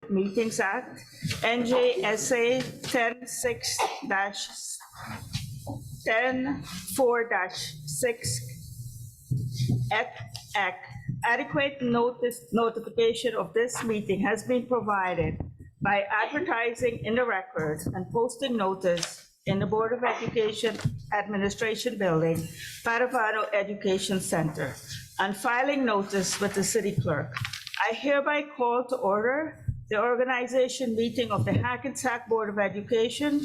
Meetings Act, NJSA 10-4-6 Act. Adequate notification of this meeting has been provided by advertising in the record and posting notice in the Board of Education Administration Building, Padovano Education Center, and filing notice with the city clerk. I hereby call to order the organization meeting of the Hackensack Board of Education,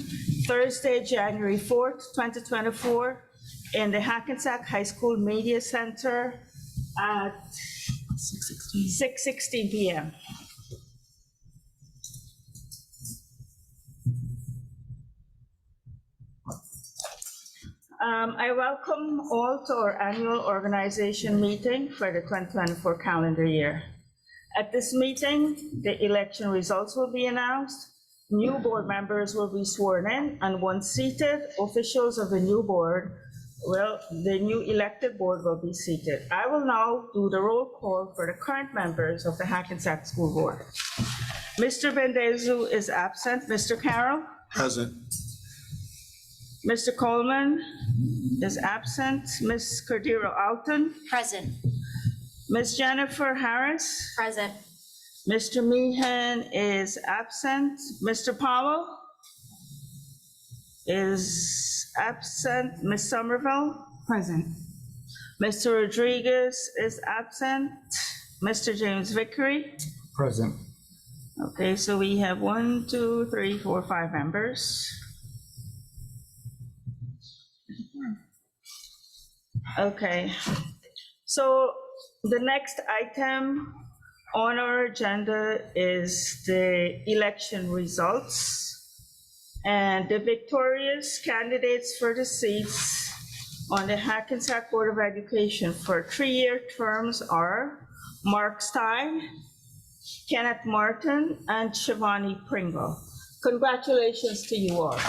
Thursday, January 4th, 2024, in the Hackensack High School Media Center at 6:16 p.m. I welcome all to our annual organization meeting for the 2024 calendar year. At this meeting, the election results will be announced, new board members will be sworn in, and once seated, officials of the new elected board will be seated. I will now do the roll call for the current members of the Hackensack School Board. Mr. Bendezu is absent. Mr. Carroll? Present. Mr. Coleman is absent. Ms. Cordero Alton? Present. Ms. Jennifer Harris? Present. Mr. Meehan is absent. Mr. Powell is absent. Ms. Somerville? Present. Mr. Rodriguez is absent. Mr. James Vickery? Present. Okay, so we have 1, 2, 3, 4, 5 members. Okay, so the next item on our agenda is the election results. And the victorious candidates for the seats on the Hackensack Board of Education for 3-year terms are Mark Stein, Kenneth Martin, and Shivani Pringle. Congratulations to you all.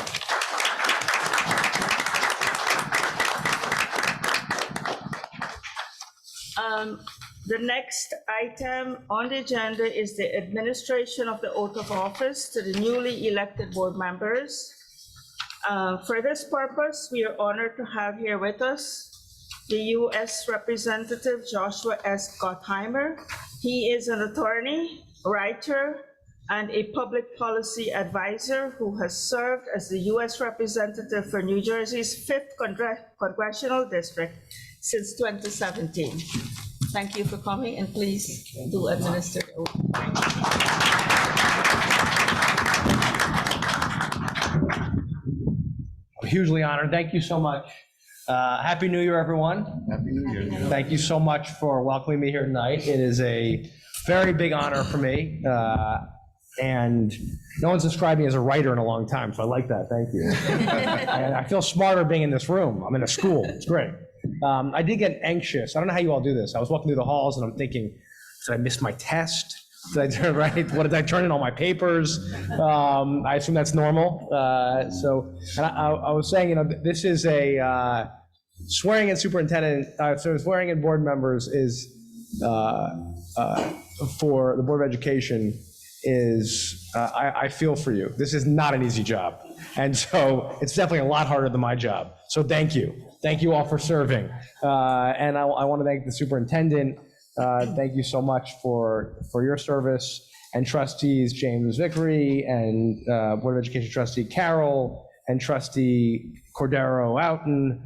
The next item on the agenda is the administration of the oath of office to the newly elected board members. For this purpose, we are honored to have here with us the U.S. Representative Joshua S. Gottheimer. He is an attorney, writer, and a public policy advisor who has served as the U.S. Representative for New Jersey's 5th Congressional District since 2017. Thank you for coming, and please do administer the oath. I'm hugely honored. Thank you so much. Happy New Year, everyone. Happy New Year. Thank you so much for welcoming me here tonight. It is a very big honor for me. And no one's described me as a writer in a long time, so I like that. Thank you. And I feel smarter being in this room. I'm in a school. It's great. I did get anxious. I don't know how you all do this. I was walking through the halls and I'm thinking, did I miss my test? Did I turn right? What did I turn in all my papers? I assume that's normal. And I was saying, you know, this is a swearing in superintendent, so swearing in board members is for the Board of Education is, I feel for you. This is not an easy job. And so it's definitely a lot harder than my job. So thank you. Thank you all for serving. And I want to thank the superintendent. Thank you so much for your service, and trustees James Vickery and Board of Education trustee Carroll and trustee Cordero Outen,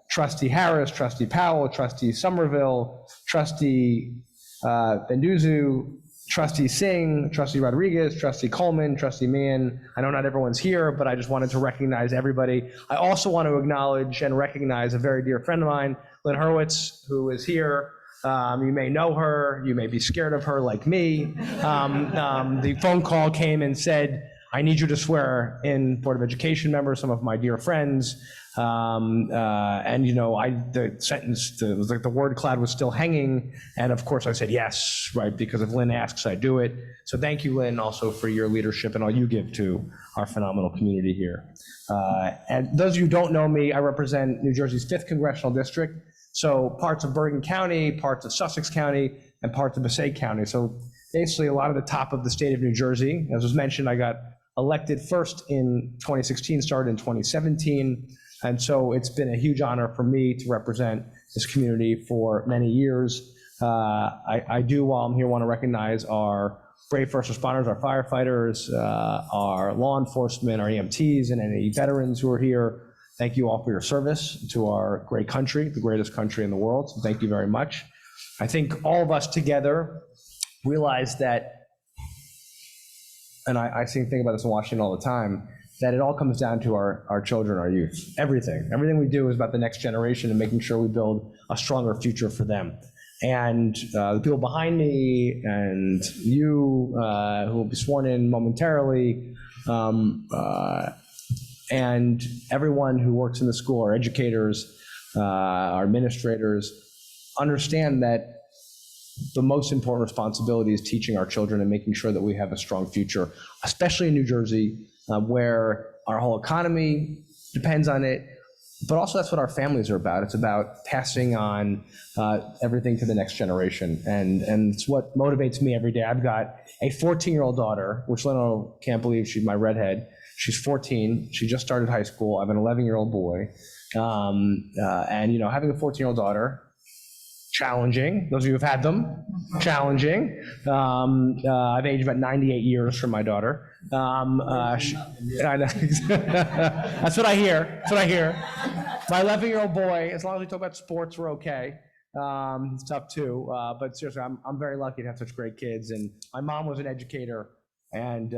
trustee Harris, trustee Powell, trustee Somerville, trustee Benduzu, trustee Singh, trustee Rodriguez, trustee Coleman, trustee Meehan. I know not everyone's here, but I just wanted to recognize everybody. I also want to acknowledge and recognize a very dear friend of mine, Lynn Hurwitz, who is here. You may know her, you may be scared of her like me. The phone call came and said, I need you to swear in Board of Education members, some of my dear friends. And you know, the sentence, the word cloud was still hanging. And of course I said yes, right? Because if Lynn asks, I do it. So thank you, Lynn, also for your leadership and all you give to our phenomenal community here. And those of you who don't know me, I represent New Jersey's 5th Congressional District. So parts of Bergen County, parts of Sussex County, and parts of Passaic County. So basically a lot of the top of the state of New Jersey. As was mentioned, I got elected first in 2016, started in 2017. And so it's been a huge honor for me to represent this community for many years. I do, while I'm here, want to recognize our brave first responders, our firefighters, our law enforcement, our EMTs, and any veterans who are here. Thank you all for your service to our great country, the greatest country in the world. So thank you very much. I think all of us together realize that, and I think about this in Washington all the time, that it all comes down to our children, our youth. Everything we do is about the next generation and making sure we build a stronger future for them. And the people behind me and you who will be sworn in momentarily, and everyone who works in the school, our educators, our administrators, understand that the most important responsibility is teaching our children and making sure that we have a strong future, especially in New Jersey, where our whole economy depends on it. But also that's what our families are about. It's about passing on everything to the next generation. And it's what motivates me every day. I've got a 14-year-old daughter, which Leno can't believe she's my redhead. She's 14. She just started high school. I have an 11-year-old boy. And, you know, having a 14-year-old daughter, challenging. Those of you who've had them, challenging. I've aged about 98 years from my daughter. I know. That's what I hear. That's what I hear. My 11-year-old boy, as long as we talk about sports, we're okay. It's tough too, but seriously, I'm very lucky to have such great kids. And my mom was an educator, and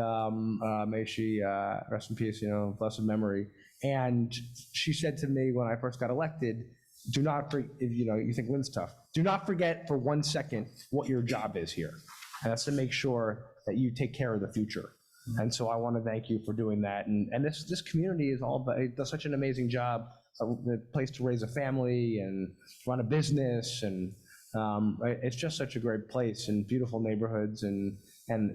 may she rest in peace, you know, blessed memory. And she said to me when I first got elected, do not, you know, you think Lynn's tough, do not forget for 1 second what your job is here. And that's to make sure that you take care of the future. And so I want to thank you for doing that. And this community is all about, it does such an amazing job, a place to raise a family and run a business. And it's just such a great place, and beautiful neighborhoods and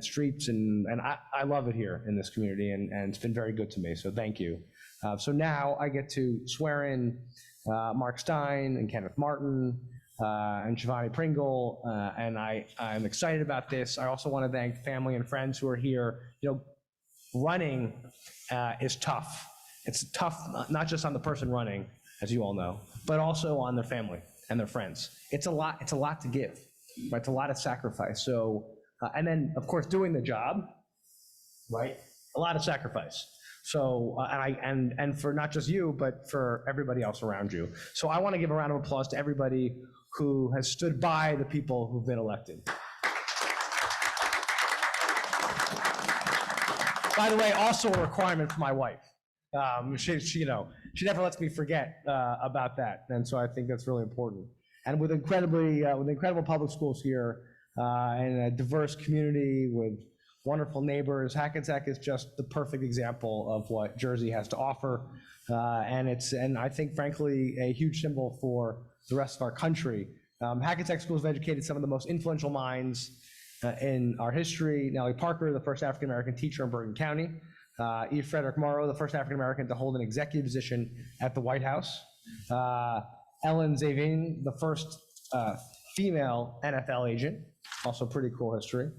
streets. And I love it here in this community, and it's been very good to me. So thank you. So now I get to swear in Mark Stein and Kenneth Martin and Shivani Pringle, and I'm excited about this. I also want to thank family and friends who are here. You know, running is tough. It's tough not just on the person running, as you all know, but also on their family and their friends. It's a lot to give, right? It's a lot of sacrifice. So, and then of course doing the job, right? A lot of sacrifice. So, and for not just you, but for everybody else around you. So I want to give a round of applause to everybody who has stood by the people who've been elected. By the way, also a requirement for my wife. She she never lets me forget about that, and so I think that's really important. And with incredible public schools here, and a diverse community with wonderful neighbors, Hackensack is just the perfect example of what Jersey has to offer, and I think, frankly, a huge symbol for the rest of our country. Hackensack schools have educated some of the most influential minds in our history. Nellie Parker, the first African-American teacher in Bergen County. E. Frederick Morrow, the first African-American to hold an executive position at the White House. Ellen Zavin, the first female NFL agent, also pretty cool history.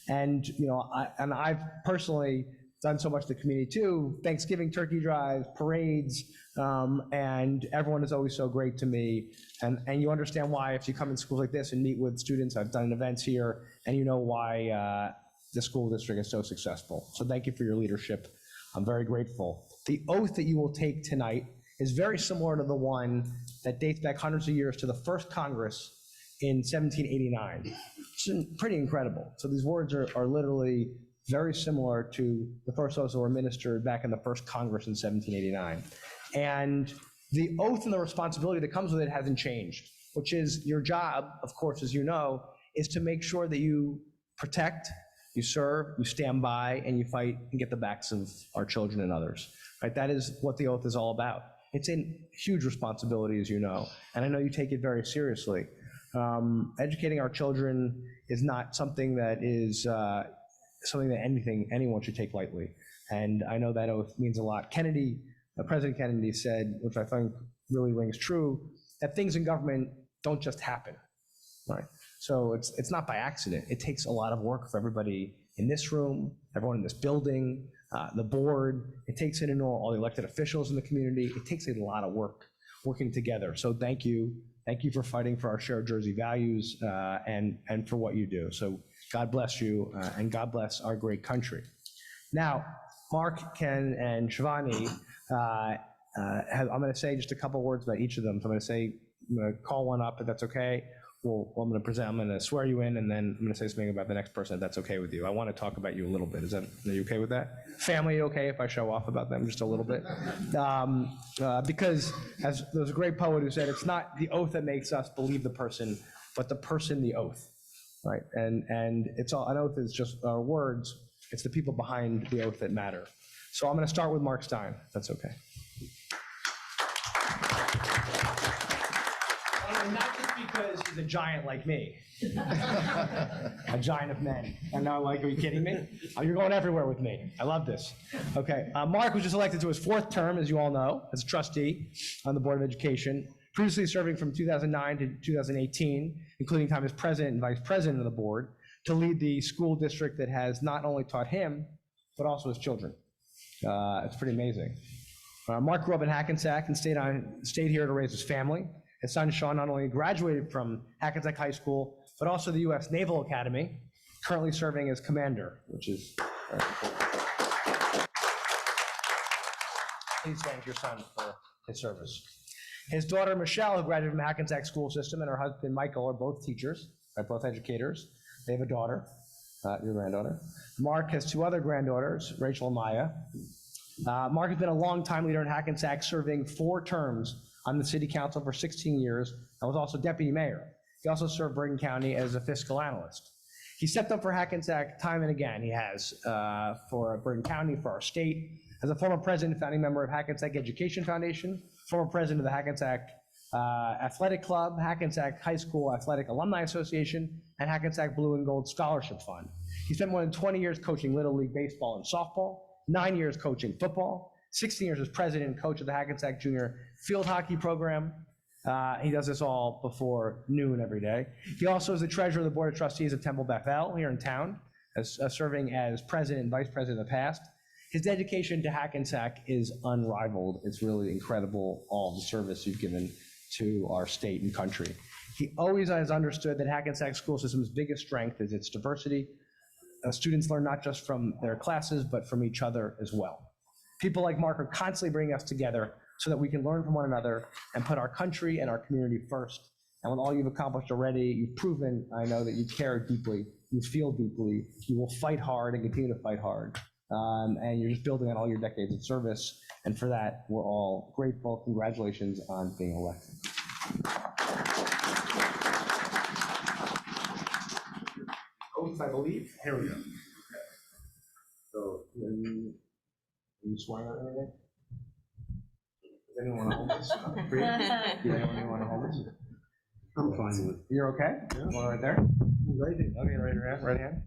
And, you know, I've personally done so much to the community too. Thanksgiving turkey drives, parades, and everyone is always so great to me. And you understand why if you come in schools like this and meet with students. I've done events here, and you know why the school district is so successful. So thank you for your leadership. I'm very grateful. The oath that you will take tonight is very similar to the one that dates back hundreds of years to the first Congress in 1789. It's pretty incredible. So these words are literally very similar to the first oaths that were administered back in the first Congress in 1789. And the oath and the responsibility that comes with it hasn't changed, which is your job, of course, as you know, is to make sure that you protect, you serve, you stand by, and you fight and get the backs of our children and others. Right? That is what the oath is all about. It's a huge responsibility, as you know, and I know you take it very seriously. Educating our children is not something that is something that anyone should take lightly, and I know that oath means a lot. President Kennedy said, which I think really rings true, that things in government don't just happen, right? So it's not by accident. It takes a lot of work for everybody in this room, everyone in this building, the board. It takes in all the elected officials in the community. It takes a lot of work working together. So thank you. Thank you for fighting for our shared Jersey values and for what you do. So God bless you and God bless our great country. Now, Mark, Ken, and Shivani, I'm going to say just a couple words about each of them. So I'm going to call one up, if that's okay. I'm going to swear you in, and then I'm going to say something about the next person, if that's okay with you. I want to talk about you a little bit. Are you okay with that? Family okay if I show off about them just a little bit? Because as there's a great poet who said, it's not the oath that makes us believe the person, but the person, the oath, right? And it's all, an oath is just our words. It's the people behind the oath that matter. So I'm going to start with Mark Stein, if that's okay. And not just because he's a giant like me, a giant of men. And now, like, are you kidding me? Oh, you're going everywhere with me. I love this. Okay, Mark was just elected to his 4th term, as you all know, as a trustee on the Board of Education, previously serving from 2009 to 2018, including time as president and vice president of the board, to lead the school district that has not only taught him, but also his children. It's pretty amazing. Mark grew up in Hackensack and stayed here to raise his family. His son, Sean, not only graduated from Hackensack High School, but also the U.S. Naval Academy, currently serving as commander, which is very important. Please thank your son for his service. His daughter, Michelle, who graduated from Hackensack School System, and her husband, Michael, are both teachers, both educators. They have a daughter, your granddaughter. Mark has 2 other granddaughters, Rachel and Maya. Mark has been a long-time leader in Hackensack, serving 4 terms on the city council for 16 years, and was also deputy mayor. He also served Bergen County as a fiscal analyst. He stepped up for Hackensack time and again. He has for Bergen County, for our state, as a former president and founding member of Hackensack Education Foundation, former president of the Hackensack Athletic Club, Hackensack High School Athletic Alumni Association, and Hackensack Blue and Gold Scholarship Fund. He spent more than 20 years coaching Little League baseball and softball, 9 years coaching football, 16 years as president and coach of the Hackensack Junior Field Hockey Program. He does this all before noon every day. He also is the treasurer of the Board of Trustees of Temple Bethel here in town, serving as president and vice president in the past. His dedication to Hackensack is unrivaled. It's really incredible, all the service you've given to our state and country. He always has understood that Hackensack school system's biggest strength is its diversity. Students learn not just from their classes, but from each other as well. People like Mark are constantly bringing us together so that we can learn from one another and put our country and our community first. And with all you've accomplished already, you've proven, I know, that you care deeply, you feel deeply, you will fight hard and continue to fight hard. And you're just building on all your decades of service. And for that, we're all grateful. Congratulations on being elected. Oath, I believe. Here we go. So, are you swearing on anything? Does anyone want to hold this? Does anyone want to hold this? I'm fine with it. You're okay? Yeah. One right there? I'm ready. Okay, raise your hand. Right hand.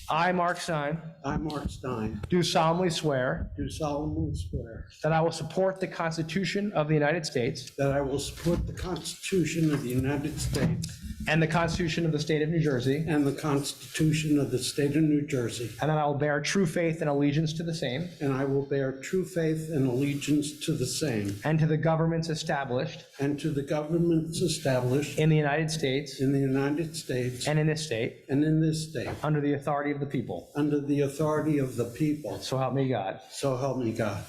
I, Mark Stein, I, Mark Stein, do solemnly swear do solemnly swear that I will support the Constitution of the United States that I will support the Constitution of the United States and the Constitution of the State of New Jersey, and the Constitution of the State of New Jersey, and that I will bear true faith and allegiance to the same and I will bear true faith and allegiance to the same, and to the governments established and to the governments established in the United States in the United States and in this state and in this state, under the authority of the people. under the authority of the people. So help me God. So help me God.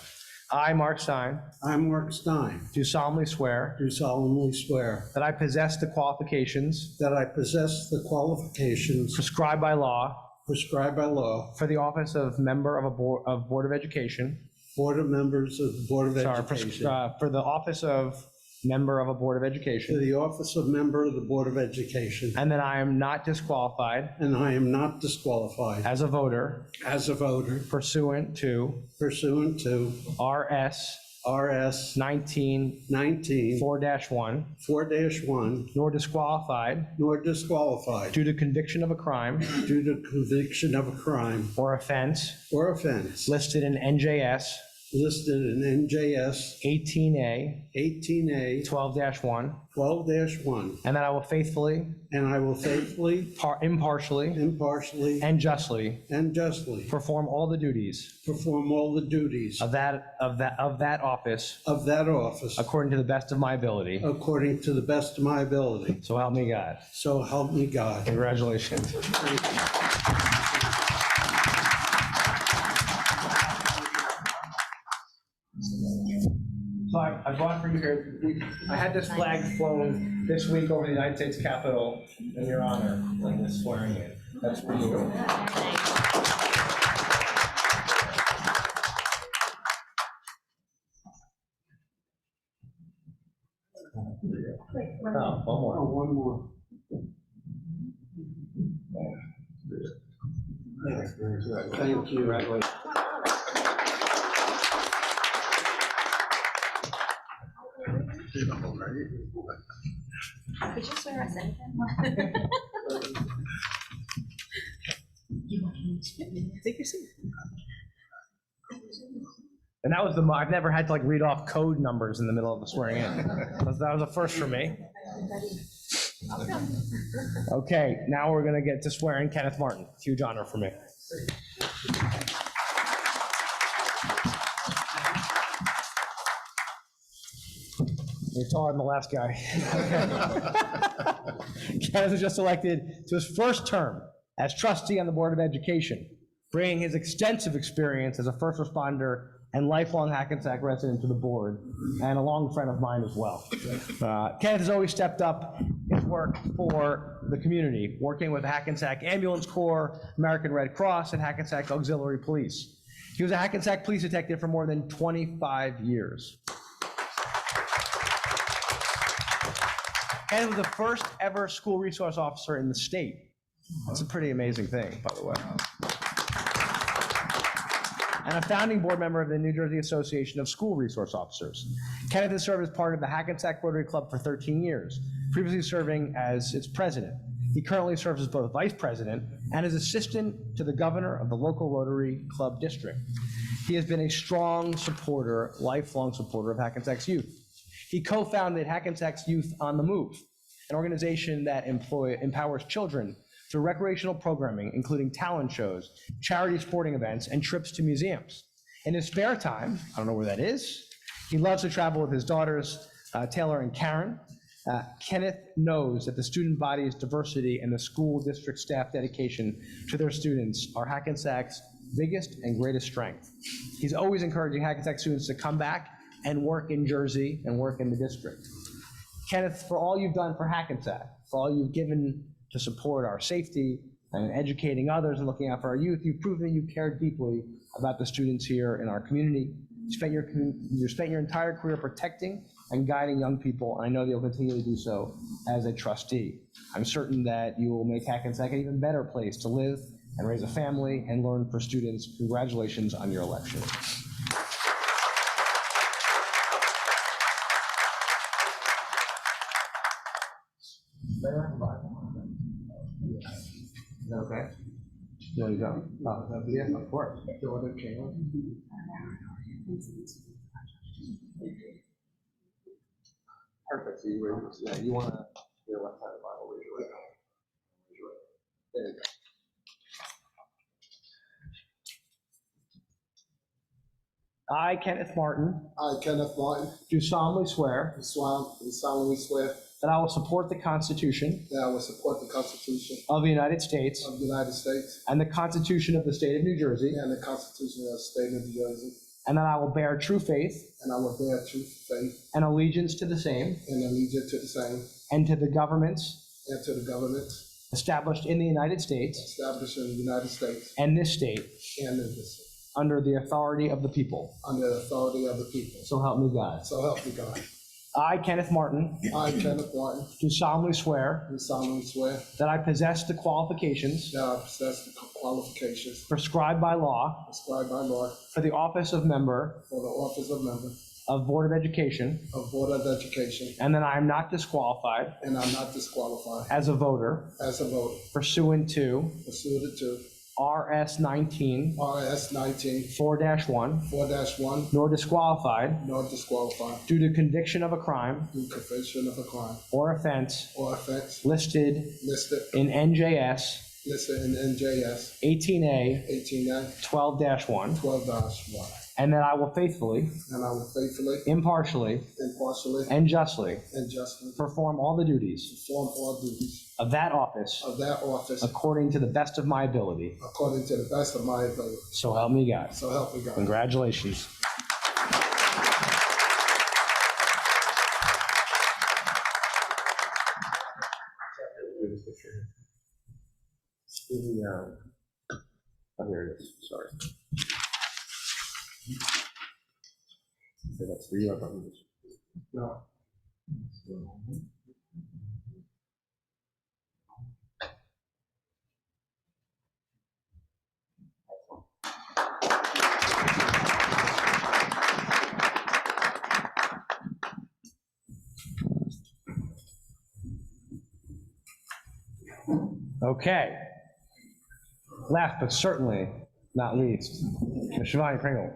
I, Mark Stein, I, Mark Stein, do solemnly swear do solemnly swear that I possess the qualifications that I possess the qualifications prescribed by law prescribed by law for the office of member of a Board of Education. Board of Members of the Board of Sorry, Education. for the office of member of a Board of To Education, the office of Member of the Board of Education, and that I am not disqualified and I am not disqualified as a voter as a voter pursuant to pursuant to RS RS 19 19 4-1, 4-1, nor disqualified nor disqualified due to conviction of a crime due to conviction of a crime or offense or offense listed in NJS listed in NJS 18A 18A 12-1, 12-1, and that I will faithfully, and I will faithfully, impartially, impartially, and justly and justly perform all the duties perform all the duties of that office of that office according to the best of my ability. according to the best of my ability. So help me God. So help me God. Congratulations. So I brought for you here, I had this flag flown this week over the United States Capitol in your honor, like this swearing in. That's for you. Oh, one more. One more. Thank you. Congratulations. Could you swear us in? Take your seat. And that was I've never had to like read off code numbers in the middle of the swearing in. That was a first for me. Okay, now we're gonna get to swearing Kenneth Martin. Huge honor for me. You're taller than the last guy. Kenneth was just elected to his first term as trustee on the Board of Education, bringing his extensive experience as a first responder and lifelong Hackensack resident to the board, and a long friend of mine as well. Kenneth has always stepped up his work for the community, working with Hackensack Ambulance Corps, American Red Cross, and Hackensack Auxiliary Police. He was a Hackensack police detective for more than 25 years. Kenneth was the first ever school resource officer in the state. That's a pretty amazing thing, by the way. And a founding board member of the New Jersey Association of School Resource Officers. Kenneth has served as part of the Hackensack Rotary Club for 13 years, previously serving as its president. He currently serves as both vice president and as assistant to the governor of the local Rotary Club district. He has been a strong supporter, lifelong supporter of Hackensack's youth. He co-founded Hackensack's Youth on the Move, an organization that empowers children through recreational programming, including talent shows, charity sporting events, and trips to museums. In his spare time, I don't know where that is, he loves to travel with his daughters, Taylor and Karen. Kenneth knows that the student body's diversity and the school district staff dedication to their students are Hackensack's biggest and greatest strength. He's always encouraging Hackensack students to come back and work in Jersey and work in the district. Kenneth, for all you've done for Hackensack, for all you've given to support our safety and educating others and looking out for our youth, you've proven you care deeply about the students here in our community. You spent your entire career protecting and guiding young people, and I know that you'll continue to do so as a trustee. I'm certain that you will make Hackensack an even better place to live and raise a family and learn for students. Congratulations on your election. Is that okay? No, you don't. Oh, yeah, of course. The other channel. Perfect. So you want to your left side of the Bible, raise your right hand. Raise your right hand. There you go. I, Kenneth Martin, I, Kenneth Martin, do solemnly swear solemnly swear that I will support the Constitution that I will support the Constitution of the United States of the United States and the Constitution of the State of New Jersey, and the Constitution of the State of New Jersey, and that I will bear true faith and I will bear true faith and allegiance to the same and allegiance to the same and to the governments and to the government established in the United States established in the United States and this state and in this under the authority of the people. under the authority of the people. So help me God. So help me God. I, Kenneth Martin, I, Kenneth Martin, do solemnly swear do solemnly swear that I possess the qualifications that I possess the qualifications prescribed by law prescribed by law for the office of member for the office of member of Board of Education, of Board of Education, and that I am not disqualified and I'm not disqualified as a voter as a voter pursuant to pursuant to RS-19 RS-19 4-1, 4-1, nor disqualified nor disqualified due to conviction of a crime due conviction of a crime or offense or offense listed listed in NJS in NJS 18A 18A 12-1, 12-1, and that I will faithfully, and I will faithfully, impartially, impartially, and justly and justly perform all the duties perform all duties of that office of that office according to the best of my ability. according to the best of my ability. So help me God. So help me God. Congratulations. Oh, here it is, sorry. Okay, that's for you, I thought it was. No. Okay. Last but certainly not least, Ms. Shivani Pringle.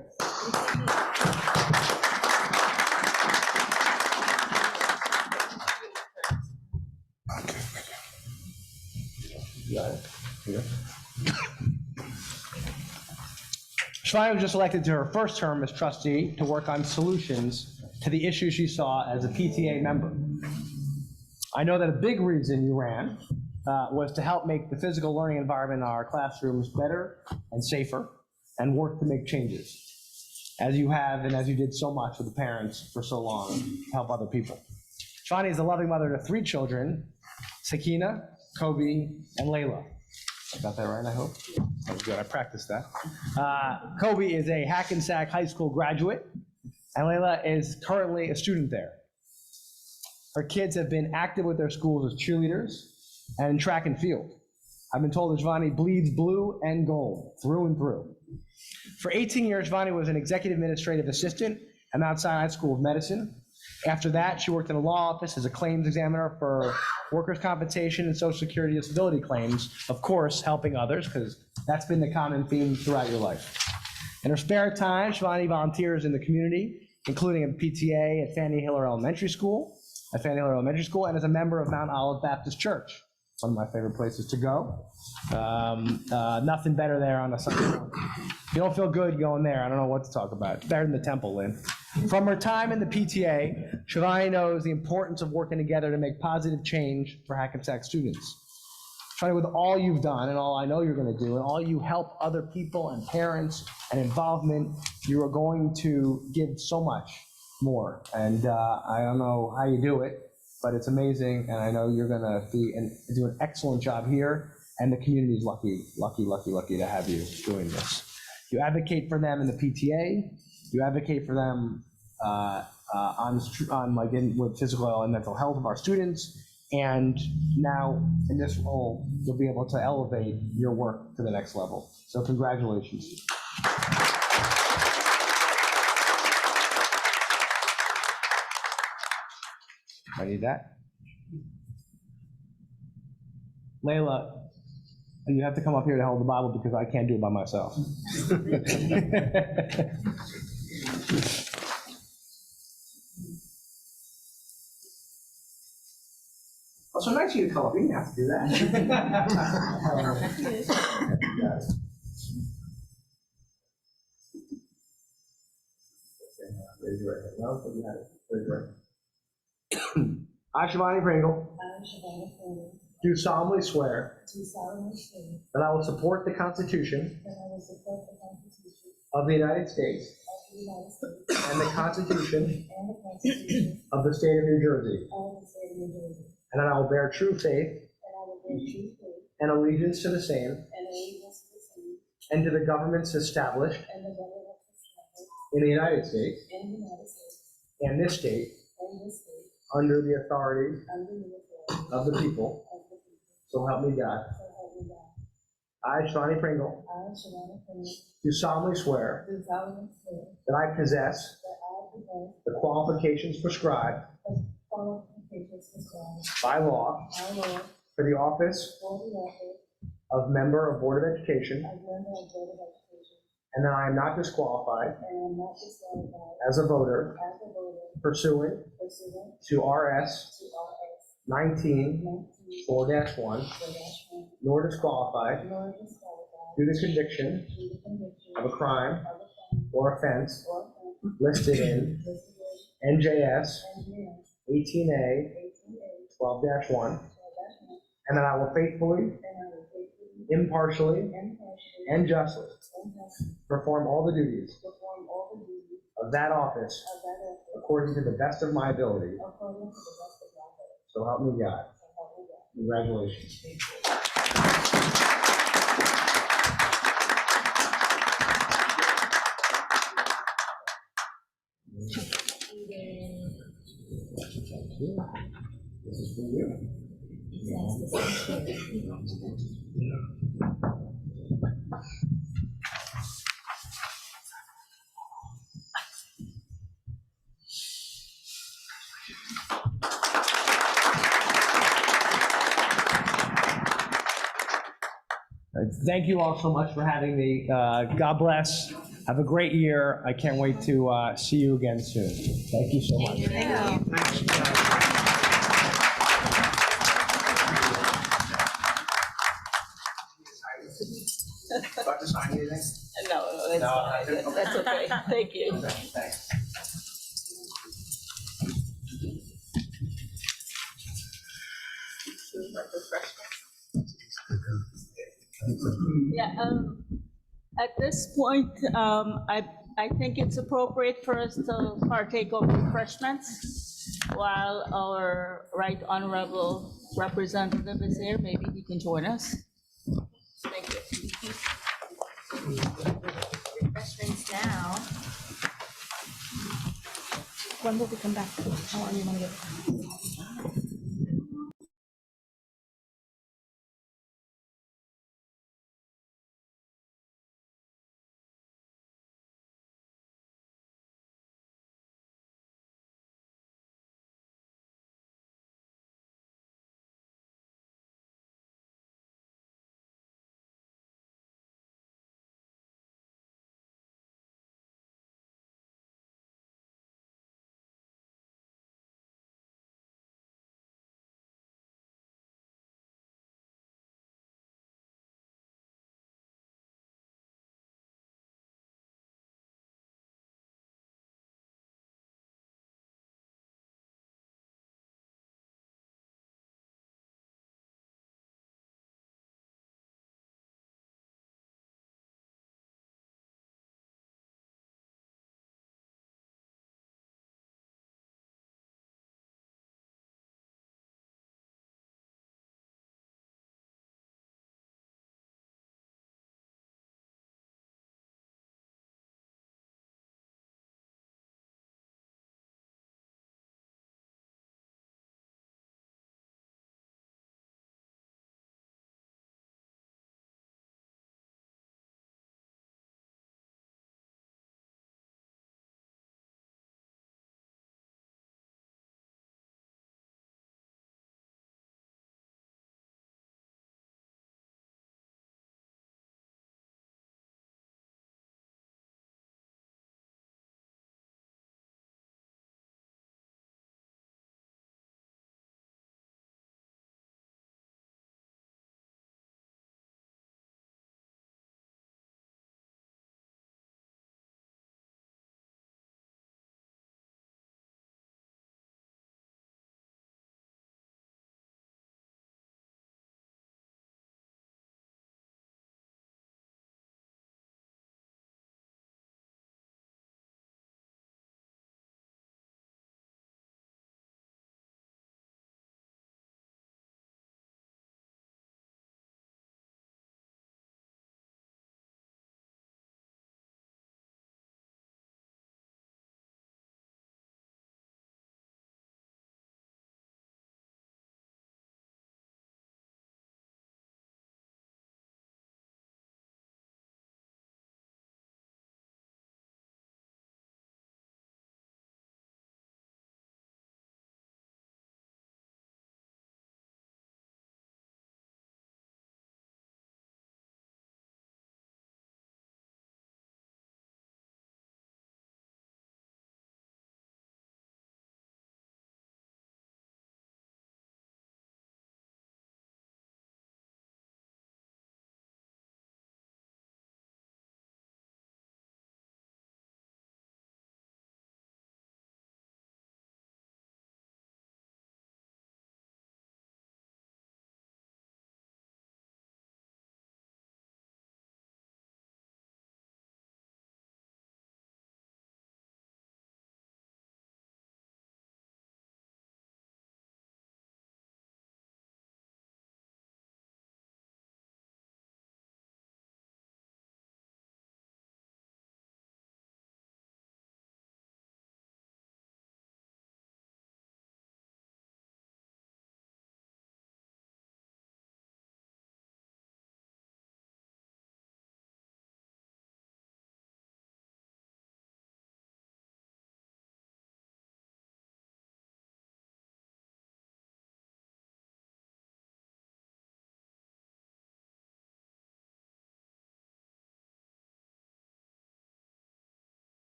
Shivani was just elected to her first term as trustee to work on solutions to the issues she saw as a PTA member. I know that a big reason you ran was to help make the physical learning environment in our classrooms better and safer, and work to make changes, as you have and as you did so much with the parents for so long to help other people. Shivani is a loving mother to 3 children, Sakina, Kobe, and Layla. I got that right, I hope? That was good, I practiced that. Kobe is a Hackensack High School graduate, and Layla is currently a student there. Her kids have been active with their schools as cheerleaders and in track and field. I've been told that Shivani bleeds blue and gold, through and through. For 18 years, Shivani was an executive administrative assistant at Mount Sinai School of Medicine. After that, she worked in a law office as a claims examiner for workers' compensation and Social Security disability claims, of course, helping others, because that's been the common theme throughout your life. In her spare time, Shivani volunteers in the community, including a PTA at Fannie Hiller Elementary School, and as a member of Mount Olive Baptist Church, one of my favorite places to go. Nothing better there on a Sunday morning. If you don't feel good going there, I don't know what to talk about. It's better than the temple, Lynn. From her time in the PTA, Shivani knows the importance of working together to make positive change for Hackensack students. Shivani, with all you've done and all I know you're going to do, and all you help other people and parents and involvement, you are going to give so much more. And I don't know how you do it, but it's amazing, and I know you're going to do an excellent job here, and the community's lucky to have you doing this. You advocate for them in the PTA. You advocate for them with physical and mental health of our students, and now in this role, you'll be able to elevate your work to the next level. So congratulations. I need that. Layla, you have to come up here to hold the Bible because I can't do it by myself. Oh, so nice of you to come up. You didn't have to do that. Raise your right hand. No, you had it. Raise your right hand. I, Shivani Pringle, do solemnly swear that I will support the Constitution of the United States and the Constitution of the State of New Jersey, and that I will bear true faith and allegiance to the same and to the governments established in the United States and this state under the authority of the people, so help me God. I, Shivani Pringle, do solemnly swear that I possess the qualifications prescribed by law for the office of member of Board of Education, of member of Board of Education, and that I am not disqualified and am not disqualified as a voter as a voter pursuant pursuant to RS to RS 19 4-1, 19-4-1, nor disqualified nor disqualified due to conviction due to conviction of a crime of a crime or offense or offense listed in listed in NJS NJS 18A 18A 12-1, 12-1, and that I will faithfully, and I will faithfully, impartially, impartially, and justly and justly perform all the duties perform all the duties of that office of that office according to the best of my ability. according to the best of my ability. So help me God. So help me God. Congratulations. This is for you. Thank you all so much for having me. God bless. Have a great year. I can't wait to see you again soon. Thank you so much. About to sign anything? No, that's okay. Thank you. Thanks. Yeah, at this point, I think it's appropriate for us to partake of refreshments while our right honorable representative is here. Maybe he can join us. Thank you. Refreshments now. When will we come back? How long do you want to go?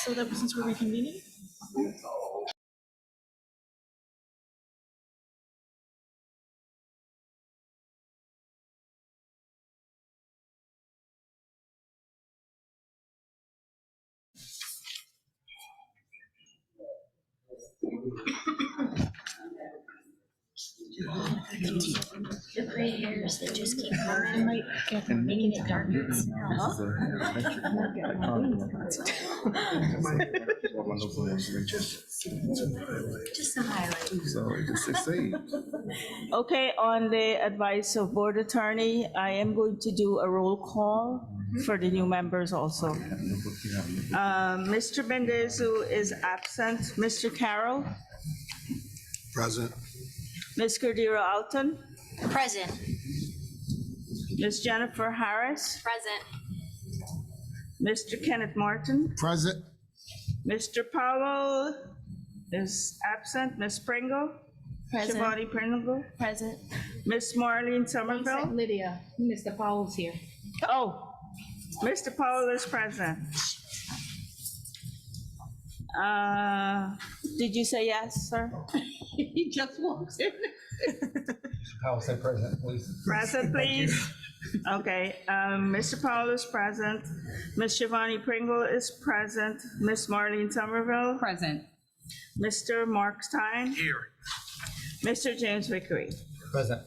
So that since we're reconvening? The gray hairs that just keep I coming, might get making it darker. Just some highlights. So it just succeed. Okay, on the advice of board attorney, I am going to do a roll call for the new members also. Mr. Bendezu is absent. Mr. Carroll? Present. Ms. Cordero Alton? Present. Ms. Jennifer Harris? Present. Mr. Kenneth Martin? Present. Mr. Powell is absent. Ms. Pringle? Present. Shivani Pringle? Present. Ms. Marlene Somerville? Lydia, Mr. Powell's here. Oh, Mr. Powell is present. Did you say yes, sir? He just walks in. Powell, say present, please. Present, please. Okay, Mr. Powell is present. Ms. Shivani Pringle is present. Ms. Marlene Somerville? Present. Mr. Mark Stein? Here. Mr. James Vickery? Present.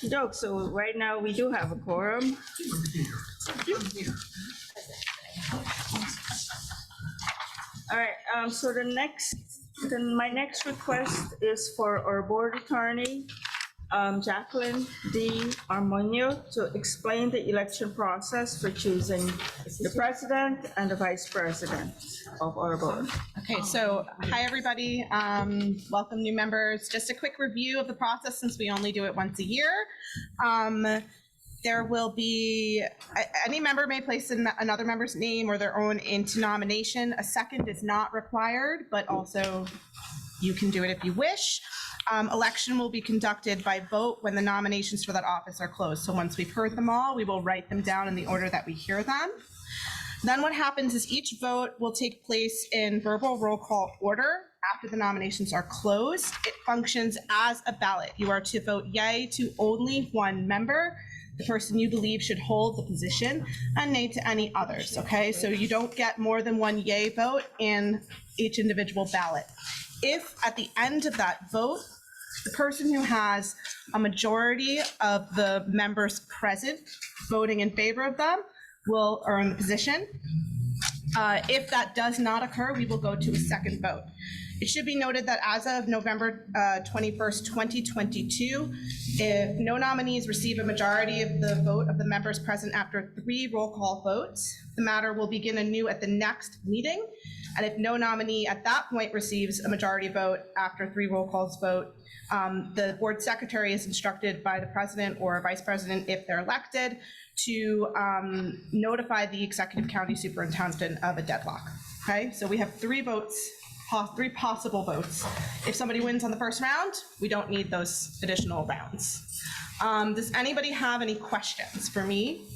Dope, so right now we do have a quorum. All right, so my next request is for our board attorney, Jacqueline D. Armonio, to explain the election process for choosing the president and the vice president of our board. Okay, so hi, everybody. Welcome, new members. Just a quick review of the process since we only do it once a year. There will be, any member may place another member's name or their own into nomination. A second is not required, but also you can do it if you wish. Election will be conducted by vote when the nominations for that office are closed. So once we've heard them all, we will write them down in the order that we hear them. Then what happens is each vote will take place in verbal roll call order after the nominations are closed. It functions as a ballot. You are to vote yay to only one member, the person you believe should hold the position, and nay to any others, okay? So you don't get more than one yay vote in each individual ballot. If at the end of that vote, the person who has a majority of the members present voting in favor of them will earn the position. If that does not occur, we will go to a second vote. It should be noted that as of November 21st, 2022, if no nominees receive a majority of the vote of the members present after 3 roll call votes, the matter will begin anew at the next meeting. And if no nominee at that point receives a majority vote after 3 roll calls vote, the board secretary is instructed by the president or vice president, if they're elected, to notify the executive county superintendent of a deadlock. Okay, so we have 3 votes, 3 possible votes. If somebody wins on the first round, we don't need those additional rounds. Does anybody have any questions for me?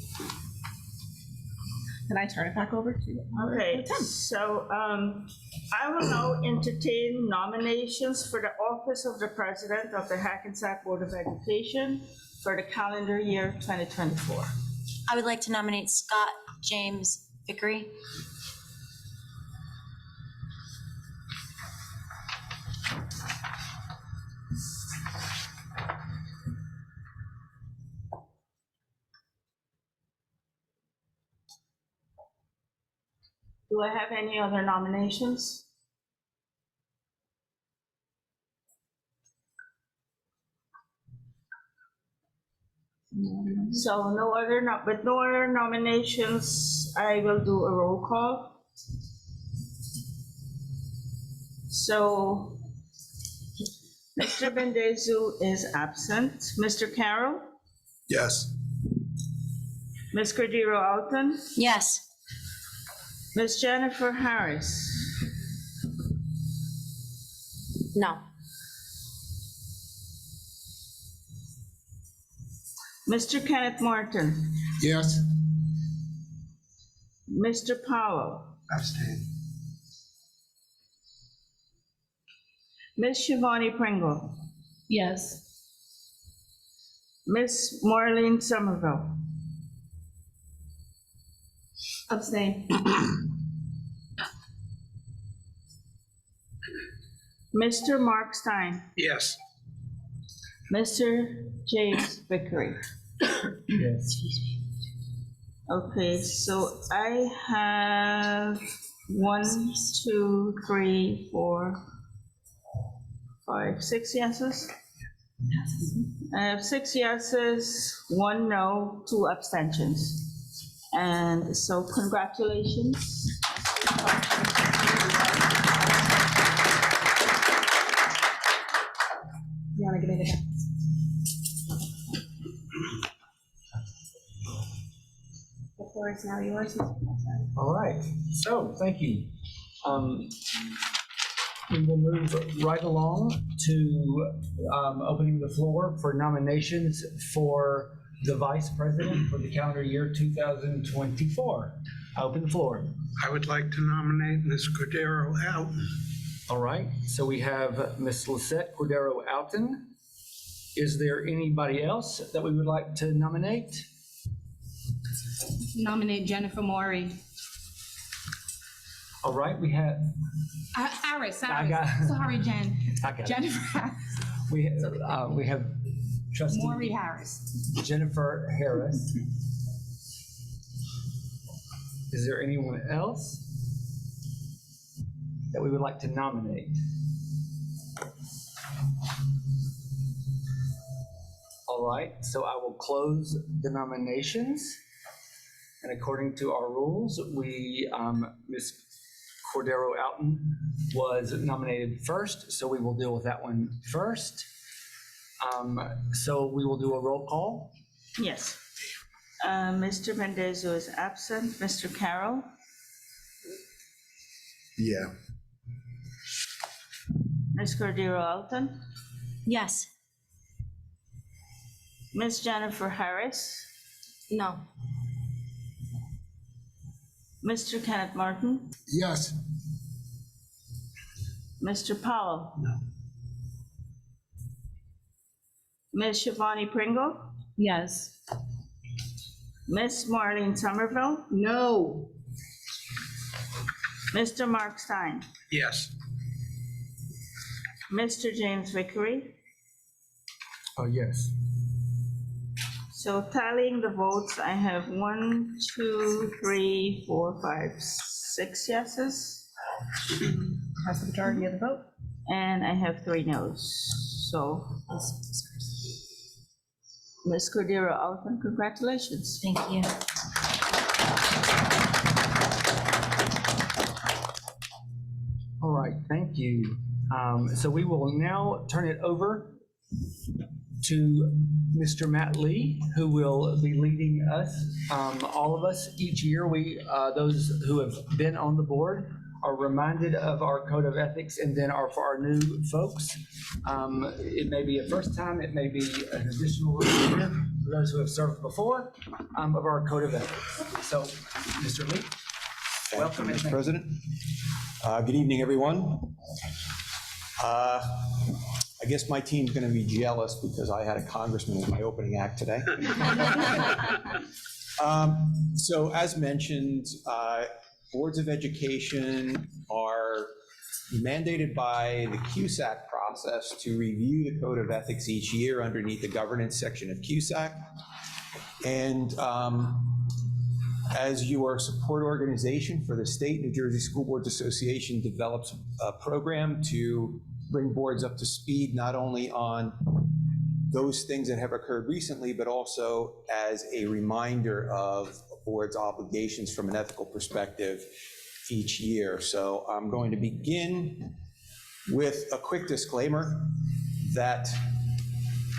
Then I turn it back over to you. Okay, so I will now entertain nominations for the office of the president of the Hackensack Board of Education for the calendar year 2024. I would like to nominate Scott James Vickery. Do I have any other nominations? So with no other nominations, I will do a roll call. So Mr. Bendezu is absent. Mr. Carroll? Yes. Ms. Cordero Alton? Yes. Ms. Jennifer Harris? No. Mr. Kenneth Martin? Yes. Mr. Powell? Abstain. Ms. Shivani Pringle, Yes. Ms. Marlene Somerville, Abstain. Mr. Mark Stein, Yes. Mr. James Vickery. Yes. Okay, so I have 1, 2, 3, 4, 5, 6 yeses. I have 6 yeses, 1 no, 2 abstentions. And so congratulations. You want to give me the back? The floor is now yours. All right, so, thank you. We will move right along to opening the floor for nominations for the vice president for the calendar year 2024. I open the floor. I would like to nominate Ms. Cordero Alton. All right, so we have Ms. Lisette Cordero Alton. Is there anybody else that we would like to nominate? Nominate Jennifer Maury. All right, we have, Harris. I got- Sorry, Jen. I got it. Jennifer Harris. we have trustee Maury Harris. Jennifer Harris. Is there anyone else that we would like to nominate? All right, so I will close the nominations. And according to our rules, Ms. Cordero Alton was nominated first, so we will deal with that one first. So we will do a roll call. Yes. Mr. Mendezo is absent. Mr. Carroll, Yeah. Ms. Cordero Alton, Yes. Ms. Jennifer Harris, No. Mr. Kenneth Martin, Yes. Mr. Powell. No. Ms. Shivani Pringle, Yes. Ms. Marlene Somerville, No. Mr. Mark Stein, Yes. Mr. James Vickery. Oh, yes. So tallying the votes, I have 1, 2, 3, 4, 5, 6 yeses, That's the majority of the vote. and I have 3 noes. So Ms. Cordero Alton, congratulations. Thank you. All right, thank you. So we will now turn it over to Mr. Matt Lee, who will be leading us, all of us, each year. Those who have been on the board are reminded of our code of ethics, and then for our new folks, it may be a first time, it may be an additional reminder for those who have served before, of our code of ethics. So, Mr. Lee, welcome. Thank you, and Mr. thank you. President. Good evening, everyone. I guess my team's going to be jealous because I had a congressman as my opening act today. So as mentioned, boards of education are mandated by the CUSAC process to review the code of ethics each year underneath the governance section of CUSAC. And as your support organization for the state, New Jersey School Boards Association develops a program to bring boards up to speed, not only on those things that have occurred recently, but also as a reminder of a board's obligations from an ethical perspective each year. So I'm going to begin with a quick disclaimer that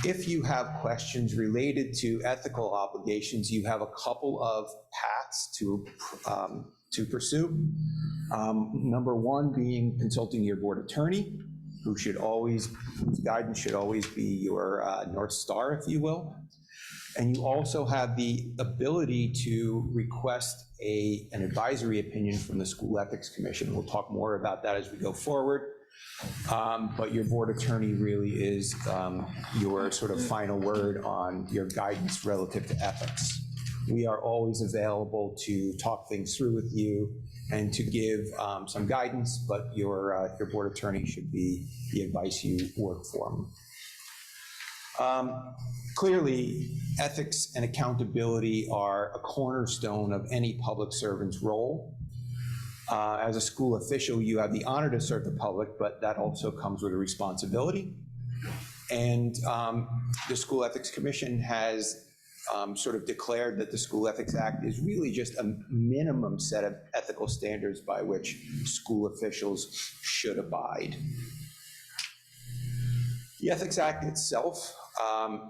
if you have questions related to ethical obligations, you have a couple of paths to pursue. Number one being consulting your board attorney, whose guidance should always be your North Star, if you will. And you also have the ability to request an advisory opinion from the School Ethics Commission. We'll talk more about that as we go forward. But your board attorney really is your sort of final word on your guidance relative to ethics. We are always available to talk things through with you and to give some guidance, but your board attorney should be the advice you work for. Clearly, ethics and accountability are a cornerstone of any public servant's role. As a school official, you have the honor to serve the public, but that also comes with a responsibility. And the School Ethics Commission has sort of declared that the School Ethics Act is really just a minimum set of ethical standards by which school officials should abide. The Ethics Act itself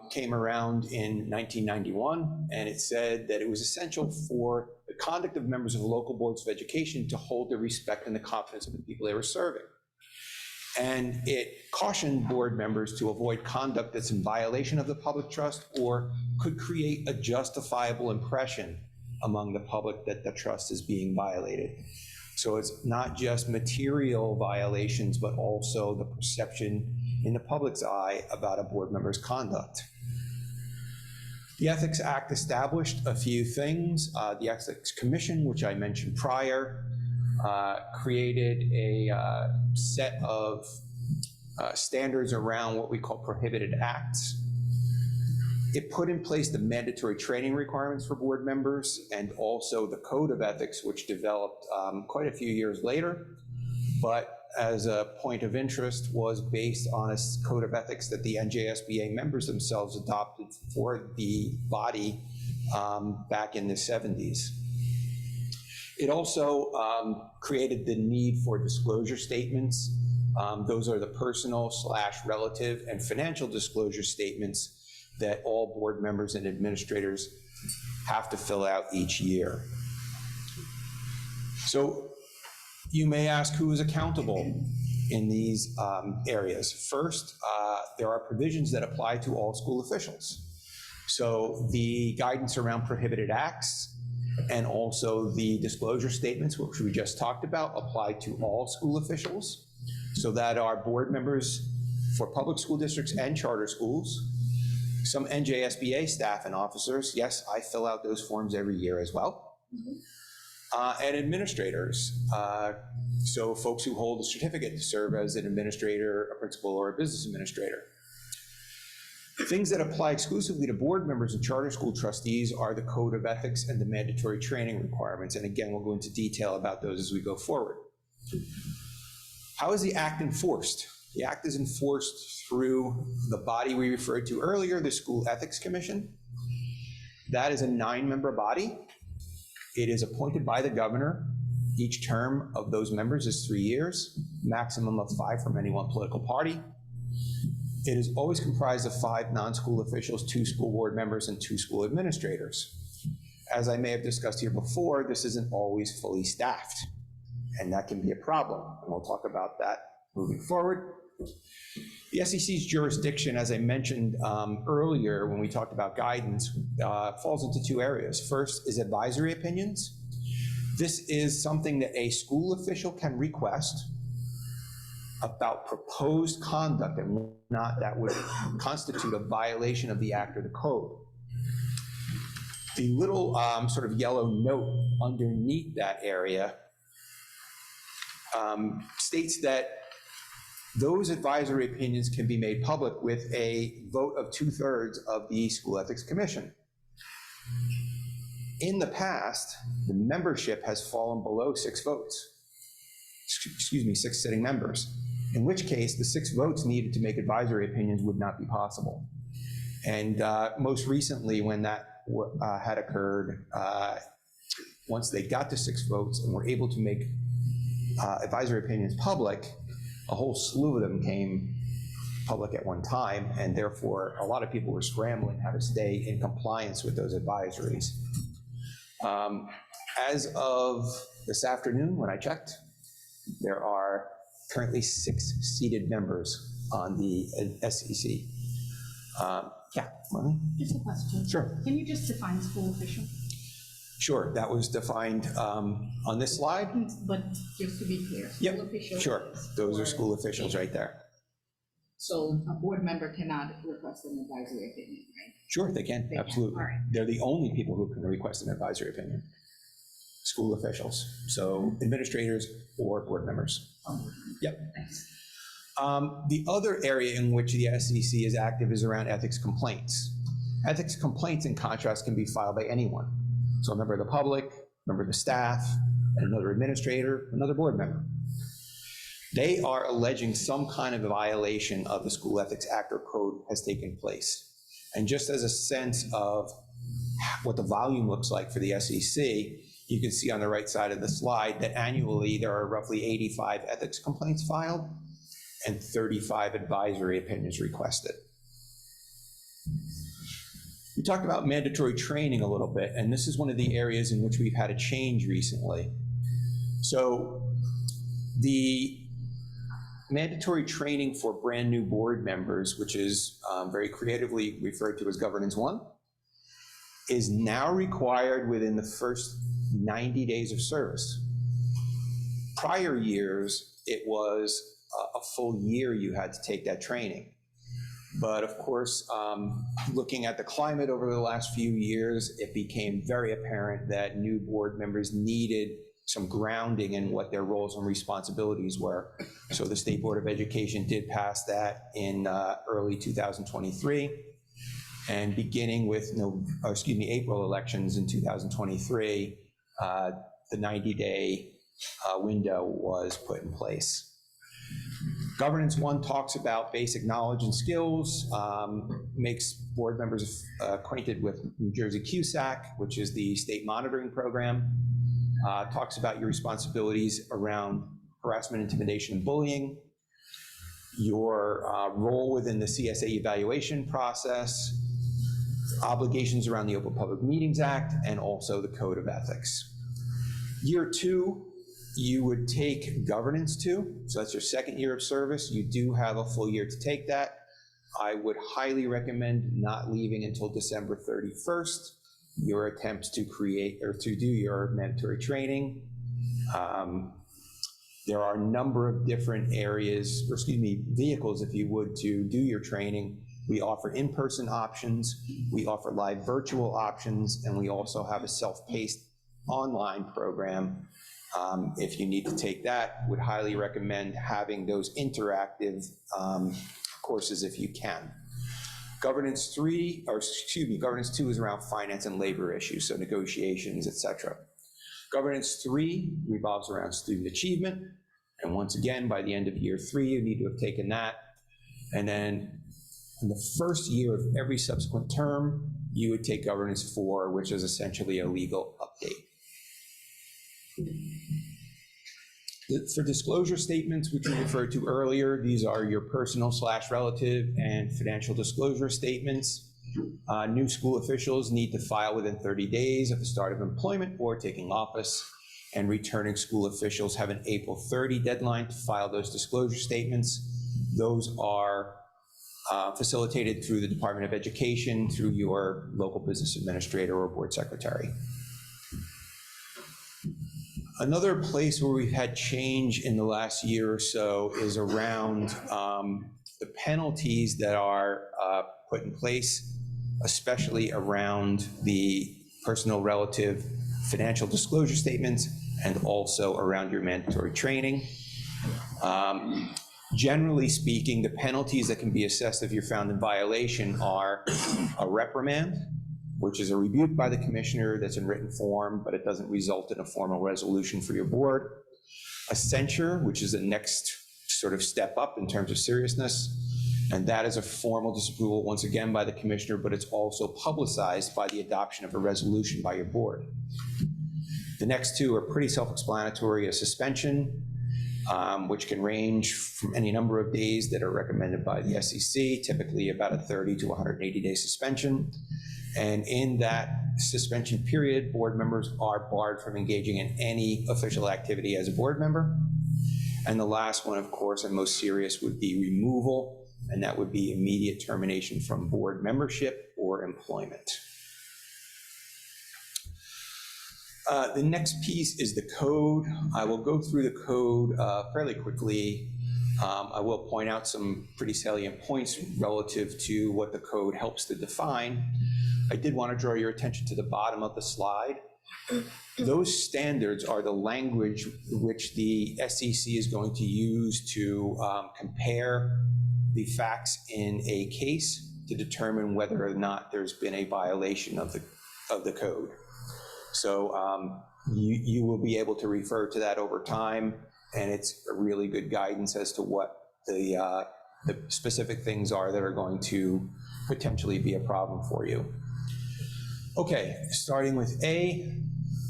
came around in 1991, and it said that it was essential for the conduct of members of local boards of education to hold the respect and the confidence of the people they were serving. And it cautioned board members to avoid conduct that's in violation of the public trust or could create a justifiable impression among the public that the trust is being violated. So it's not just material violations, but also the perception in the public's eye about a board member's conduct. The Ethics Act established a few things. The Ethics Commission, which I mentioned prior, created a set of standards around what we call prohibited acts. It put in place the mandatory training requirements for board members and also the Code of Ethics, which developed quite a few years later, but as a point of interest was based on a Code of Ethics that the NJSBA members themselves adopted for the body back in the 70s. It also created the need for disclosure statements. Those are the personal / relative and financial disclosure statements that all board members and administrators have to fill out each year. So you may ask who is accountable in these areas. First, there are provisions that apply to all school officials. So the guidance around prohibited acts and also the disclosure statements, which we just talked about, apply to all school officials. So that are board members for public school districts and charter schools, some NJSBA staff and officers. Yes, I fill out those forms every year as well. And administrators. So folks who hold a certificate to serve as an administrator, a principal, or a business administrator. Things that apply exclusively to board members and charter school trustees are the Code of Ethics and the mandatory training requirements. And again, we'll go into detail about those as we go forward. How is the Act enforced? The Act is enforced through the body we referred to earlier, the School Ethics Commission. That is a 9-member body. It is appointed by the governor. Each term of those members is 3 years, maximum of 5 from any one political party. It is always comprised of 5 non-school officials, 2 school board members, and 2 school administrators. As I may have discussed here before, this isn't always fully staffed, and that can be a problem, and we'll talk about that moving forward. The SEC's jurisdiction, as I mentioned earlier when we talked about guidance, falls into 2 areas. First is advisory opinions. This is something that a school official can request about proposed conduct and whether or not that would constitute a violation of the Act or the Code. The little sort of yellow note underneath that area states that those advisory opinions can be made public with a vote of 2/3 of the School Ethics Commission. In the past, the membership has fallen below 6 votes. Excuse me, 6 sitting members, in which case the 6 votes needed to make advisory opinions would not be possible. And most recently, when that had occurred, once they got to 6 votes and were able to make advisory opinions public, a whole slew of them came public at one time, and therefore a lot of people were scrambling how to stay in compliance with those advisories. As of this afternoon, when I checked, there are currently 6 seated members on the SEC. Yeah, Marlene? Just a question. Sure. Can you just define school official? Sure, that was defined on this slide. But just to be clear. Yep, school official sure. is Those are for- school officials right there. So a board member cannot request an advisory opinion, right? Sure, they can, They can, absolutely. all right. They're the only people who can request an advisory opinion. School officials, so administrators or board members. Yep. The other area in which the SEC is active is around ethics complaints. Ethics complaints, in contrast, can be filed by anyone. So a member of the public, member of the staff, another administrator, another board member. They are alleging some kind of violation of the School Ethics Act or Code has taken place. And just as a sense of what the volume looks like for the SEC, you can see on the right side of the slide that annually there are roughly 85 ethics complaints filed and 35 advisory opinions requested. We talked about mandatory training a little bit, and this is one of the areas in which we've had a change recently. So the mandatory training for brand new board members, which is very creatively referred to as Governance 1, is now required within the first 90 days of service. Prior years, it was a full year you had to take that training. But of course, looking at the climate over the last few years, it became very apparent that new board members needed some grounding in what their roles and responsibilities were. So the State Board of Education did pass that in early 2023. And beginning with April elections in 2023, the 90-day window was put in place. Governance 1 talks about basic knowledge and skills, makes board members acquainted with New Jersey CUSAC, which is the state monitoring program, talks about your responsibilities around harassment, intimidation, and bullying, your role within the CSA evaluation process, obligations around the Open Public Meetings Act, and also the Code of Ethics. Year 2, you would take Governance 2, so that's your second year of service. You do have a full year to take that. I would highly recommend not leaving until December 31st. Your attempts to create or to do your mandatory training. There are a number of different areas, or vehicles, if you would, to do your training. We offer in-person options, we offer live virtual options, and we also have a self-paced online program. If you need to take that, would highly recommend having those interactive courses if you can. Governance 2 is around finance and labor issues, so negotiations, etc. Governance 3 revolves around student achievement. And once again, by the end of year 3, you need to have taken that. And then in the first year of every subsequent term, you would take Governance 4, which is essentially a legal update. For disclosure statements, which we referred to earlier, these are your personal/relative and financial disclosure statements. New school officials need to file within 30 days of the start of employment or taking office, and returning school officials have an April 30 deadline to file those disclosure statements. Those are facilitated through the Department of Education, through your local business administrator or board secretary. Another place where we've had change in the last year or so is around the penalties that are put in place, especially around the personal, relative, financial disclosure statements, and also around your mandatory training. Generally speaking, the penalties that can be assessed if you're found in violation are a reprimand, which is a rebuke by the commissioner that's in written form, but it doesn't result in a formal resolution for your board. A censure, which is the next sort of step up in terms of seriousness, and that is a formal disapproval, once again, by the commissioner, but it's also publicized by the adoption of a resolution by your board. The next two are pretty self-explanatory: a suspension, which can range from any number of days that are recommended by the SEC, typically about a 30 to 180-day suspension. And in that suspension period, board members are barred from engaging in any official activity as a board member. And the last one, of course, and most serious, would be removal and that would be immediate termination from board membership or employment. The next piece is the code. I will go through the code fairly quickly. I will point out some pretty salient points relative to what the code helps to define. I did want to draw your attention to the bottom of the slide. Those standards are the language which the SEC is going to use to compare the facts in a case to determine whether or not there's been a violation of the code. So you will be able to refer to that over time, and it's a really good guidance as to what the specific things are that are going to potentially be a problem for you. Okay, starting with A,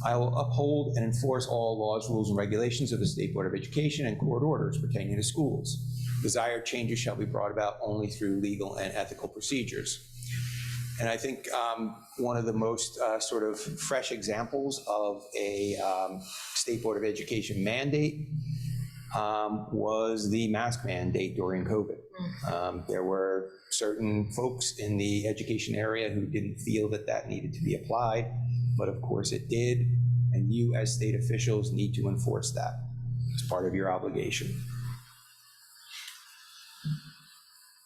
I will uphold and enforce all laws, rules, and regulations of the State Board of Education and court orders pertaining to schools. Desired changes shall be brought about only through legal and ethical procedures. And I think one of the most sort of fresh examples of a State Board of Education mandate was the mask mandate during COVID. There were certain folks in the education area who didn't feel that that needed to be applied, but of course it did, and you as state officials need to enforce that as part of your obligation.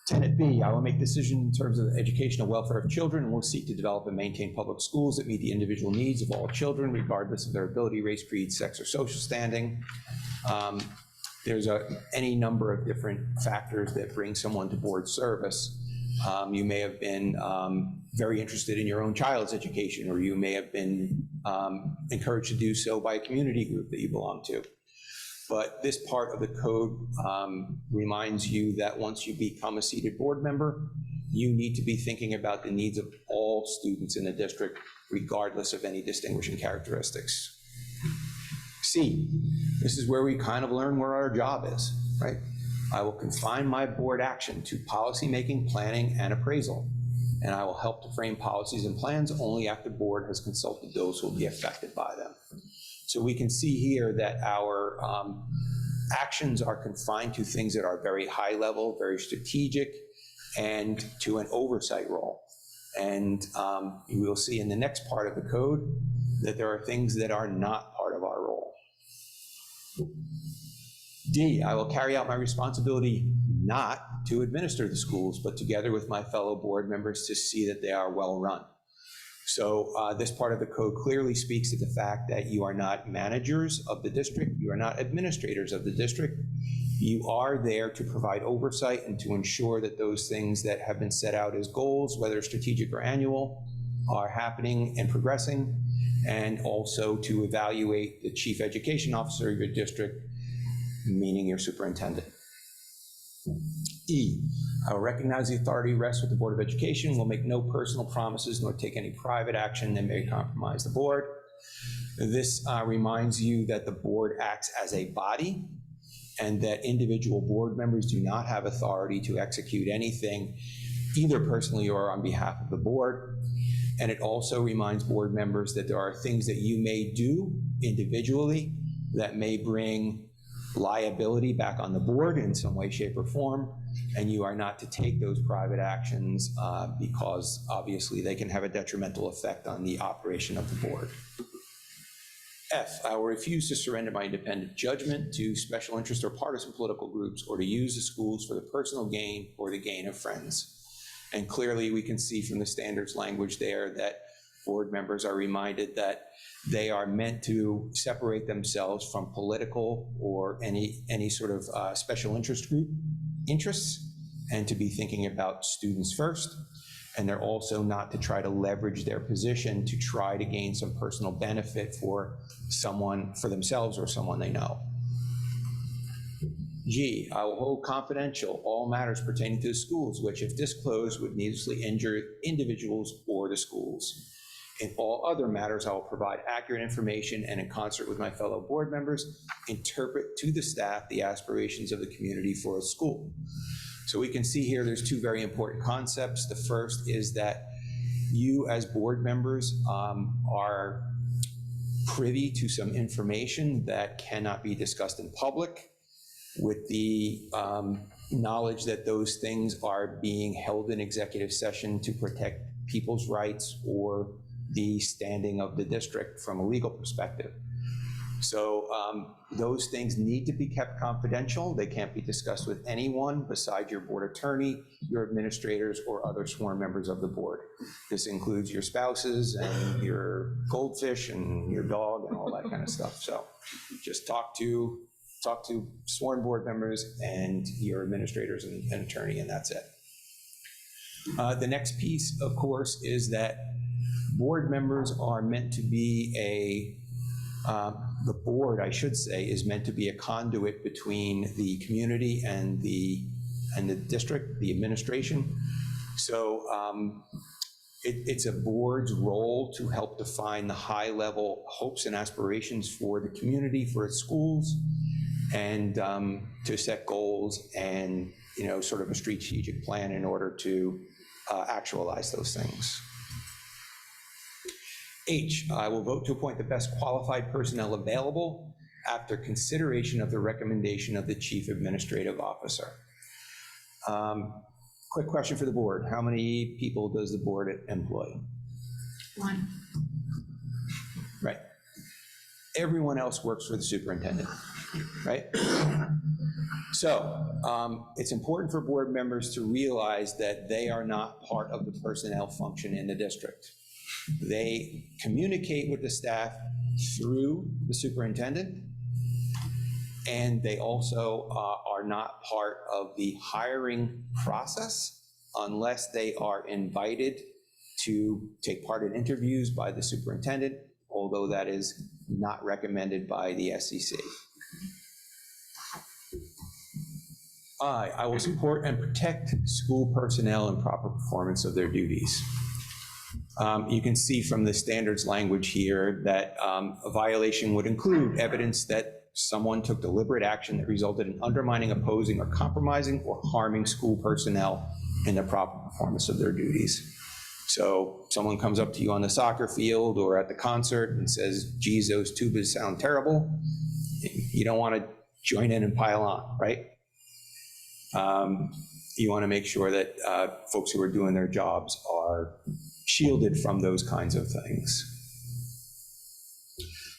Tenet B, I will make decisions in terms of the educational welfare of children and will seek to develop and maintain public schools that meet the individual needs of all children, regardless of their ability, race, creed, sex, or social standing. There's any number of different factors that bring someone to board service. You may have been very interested in your own child's education, or you may have been encouraged to do so by a community group that you belong to. But this part of the code reminds you that once you become a seated board member, you need to be thinking about the needs of all students in the district, regardless of any distinguishing characteristics. C, this is where we kind of learn where our job is, right? I will confine my board action to policymaking, planning, and appraisal, and I will help to frame policies and plans only after the board has consulted those who will be affected by them. So we can see here that our actions are confined to things that are very high level, very strategic, and to an oversight role. And you will see in the next part of the code that there are things that are not part of our role. D, I will carry out my responsibility not to administer the schools, but together with my fellow board members to see that they are well run. So this part of the code clearly speaks to the fact that you are not managers of the district, you are not administrators of the district. You are there to provide oversight and to ensure that those things that have been set out as goals, whether strategic or annual, are happening and progressing, and also to evaluate the chief education officer of your district, meaning your superintendent. E, I will recognize the authority rests with the Board of Education, will make no personal promises nor take any private action that may compromise the board. This reminds you that the board acts as a body and that individual board members do not have authority to execute anything, either personally or on behalf of the board. And it also reminds board members that there are things that you may do individually that may bring liability back on the board in some way, shape, or form, and you are not to take those private actions because obviously they can have a detrimental effect on the operation of the board. F, I will refuse to surrender my independent judgment to special interest or partisan political groups or to use the schools for the personal gain or the gain of friends. And clearly we can see from the standards language there that board members are reminded that they are meant to separate themselves from political or any sort of special interest group interests, and to be thinking about students first. And they're also not to try to leverage their position to try to gain some personal benefit for someone, for themselves or someone they know. G, I will hold confidential all matters pertaining to the schools, which if disclosed would needlessly injure individuals or the schools. In all other matters, I will provide accurate information and in concert with my fellow board members, interpret to the staff the aspirations of the community for a school. So we can see here there's two very important concepts. The first is that you as board members are privy to some information that cannot be discussed in public with the knowledge that those things are being held in executive session to protect people's rights or the standing of the district from a legal perspective. So those things need to be kept confidential. They can't be discussed with anyone besides your board attorney, your administrators, or other sworn members of the board. This includes your spouses and your goldfish and your dog and all that kind of stuff. So just talk to sworn board members and your administrators and attorney, and that's it. The next piece, of course, is that board members are meant to be the board, I should say, is meant to be a conduit between the community and the district, the administration. So it's a board's role to help define the high-level hopes and aspirations for the community, for its schools, and to set goals and, sort of a strategic plan in order to actualize those things. H, I will vote to appoint the best qualified personnel available after consideration of the recommendation of the Chief Administrative Officer. Quick question for the board. How many people does the board employ? 1. Right. Everyone else works for the superintendent, right? So it's important for board members to realize that they are not part of the personnel function in the district. They communicate with the staff through the superintendent, and they also are not part of the hiring process unless they are invited to take part in interviews by the superintendent, although that is not recommended by the SEC. I will support and protect school personnel in proper performance of their duties. You can see from the standards language here that a violation would include evidence that someone took deliberate action that resulted in undermining, opposing, or compromising or harming school personnel in the proper performance of their duties. So someone comes up to you on the soccer field or at the concert and says, geez, those tubas sound terrible. You don't want to join in and pile on, right? You want to make sure that folks who are doing their jobs are shielded from those kinds of things.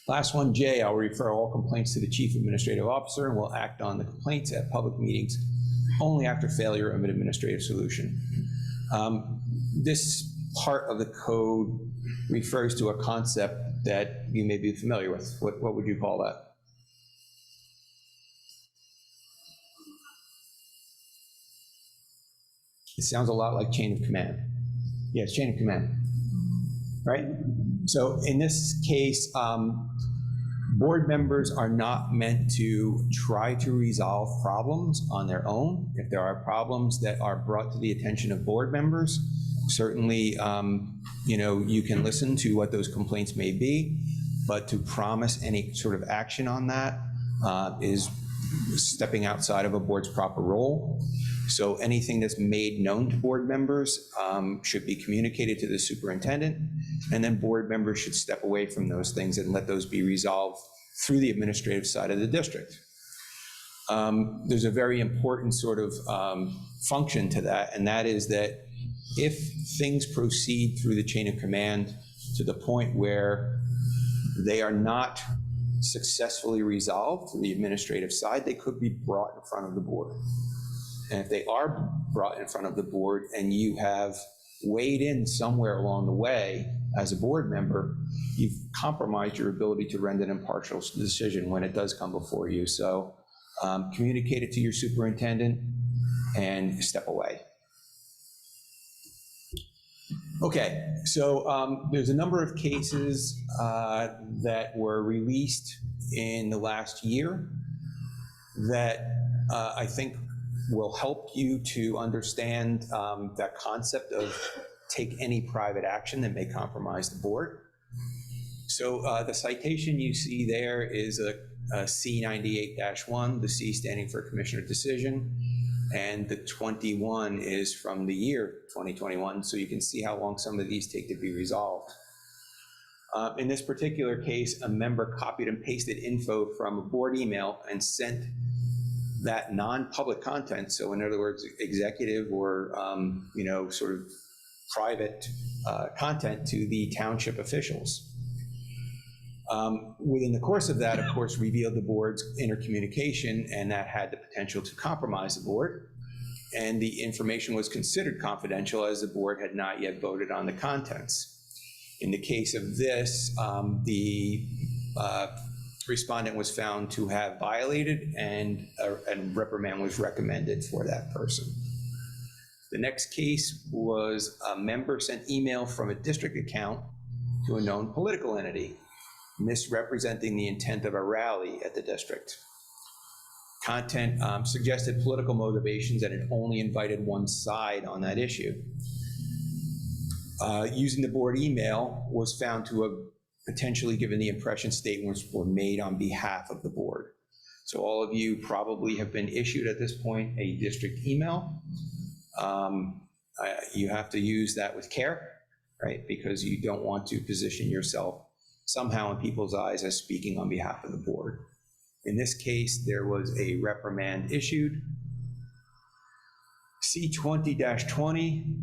Last one, J, I'll refer all complaints to the Chief Administrative Officer and will act on the complaints at public meetings only after failure of an administrative solution. This part of the code refers to a concept that you may be familiar with. What would you call that? It sounds a lot like chain of command. Yes, chain of command, right? So in this case, board members are not meant to try to resolve problems on their own. If there are problems that are brought to the attention of board members, certainly, you can listen to what those complaints may be, but to promise any sort of action on that is stepping outside of a board's proper role. So anything that's made known to board members should be communicated to the superintendent, and then board members should step away from those things and let those be resolved through the administrative side of the district. There's a very important sort of function to that, and that is that if things proceed through the chain of command to the point where they are not successfully resolved through the administrative side, they could be brought in front of the board. And if they are brought in front of the board and you have weighed in somewhere along the way as a board member, you've compromised your ability to render an impartial decision when it does come before you. So communicate it to your superintendent and step away. Okay, so there's a number of cases that were released in the last year that I think will help you to understand that concept of take any private action that may compromise the board. So the citation you see there is a C98-1, the C standing for Commissioner Decision, and the 21 is from the year 2021, so you can see how long some of these take to be resolved. In this particular case, a member copied and pasted info from a board email and sent that non-public content, so in other words, executive or, sort of private content to the township officials. Within the course of that, of course, revealed the board's intercommunication, and that had the potential to compromise the board. And the information was considered confidential as the board had not yet voted on the contents. In the case of this, the respondent was found to have violated, and a reprimand was recommended for that person. The next case was a member sent email from a district account to a known political entity, misrepresenting the intent of a rally at the district. Content suggested political motivations, and it only invited one side on that issue. Using the board email was found to have potentially given the impression statements were made on behalf of the board. So all of you probably have been issued at this point a district email. You have to use that with care, right? Because you don't want to position yourself somehow in people's eyes as speaking on behalf of the board. In this case, there was a reprimand issued. C20-20,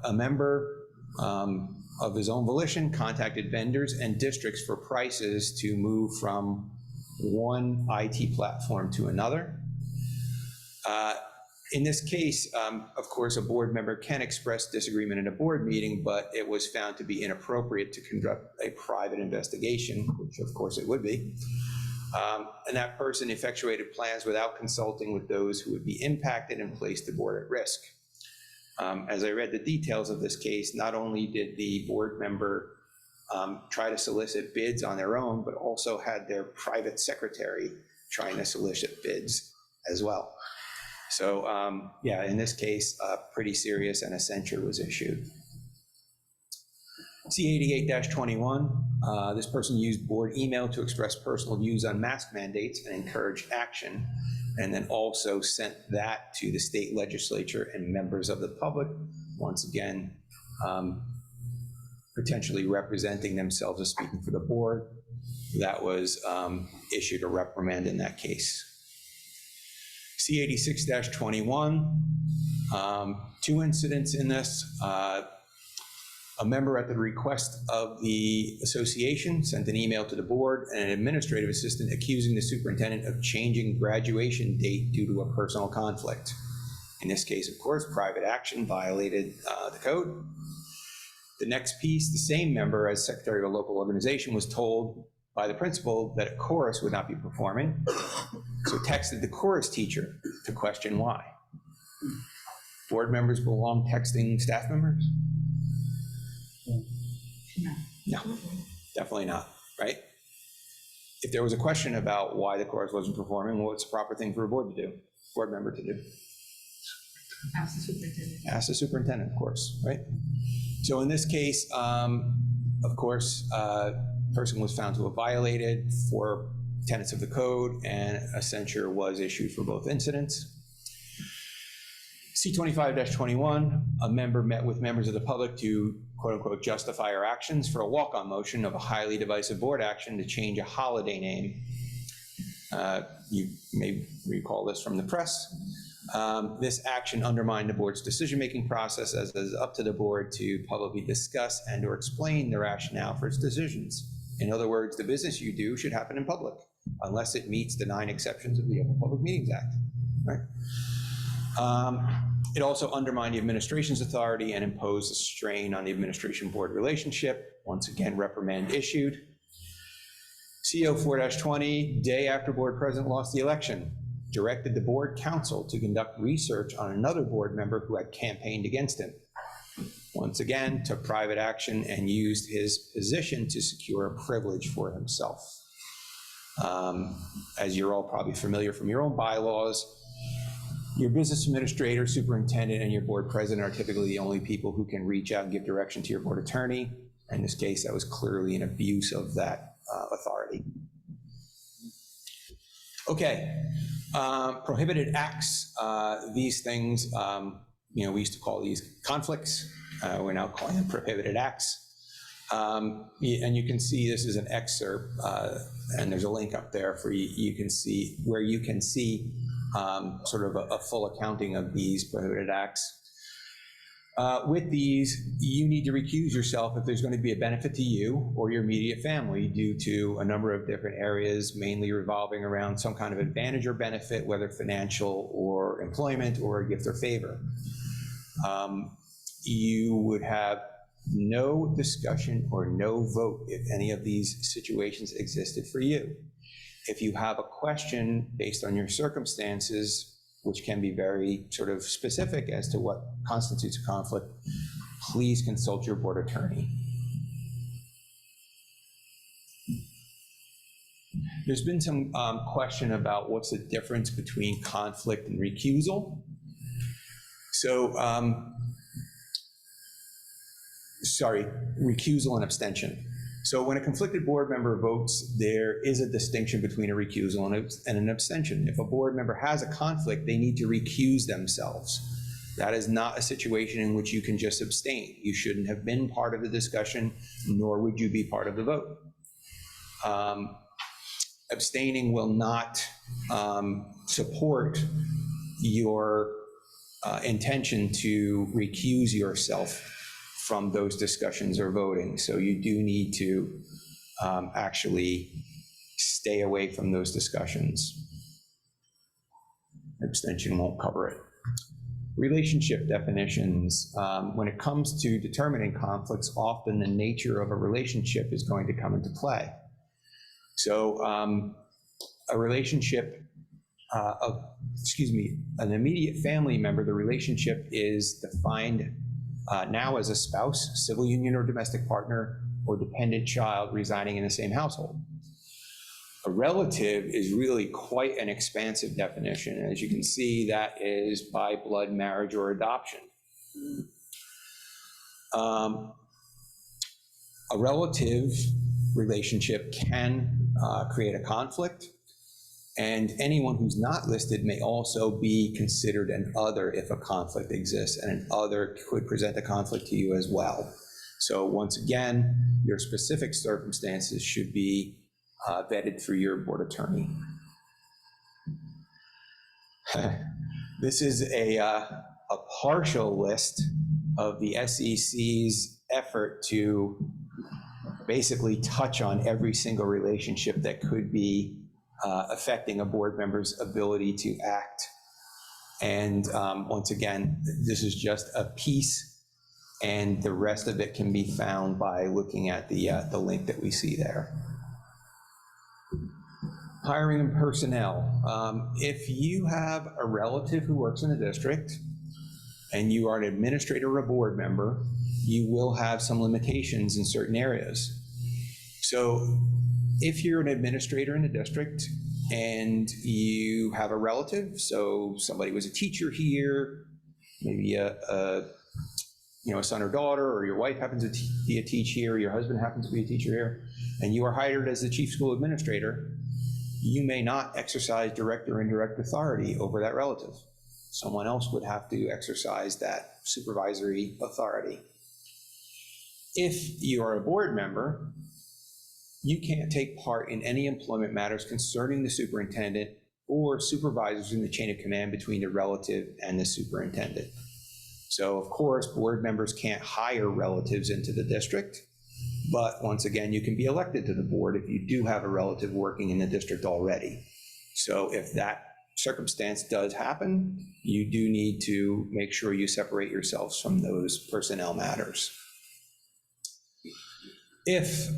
a member of his own volition contacted vendors and districts for prices to move from one IT platform to another. In this case, of course, a board member can express disagreement in a board meeting, but it was found to be inappropriate to conduct a private investigation, which of course it would be. And that person effectuated plans without consulting with those who would be impacted and placed the board at risk. As I read the details of this case, not only did the board member try to solicit bids on their own, but also had their private secretary trying to solicit bids as well. So yeah, in this case, pretty serious, and a censure was issued. C88-21, this person used board email to express personal views on mask mandates and encourage action, and then also sent that to the state legislature and members of the public, once again, potentially representing themselves as speaking for the board. That was issued a reprimand in that case. C86-21, 2 incidents in this. A member at the request of the association sent an email to the board and an administrative assistant accusing the superintendent of changing graduation date due to a personal conflict. In this case, of course, private action violated the code. The next piece, the same member, as secretary of a local organization, was told by the principal that a chorus would not be performing, so texted the chorus teacher to question why. Board members belong texting staff members? No, definitely not, right? If there was a question about why the chorus wasn't performing, what's the proper thing for a board to do, board member to do? Ask the superintendent. Ask the superintendent, of course, right? So in this case, of course, person was found to have violated 4 tenets of the code, and a censure was issued for both incidents. C25-21, a member met with members of the public to quote unquote justify our actions for a walk-on motion of a highly divisive board action to change a holiday name. You may recall this from the press. This action undermined the board's decision-making process, as it is up to the board to publicly discuss and or explain the rationale for its decisions. In other words, the business you do should happen in public, unless it meets the 9 exceptions of the Open Public Meetings Act, right? It also undermined the administration's authority and imposed a strain on the administration-board relationship. Once again, reprimand issued. CO4-20, day after board president lost the election, directed the board counsel to conduct research on another board member who had campaigned against him. Once again, took private action and used his position to secure a privilege for himself. As you're all probably familiar from your own bylaws, your business administrator, superintendent, and your board president are typically the only people who can reach out and give direction to your board attorney. In this case, that was clearly an abuse of that authority. Okay, prohibited acts. These things, we used to call these conflicts. We're now calling them prohibited acts. And you can see this is an excerpt, and there's a link up there for you. You can see where you can see sort of a full accounting of these prohibited acts. With these, you need to recuse yourself if there's going to be a benefit to you or your immediate family due to a number of different areas, mainly revolving around some kind of advantage or benefit, whether financial or employment or a gift or favor. You would have no discussion or no vote if any of these situations existed for you. If you have a question based on your circumstances, which can be very sort of specific as to what constitutes a conflict, please consult your board attorney. There's been some question about what's the difference between conflict and recusal. So, recusal and abstention. So when a conflicted board member votes, there is a distinction between a recusal and an abstention. If a board member has a conflict, they need to recuse themselves. That is not a situation in which you can just abstain. You shouldn't have been part of the discussion, nor would you be part of the vote. Abstaining will not support your intention to recuse yourself from those discussions or voting. So you do need to actually stay away from those discussions. Abstention won't cover it. Relationship definitions. When it comes to determining conflicts, often the nature of a relationship is going to come into play. So a relationship an immediate family member, the relationship is defined now as a spouse, civil union or domestic partner, or dependent child residing in the same household. A relative is really quite an expansive definition. As you can see, that is by blood, marriage, or adoption. A relative relationship can create a conflict, and anyone who's not listed may also be considered an other if a conflict exists, and an other could present a conflict to you as well. So once again, your specific circumstances should be vetted through your board attorney. This is a partial list of the SEC's effort to basically touch on every single relationship that could be affecting a board member's ability to act. And once again, this is just a piece, and the rest of it can be found by looking at the link that we see there. Hiring and personnel. If you have a relative who works in a district and you are an administrator or a board member, you will have some limitations in certain areas. So if you're an administrator in a district and you have a relative, so somebody was a teacher here, maybe a son or daughter, or your wife happens to be a teacher here, or your husband happens to be a teacher here, and you are hired as the chief school administrator, you may not exercise direct or indirect authority over that relative. Someone else would have to exercise that supervisory authority. If you are a board member, you can't take part in any employment matters concerning the superintendent or supervisors in the chain of command between the relative and the superintendent. So of course, board members can't hire relatives into the district, but once again, you can be elected to the board if you do have a relative working in the district already. So if that circumstance does happen, you do need to make sure you separate yourselves from those personnel matters. If,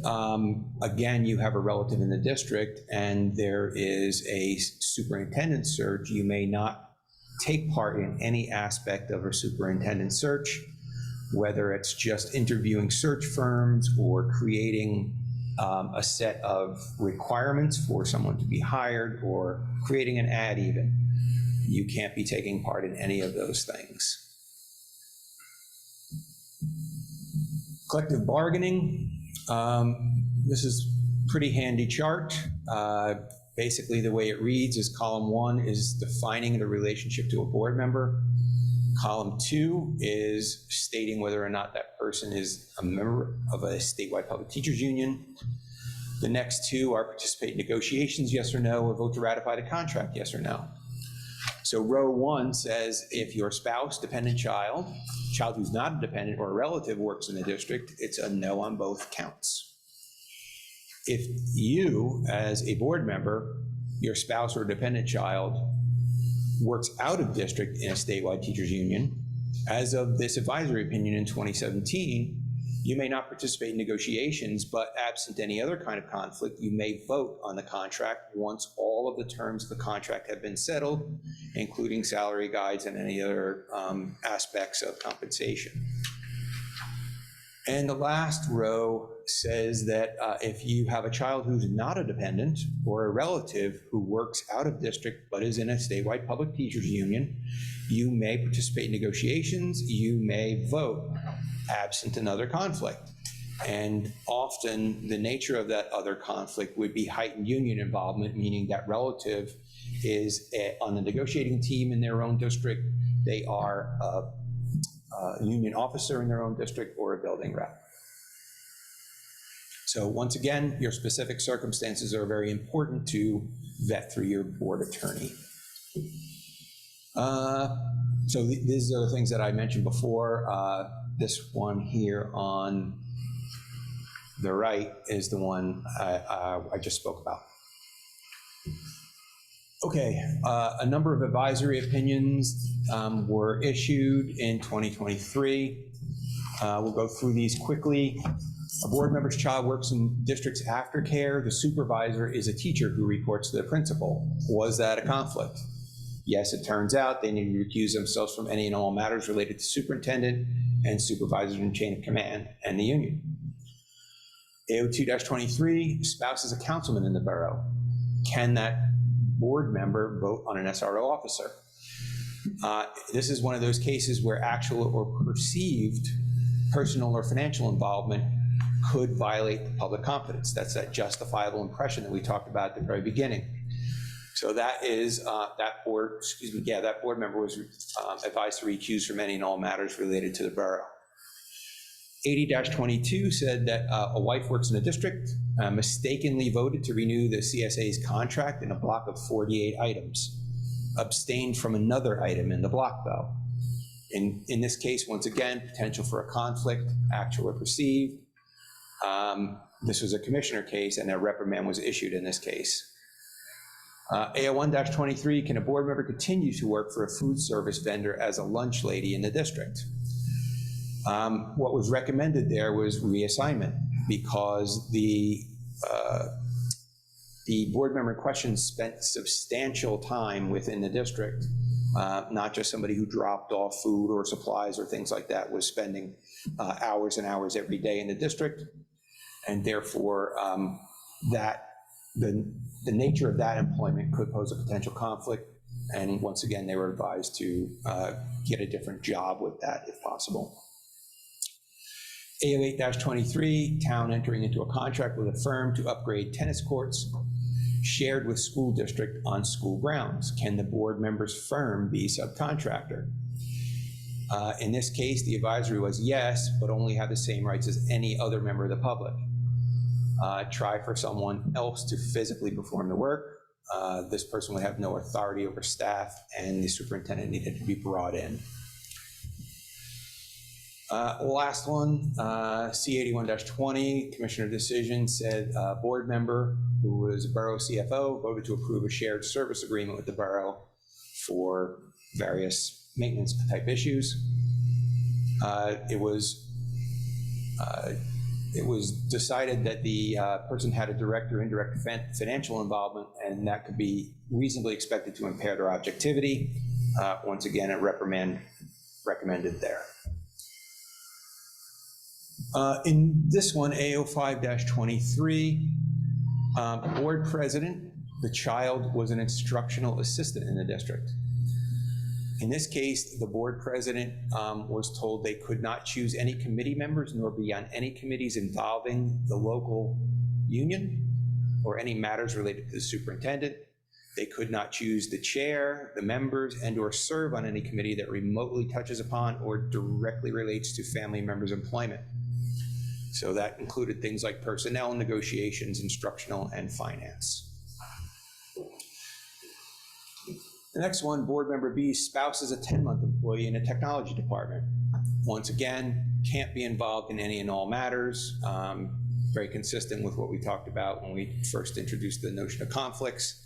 again, you have a relative in the district and there is a superintendent search, you may not take part in any aspect of a superintendent search, whether it's just interviewing search firms or creating a set of requirements for someone to be hired or creating an ad even. You can't be taking part in any of those things. Collective bargaining. This is a pretty handy chart. Basically, the way it reads is column 1 is defining the relationship to a board member. Column 2 is stating whether or not that person is a member of a statewide public teachers union. The next 2 are participate in negotiations, yes or no, or vote to ratify the contract, yes or no. So row 1 says if your spouse, dependent child who's not a dependent or a relative works in the district, it's a no on both counts. If you, as a board member, your spouse or dependent child works out of district in a statewide teachers union, as of this advisory opinion in 2017, you may not participate in negotiations, but absent any other kind of conflict, you may vote on the contract once all of the terms of the contract have been settled, including salary guides and any other aspects of compensation. And the last row says that if you have a child who's not a dependent or a relative who works out of district but is in a statewide public teachers union, you may participate in negotiations, you may vote, absent another conflict. And often the nature of that other conflict would be heightened union involvement, meaning that relative is on the negotiating team in their own district, they are a union officer in their own district or a building rep. So once again, your specific circumstances are very important to vet through your board attorney. So these are the things that I mentioned before. This one here on the right is the one I just spoke about. Okay, a number of advisory opinions were issued in 2023. We'll go through these quickly. A board member's child works in district's aftercare. The supervisor is a teacher who reports to the principal. Was that a conflict? Yes, it turns out they need to recuse themselves from any and all matters related to superintendent and supervisors in chain of command and the union. AO2-23, spouse is a councilman in the borough. Can that board member vote on an SRO officer? This is one of those cases where actual or perceived personal or financial involvement could violate the public confidence. That's that justifiable impression that we talked about at the very beginning. So that is, that board member was advised to recuse from any and all matters related to the borough. 80-22 said that a wife works in a district, mistakenly voted to renew the CSA's contract in a block of 48 items, abstained from another item in the block though. In this case, once again, potential for a conflict, actual or perceived. This was a commissioner case and a reprimand was issued in this case. AO1-23, can a board member continue to work for a food service vendor as a lunch lady in the district? What was recommended there was reassignment because the board member in question spent substantial time within the district, not just somebody who dropped off food or supplies or things like that, was spending hours and hours every day in the district. And therefore, the nature of that employment could pose a potential conflict. And once again, they were advised to get a different job with that if possible. AO8-23, town entering into a contract with a firm to upgrade tennis courts shared with school district on school grounds. Can the board member's firm be subcontractor? In this case, the advisory was yes, but only have the same rights as any other member of the public. Try for someone else to physically perform the work. This person would have no authority over staff, and the superintendent needed to be brought in. Last one, C81-20, commissioner decision said board member who was a borough CFO voted to approve a shared service agreement with the borough for various maintenance type issues. It was decided that the person had a direct or indirect financial involvement, and that could be reasonably expected to impair their objectivity. Once again, a reprimand recommended there. In this one, AO5-23, board president, the child was an instructional assistant in the district. In this case, the board president was told they could not choose any committee members nor be on any committees involving the local union or any matters related to the superintendent. They could not choose the chair, the members, and or serve on any committee that remotely touches upon or directly relates to family members' employment. So that included things like personnel, negotiations, instructional, and finance. The next one, board member B, spouse is a 10-month employee in a technology department. Once again, can't be involved in any and all matters. Very consistent with what we talked about when we first introduced the notion of conflicts.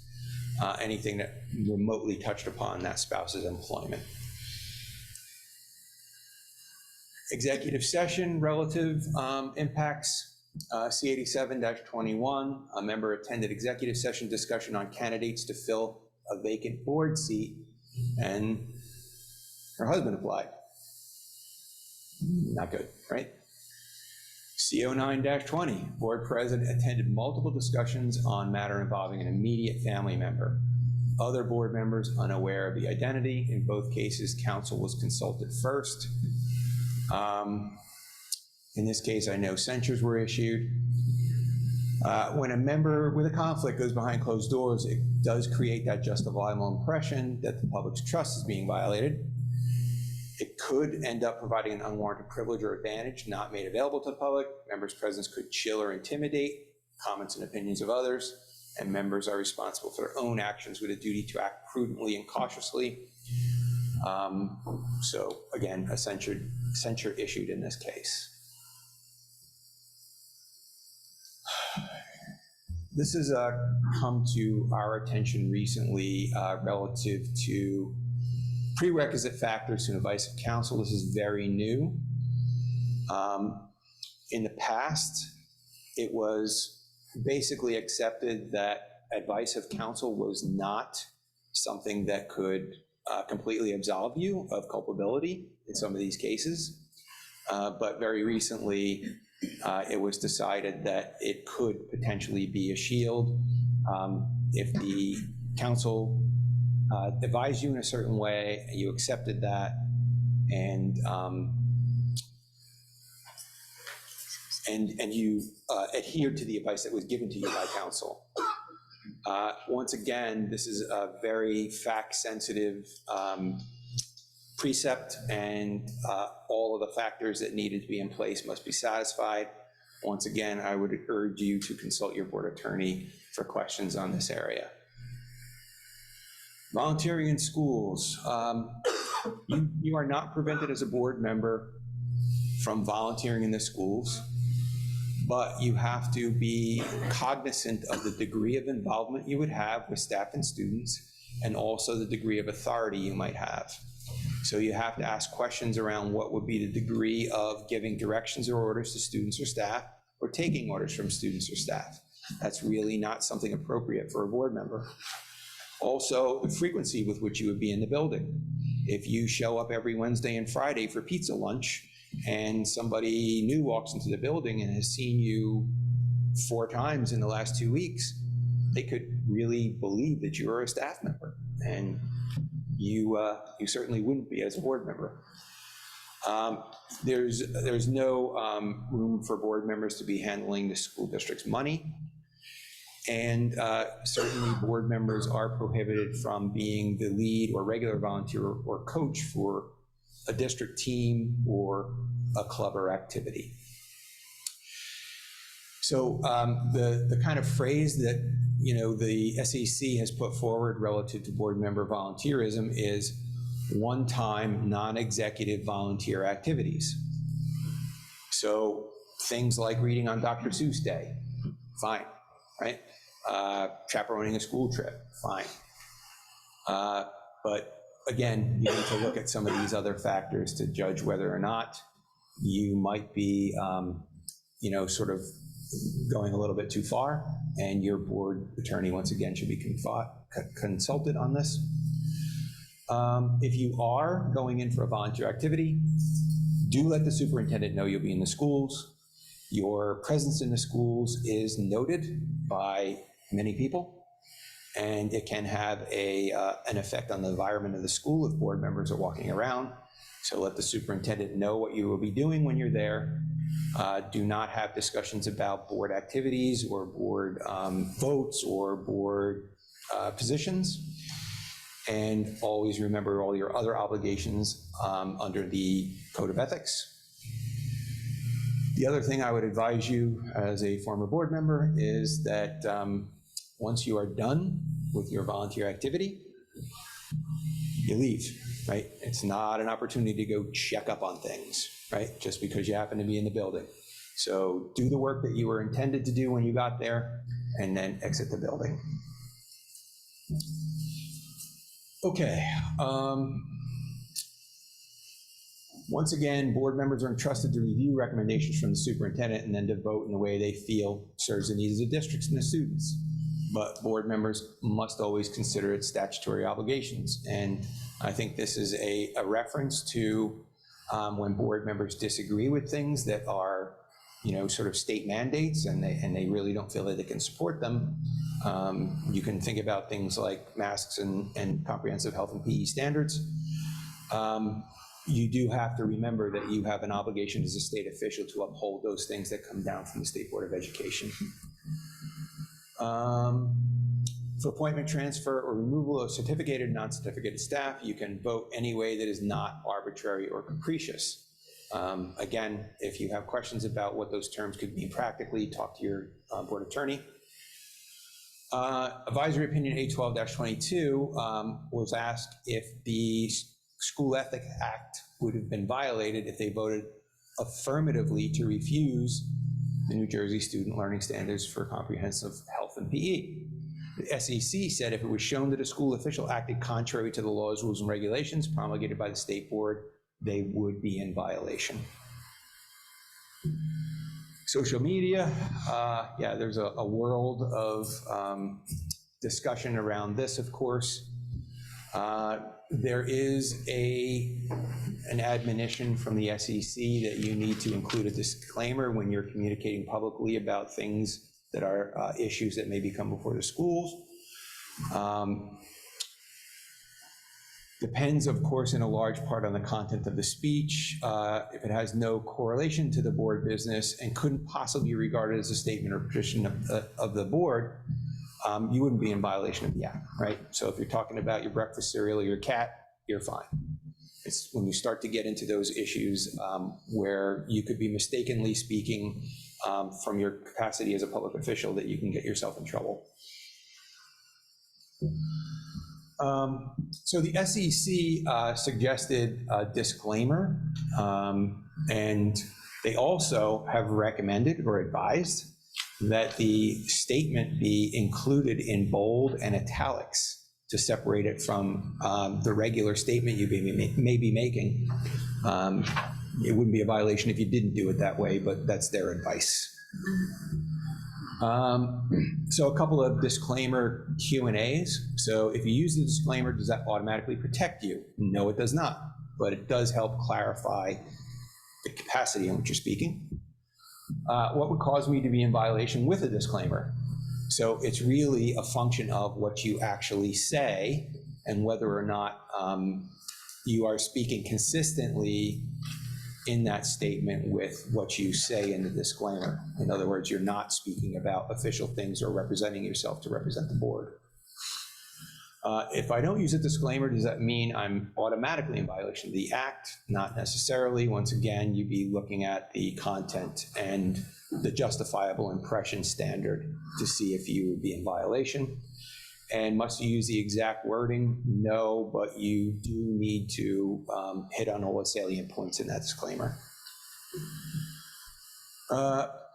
Anything that remotely touched upon that spouse's employment. Executive session relative impacts. C87-21, a member attended executive session discussion on candidates to fill a vacant board seat, and her husband applied. Not good, right? CO9-20, board president attended multiple discussions on matter involving an immediate family member. Other board members unaware of the identity. In both cases, counsel was consulted first. In this case, I know censures were issued. When a member with a conflict goes behind closed doors, it does create that justifiable impression that the public's trust is being violated. It could end up providing an unwarranted privilege or advantage not made available to the public. Members' presence could chill or intimidate comments and opinions of others, and members are responsible for their own actions with a duty to act prudently and cautiously. So again, a censure issued in this case. This has come to our attention recently relative to prerequisite factors to advice of counsel. This is very new. In the past, it was basically accepted that advice of counsel was not something that could completely absolve you of culpability in some of these cases. But very recently, it was decided that it could potentially be a shield if the counsel advised you in a certain way, and you accepted that, and you adhered to the advice that was given to you by counsel. Once again, this is a very fact-sensitive precept, and all of the factors that needed to be in place must be satisfied. Once again, I would urge you to consult your board attorney for questions on this area. Volunteering in schools. You are not prevented as a board member from volunteering in the schools, but you have to be cognizant of the degree of involvement you would have with staff and students, and also the degree of authority you might have. So you have to ask questions around what would be the degree of giving directions or orders to students or staff, or taking orders from students or staff. That's really not something appropriate for a board member. Also, the frequency with which you would be in the building. If you show up every Wednesday and Friday for pizza lunch, and somebody new walks into the building and has seen you 4 times in the last 2 weeks, they could really believe that you are a staff member, and you certainly wouldn't be as a board member. There's no room for board members to be handling the school district's money, and certainly board members are prohibited from being the lead or regular volunteer or coach for a district team or a club or activity. So the kind of phrase that the SEC has put forward relative to board member volunteerism is one-time non-executive volunteer activities. So things like reading on Dr. Seuss Day, fine, right? Chaperoning a school trip, fine. But again, you need to look at some of these other factors to judge whether or not you might be, sort of going a little bit too far, and your board attorney, once again, should be consulted on this. If you are going in for a volunteer activity, do let the superintendent know you'll be in the schools. Your presence in the schools is noted by many people, and it can have an effect on the environment of the school if board members are walking around. So let the superintendent know what you will be doing when you're there. Do not have discussions about board activities or board votes or board positions. And always remember all your other obligations under the Code of Ethics. The other thing I would advise you as a former board member is that once you are done with your volunteer activity, you leave, right? It's not an opportunity to go check up on things, right? Just because you happen to be in the building. So do the work that you were intended to do when you got there, and then exit the building. Okay. Once again, board members are entrusted to review recommendations from the superintendent and then to vote in the way they feel serves the needs of the districts and the students. But board members must always consider its statutory obligations. And I think this is a reference to when board members disagree with things that are, sort of state mandates, and they really don't feel that they can support them. You can think about things like masks and comprehensive health and PE standards. You do have to remember that you have an obligation as a state official to uphold those things that come down from the State Board of Education. For appointment, transfer, or removal of certificated and non-certificated staff, you can vote any way that is not arbitrary or capricious. Again, if you have questions about what those terms could mean practically, talk to your board attorney. Advisory opinion A12-22 was asked if the School Ethics Act would have been violated if they voted affirmatively to refuse the New Jersey Student Learning Standards for Comprehensive Health and PE. The SEC said if it was shown that a school official acted contrary to the laws, rules, and regulations promulgated by the state board, they would be in violation. Social media, there's a world of discussion around this, of course. There is an admonition from the SEC that you need to include a disclaimer when you're communicating publicly about things that are issues that may come before the schools. Depends, of course, in a large part on the content of the speech. If it has no correlation to the board business and couldn't possibly be regarded as a statement or position of the board, you wouldn't be in violation of the act, right? So if you're talking about your breakfast cereal or your cat, you're fine. It's when you start to get into those issues where you could be mistakenly speaking from your capacity as a public official that you can get yourself in trouble. So the SEC suggested a disclaimer, and they also have recommended or advised that the statement be included in bold and italics to separate it from the regular statement you may be making. It wouldn't be a violation if you didn't do it that way, but that's their advice. So a couple of disclaimer Q&As. So if you use the disclaimer, does that automatically protect you? No, it does not, but it does help clarify the capacity in which you're speaking. What would cause me to be in violation with a disclaimer? So it's really a function of what you actually say and whether or not you are speaking consistently in that statement with what you say in the disclaimer. In other words, you're not speaking about official things or representing yourself to represent the board. If I don't use a disclaimer, does that mean I'm automatically in violation of the act? Not necessarily. Once again, you'd be looking at the content and the justifiable impression standard to see if you would be in violation. And must you use the exact wording? No, but you do need to hit on all the salient points in that disclaimer.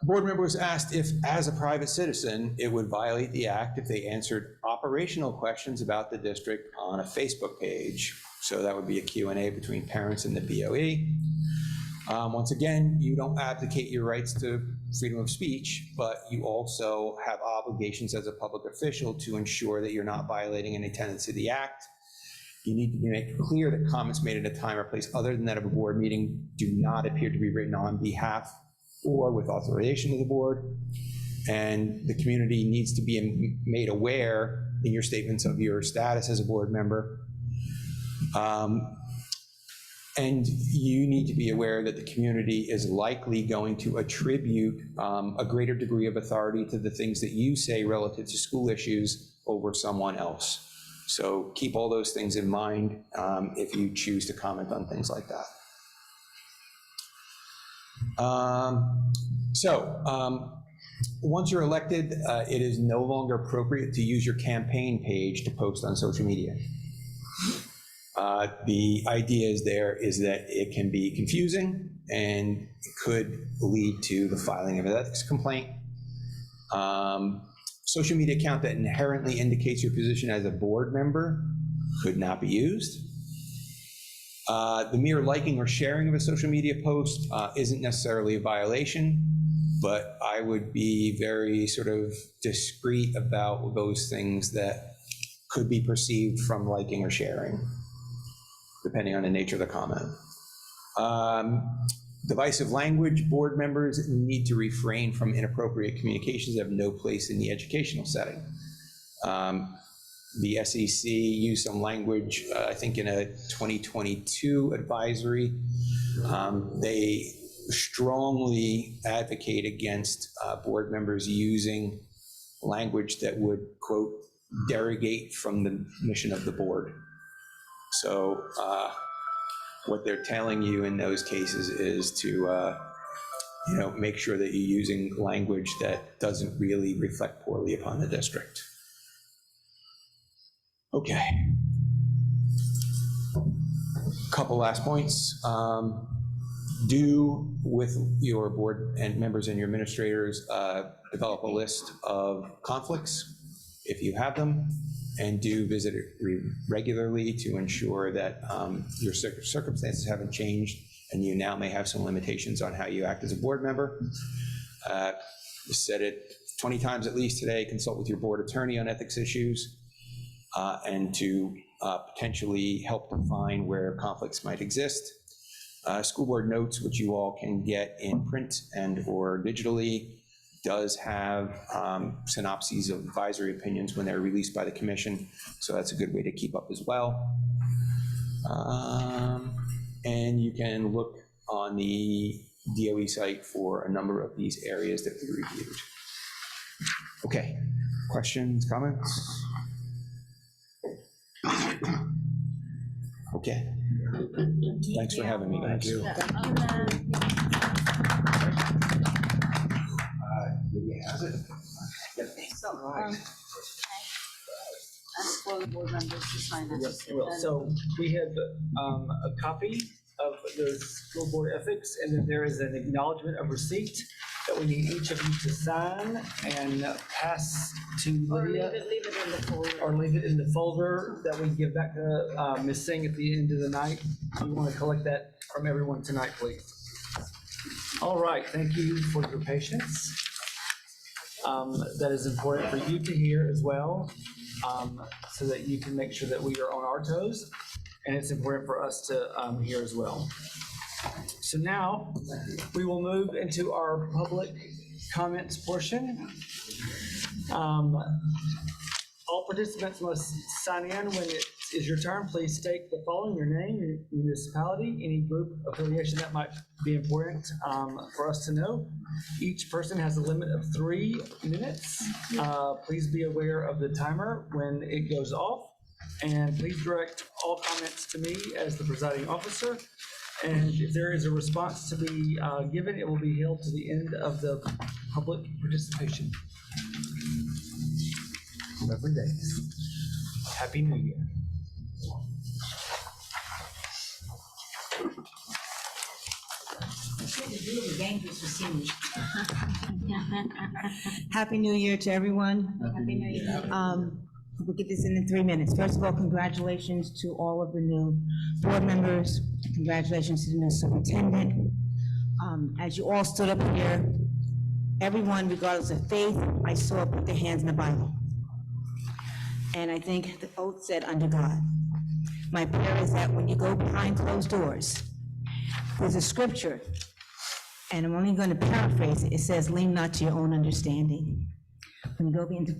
Board member was asked if, as a private citizen, it would violate the act if they answered operational questions about the district on a Facebook page. So that would be a Q&A between parents and the BOE. Once again, you don't abdicate your rights to freedom of speech, but you also have obligations as a public official to ensure that you're not violating any tenets of the act. You need to make clear that comments made at a time or place other than that of a board meeting do not appear to be written on behalf or with authorization of the board. And the community needs to be made aware in your statements of your status as a board member. And you need to be aware that the community is likely going to attribute a greater degree of authority to the things that you say relative to school issues over someone else. So keep all those things in mind if you choose to comment on things like that. Once you're elected, it is no longer appropriate to use your campaign page to post on social media. The idea is that it can be confusing and could lead to the filing of an ethics complaint. Social media account that inherently indicates your position as a board member could not be used. The mere liking or sharing of a social media post isn't necessarily a violation, but I would be very sort of discreet about those things that could be perceived from liking or sharing, depending on the nature of the comment. Divisive language, board members need to refrain from inappropriate communications that have no place in the educational setting. The SEC used some language, I think in a 2022 advisory. They strongly advocate against board members using language that would, quote, derogate from the mission of the board. So what they're telling you in those cases is to make sure that you're using language that doesn't really reflect poorly upon the district. Okay. Couple last points. Do with your board and members and your administrators develop a list of conflicts if you have them, and do visit it regularly to ensure that your circumstances haven't changed and you now may have some limitations on how you act as a board member. Said it 20 times at least today, consult with your board attorney on ethics issues and to potentially help define where conflicts might exist. School board notes, which you all can get in print and or digitally, does have synopses of advisory opinions when they're released by the commission, so that's a good way to keep up as well. And you can look on the DOE site for a number of these areas that we reviewed. Okay, questions, comments? Okay. Thanks for having me, guys. Ask all the board members to sign it. Yes, I will. So we have a copy of the school board ethics, and then there is an acknowledgement of receipt that we need each of you to sign and pass to Lydia. Leave it in the folder. Or leave it in the folder that we give back to Ms. Singh at the end of the night. We want to collect that from everyone tonight, please. All right, thank you for your patience. That is important for you to hear as well, so that you can make sure that we are on our toes, and it's important for us to hear as well. So now we will move into our public comments portion. All participants must sign in when it is your turn. Please state the following: your name, your municipality, any group affiliation that might be important for us to know. Each person has a limit of 3 minutes. Please be aware of the timer when it goes off, and please direct all comments to me as the presiding officer. And if there is a response to be given, it will be held to the end of the public participation. Every day. Happy New Year. Happy New Year to everyone. Happy New Year. We'll get this in 3 minutes. First of all, congratulations to all of the new board members. Congratulations to the new superintendent. As you all stood up here, everyone, regardless of faith, I saw put their hands in the Bible. And I think the oath said under God. My prayer is that when you go behind closed doors, there's a scripture, and I'm only going to paraphrase it. It says, lean not to your own understanding. When you go into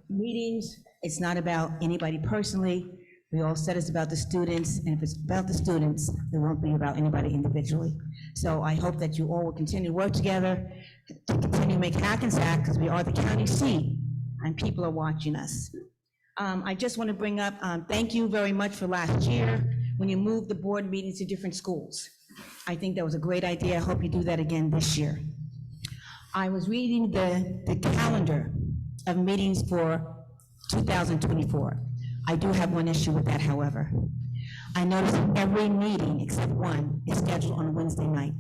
meetings, it's not about anybody personally. We all said it's about the students, and if it's about the students, it won't be about anybody individually. So I hope that you all will continue to work together, to continue to make Hackensack, because we are the county seat, and people are watching us. I just want to bring up, thank you very much for last year, when you moved the board meetings to different schools. I think that was a great idea. I hope you do that again this year. I was reading the calendar of meetings for 2024. I do have one issue with that, however. I noticed that every meeting except one is scheduled on a Wednesday night.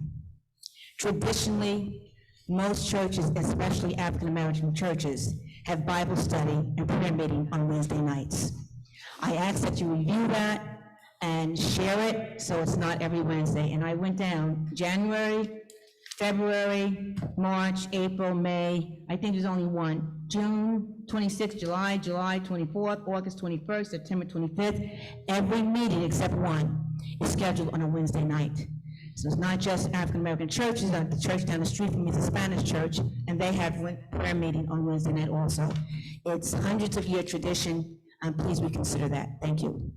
Traditionally, most churches, especially African-American churches, have Bible study and prayer meeting on Wednesday nights. I ask that you review that and share it so it's not every Wednesday. And I went down January, February, March, April, May, I think there's only one, June 26th, July 24th, August 21st, September 25th. Every meeting except one is scheduled on a Wednesday night. So it's not just African-American churches, the church down the street from me is a Spanish church, and they have prayer meeting on Wednesday night also. It's hundreds of year tradition, and please reconsider that. Thank you.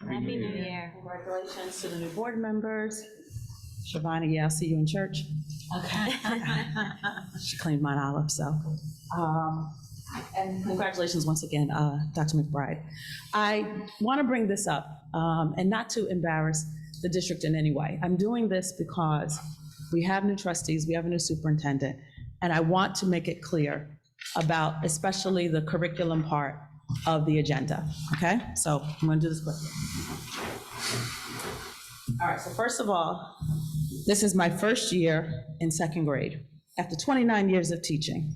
Happy New Year. Congratulations to the new board members. Shavani, yeah, I'll see you in church. Okay. She claimed Mount Olive, so. And congratulations once again, Dr. McBride. I want to bring this up, and not to embarrass the district in any way. I'm doing this because we have new trustees, we have a new superintendent, and I want to make it clear about especially the curriculum part of the agenda, okay? So I'm going to do this quickly. All right, so first of all, this is my first year in second grade after 29 years of teaching.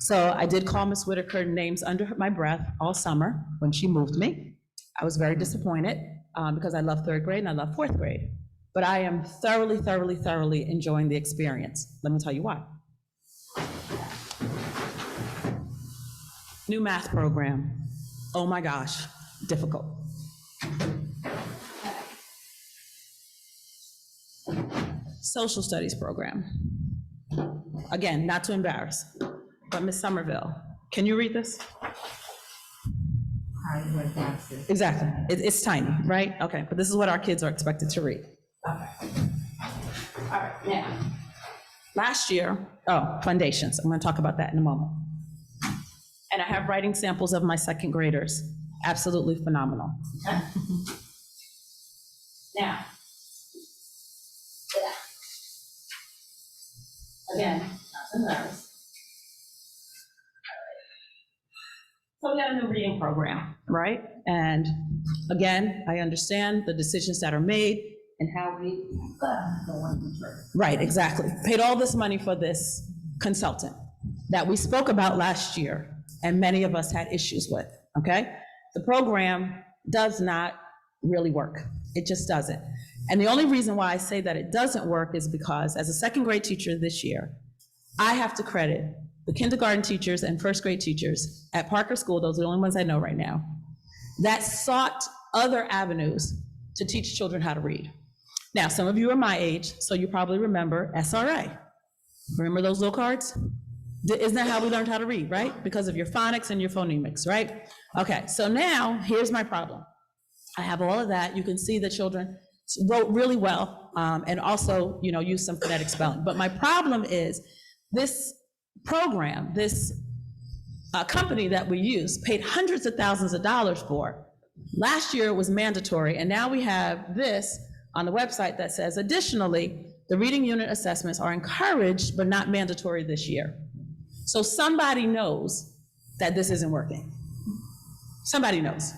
So I did call Ms. Whitaker names under my breath all summer when she moved me. I was very disappointed because I love third grade and I love fourth grade. But I am thoroughly, thoroughly, thoroughly enjoying the experience. Let me tell you why. New math program. Oh my gosh, difficult. Social studies program. Again, not to embarrass, but Ms. Somerville, can you read this? Exactly, it's tiny, right? Okay, but this is what our kids are expected to read. Okay. All right, now, last year, foundations, I'm gonna talk about that in a moment. And I have writing samples of my second graders, absolutely phenomenal. Okay? Now, again, not to embarrass. So we got a new reading program, right? And again, I understand the decisions that are made and how we, right, exactly. Paid all this money for this consultant that we spoke about last year and many of us had issues with, okay? The program does not really work. It just doesn't. And the only reason why I say that it doesn't work is because as a second grade teacher this year, I have to credit the kindergarten teachers and first grade teachers at Parker School, those are the only ones I know right now, that sought other avenues to teach children how to read. Now, some of you are my age, so you probably remember SRA. Remember those little cards? Isn't that how we learned how to read, right? Because of your phonics and your phonemics, right? Okay, so now here's my problem. I have all of that. You can see the children wrote really well and also, used some phonetic spelling. But my problem is this program, this company that we use paid hundreds of thousands of dollars for. Last year it was mandatory, and now we have this on the website that says, additionally, the reading unit assessments are encouraged but not mandatory this year. So somebody knows that this isn't working. Somebody knows.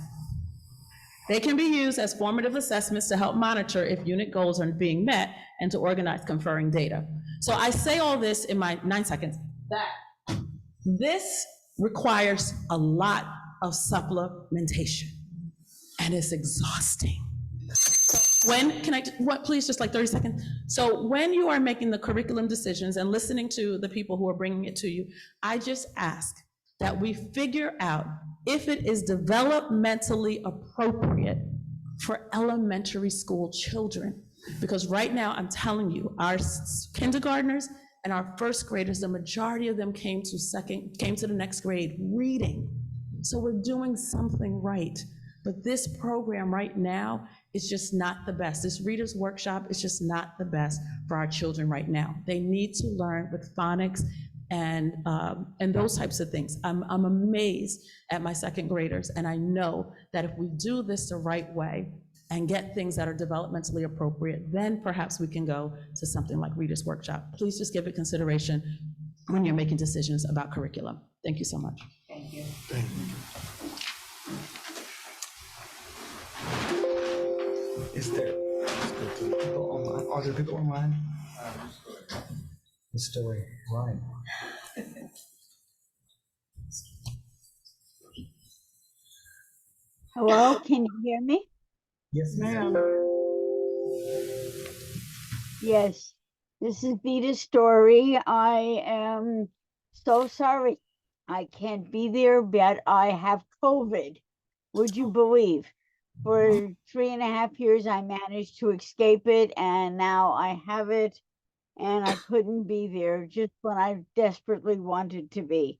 They can be used as formative assessments to help monitor if unit goals are being met and to organize conferring data. So I say all this in my 9 seconds, that this requires a lot of supplementation and it's exhausting. When, please, just like 30 seconds. So when you are making the curriculum decisions and listening to the people who are bringing it to you, I just ask that we figure out if it is developmentally appropriate for elementary school children. Because right now, I'm telling you, our kindergartners and our first graders, the majority of them came to the next grade reading. So we're doing something right. But this program right now is just not the best. This Reader's Workshop is just not the best for our children right now. They need to learn with phonics and those types of things. I'm amazed at my second graders, and I know that if we do this the right way and get things that are developmentally appropriate, then perhaps we can go to something like Reader's Workshop. Please just give it consideration when you're making decisions about curriculum. Thank you so much. Thank you. Is there people online? Are there people online? The story, right. Hello, can you hear me? Yes, ma'am. Yes, this is Vita's story. I am so sorry I can't be there, but I have COVID. Would you believe? For 3.5 years, I managed to escape it, and now I have it, and I couldn't be there just when I desperately wanted to be.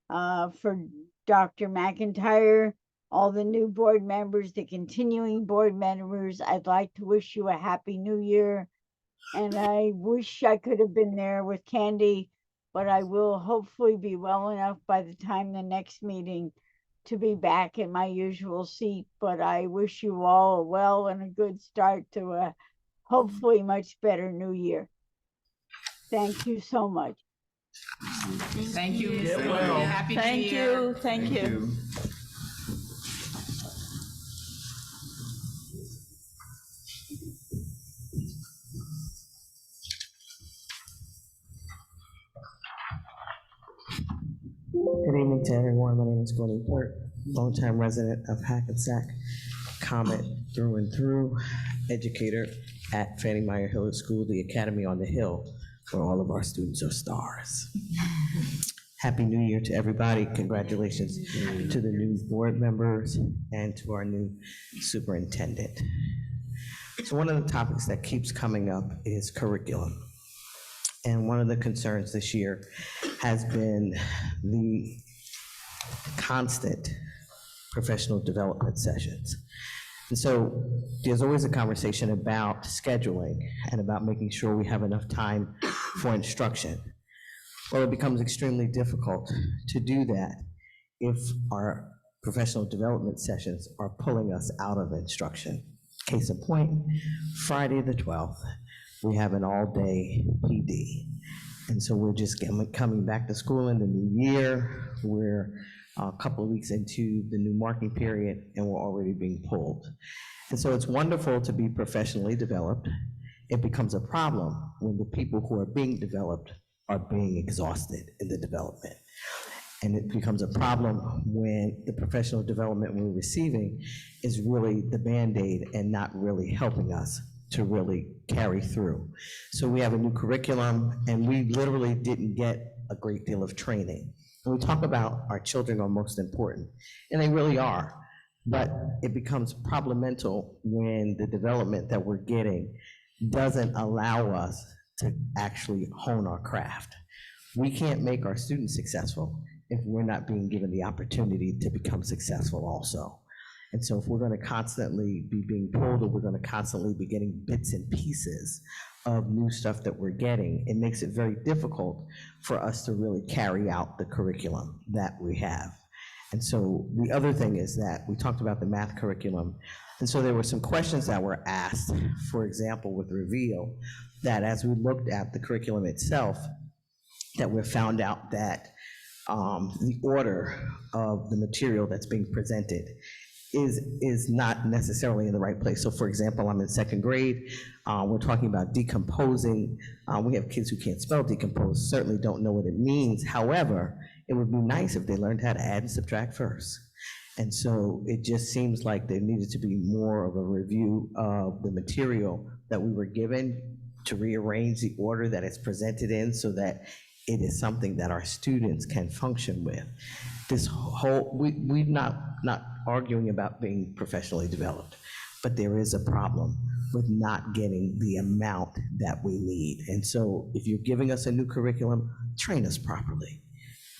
For Dr. McIntyre, all the new board members, the continuing board members, I'd like to wish you a happy new year. And I wish I could have been there with Candy, but I will hopefully be well enough by the time the next meeting to be back in my usual seat. But I wish you all a well and a good start to a hopefully much better new year. Thank you so much. Thank you. Get well. Happy New Year. Thank you. Good evening to everyone. My name is Gordon Burt, longtime resident of Hackensack, Comet through and through, educator at Fannie Meyer Hillard School, the Academy on the Hill, where all of our students are stars. Happy New Year to everybody. Congratulations to the new board members and to our new superintendent. So one of the topics that keeps coming up is curriculum. And one of the concerns this year has been the constant professional development sessions. And so there's always a conversation about scheduling and about making sure we have enough time for instruction. Well, it becomes extremely difficult to do that if our professional development sessions are pulling us out of instruction. Case in point, Friday the 12th, we have an all-day PD. And so we're just coming back to school in the new year. We're a couple of weeks into the new marking period, and we're already being pulled. And so it's wonderful to be professionally developed. It becomes a problem when the people who are being developed are being exhausted in the development. And it becomes a problem when the professional development we're receiving is really the Band-Aid and not really helping us to really carry through. So we have a new curriculum, and we literally didn't get a great deal of training. And we talk about our children are most important, and they really are, but it becomes problematical when the development that we're getting doesn't allow us to actually hone our craft. We can't make our students successful if we're not being given the opportunity to become successful also. And so if we're going to constantly be being pulled, or we're going to constantly be getting bits and pieces of new stuff that we're getting, it makes it very difficult for us to really carry out the curriculum that we have. And so the other thing is that we talked about the math curriculum. And so there were some questions that were asked, for example, with Reveal, that as we looked at the curriculum itself, that we found out that the order of the material that's being presented is not necessarily in the right place. So for example, I'm in second grade, we're talking about decomposing. We have kids who can't spell decompose, certainly don't know what it means. However, it would be nice if they learned how to add and subtract first. And so it just seems like there needed to be more of a review of the material that we were given, to rearrange the order that it's presented in so that it is something that our students can function with. This whole, we're not arguing about being professionally developed, but there is a problem with not getting the amount that we need. And so if you're giving us a new curriculum, train us properly.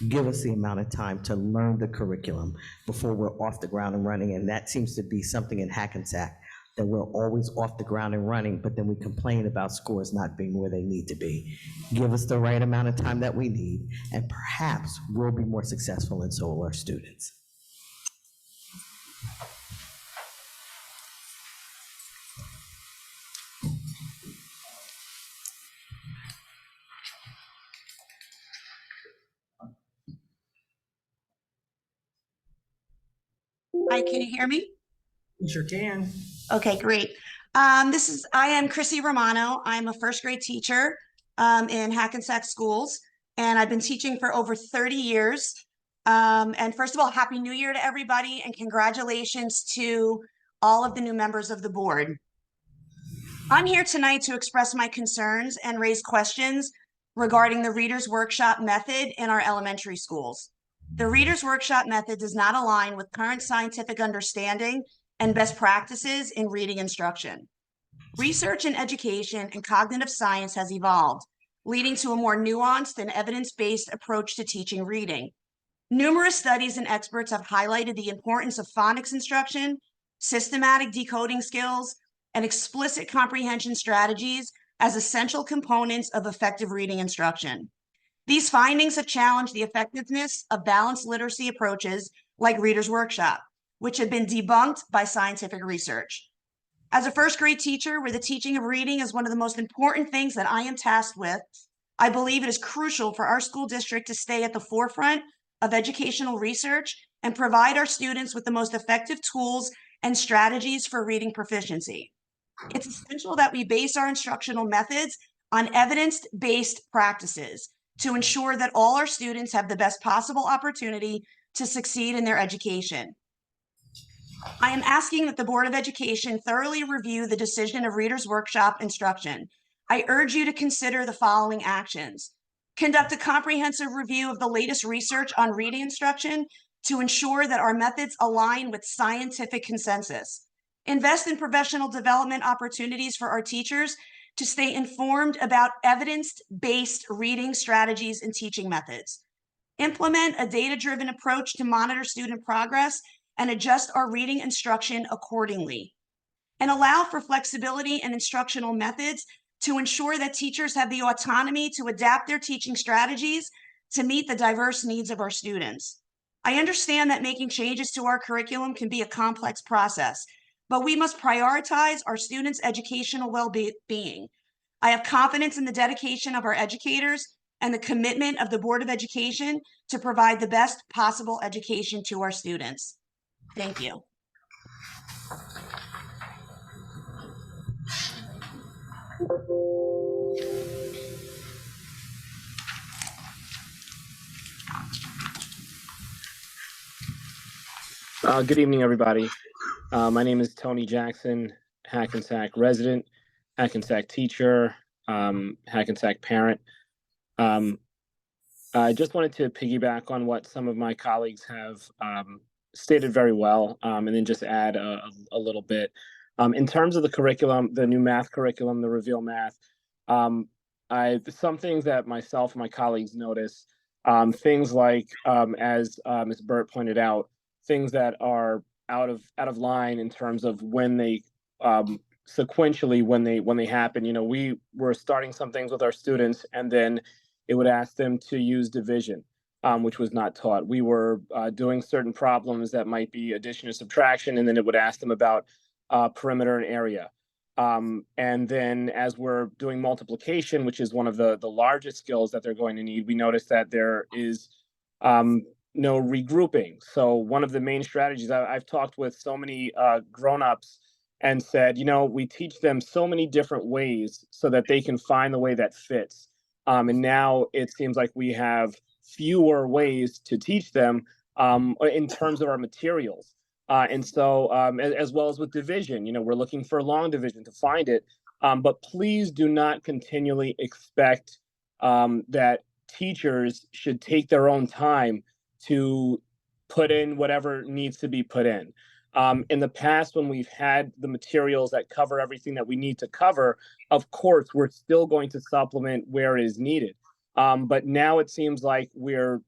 Give us the amount of time to learn the curriculum before we're off the ground and running. And that seems to be something in Hackensack that we're always off the ground and running, but then we complain about scores not being where they need to be. Give us the right amount of time that we need, and perhaps we'll be more successful, and so will our students. Hi, can you hear me? You sure can. Okay, great. I am Chrissy Romano. I'm a first grade teacher in Hackensack Schools, and I've been teaching for over 30 years. And first of all, Happy New Year to everybody, and congratulations to all of the new members of the board. I'm here tonight to express my concerns and raise questions regarding the Reader's Workshop method in our elementary schools. The Reader's Workshop method does not align with current scientific understanding and best practices in reading instruction. Research in education and cognitive science has evolved, leading to a more nuanced and evidence-based approach to teaching reading. Numerous studies and experts have highlighted the importance of phonics instruction, systematic decoding skills, and explicit comprehension strategies as essential components of effective reading instruction. These findings have challenged the effectiveness of balanced literacy approaches like Reader's Workshop, which have been debunked by scientific research. As a first grade teacher, where the teaching of reading is one of the most important things that I am tasked with, I believe it is crucial for our school district to stay at the forefront of educational research and provide our students with the most effective tools and strategies for reading proficiency. It's essential that we base our instructional methods on evidence-based practices to ensure that all our students have the best possible opportunity to succeed in their education. I am asking that the Board of Education thoroughly review the decision of Reader's Workshop instruction. I urge you to consider the following actions. Conduct a comprehensive review of the latest research on reading instruction to ensure that our methods align with scientific consensus. Invest in professional development opportunities for our teachers to stay informed about evidence-based reading strategies and teaching methods. Implement a data-driven approach to monitor student progress and adjust our reading instruction accordingly. And allow for flexibility in instructional methods to ensure that teachers have the autonomy to adapt their teaching strategies to meet the diverse needs of our students. I understand that making changes to our curriculum can be a complex process, but we must prioritize our students' educational well-being. I have confidence in the dedication of our educators and the commitment of the Board of Education to provide the best possible education to our students. Thank you. Good evening, everybody. My name is Tony Jackson, Hackensack resident, Hackensack teacher, Hackensack parent. I just wanted to piggyback on what some of my colleagues have stated very well, and then just add a little bit. In terms of the curriculum, the new math curriculum, the Reveal Math, some things that myself and my colleagues notice, things like, as Ms. Burt pointed out, things that are out of line in terms of when they sequentially when they happen. You know, we were starting some things with our students, and then it would ask them to use division, which was not taught. We were doing certain problems that might be addition or subtraction, and then it would ask them about perimeter and area. And then as we're doing multiplication, which is one of the largest skills that they're going to need, we notice that there is no regrouping. So one of the main strategies, I've talked with so many grown-ups and said, you know, we teach them so many different ways so that they can find the way that fits. And now it seems like we have fewer ways to teach them in terms of our materials. And so as well as with division, you know, we're looking for long division to find it. But please do not continually expect that teachers should take their own time to put in whatever needs to be put in. In the past, when we've had the materials that cover everything that we need to cover, of course, we're still going to supplement where it is needed. But now it seems like we're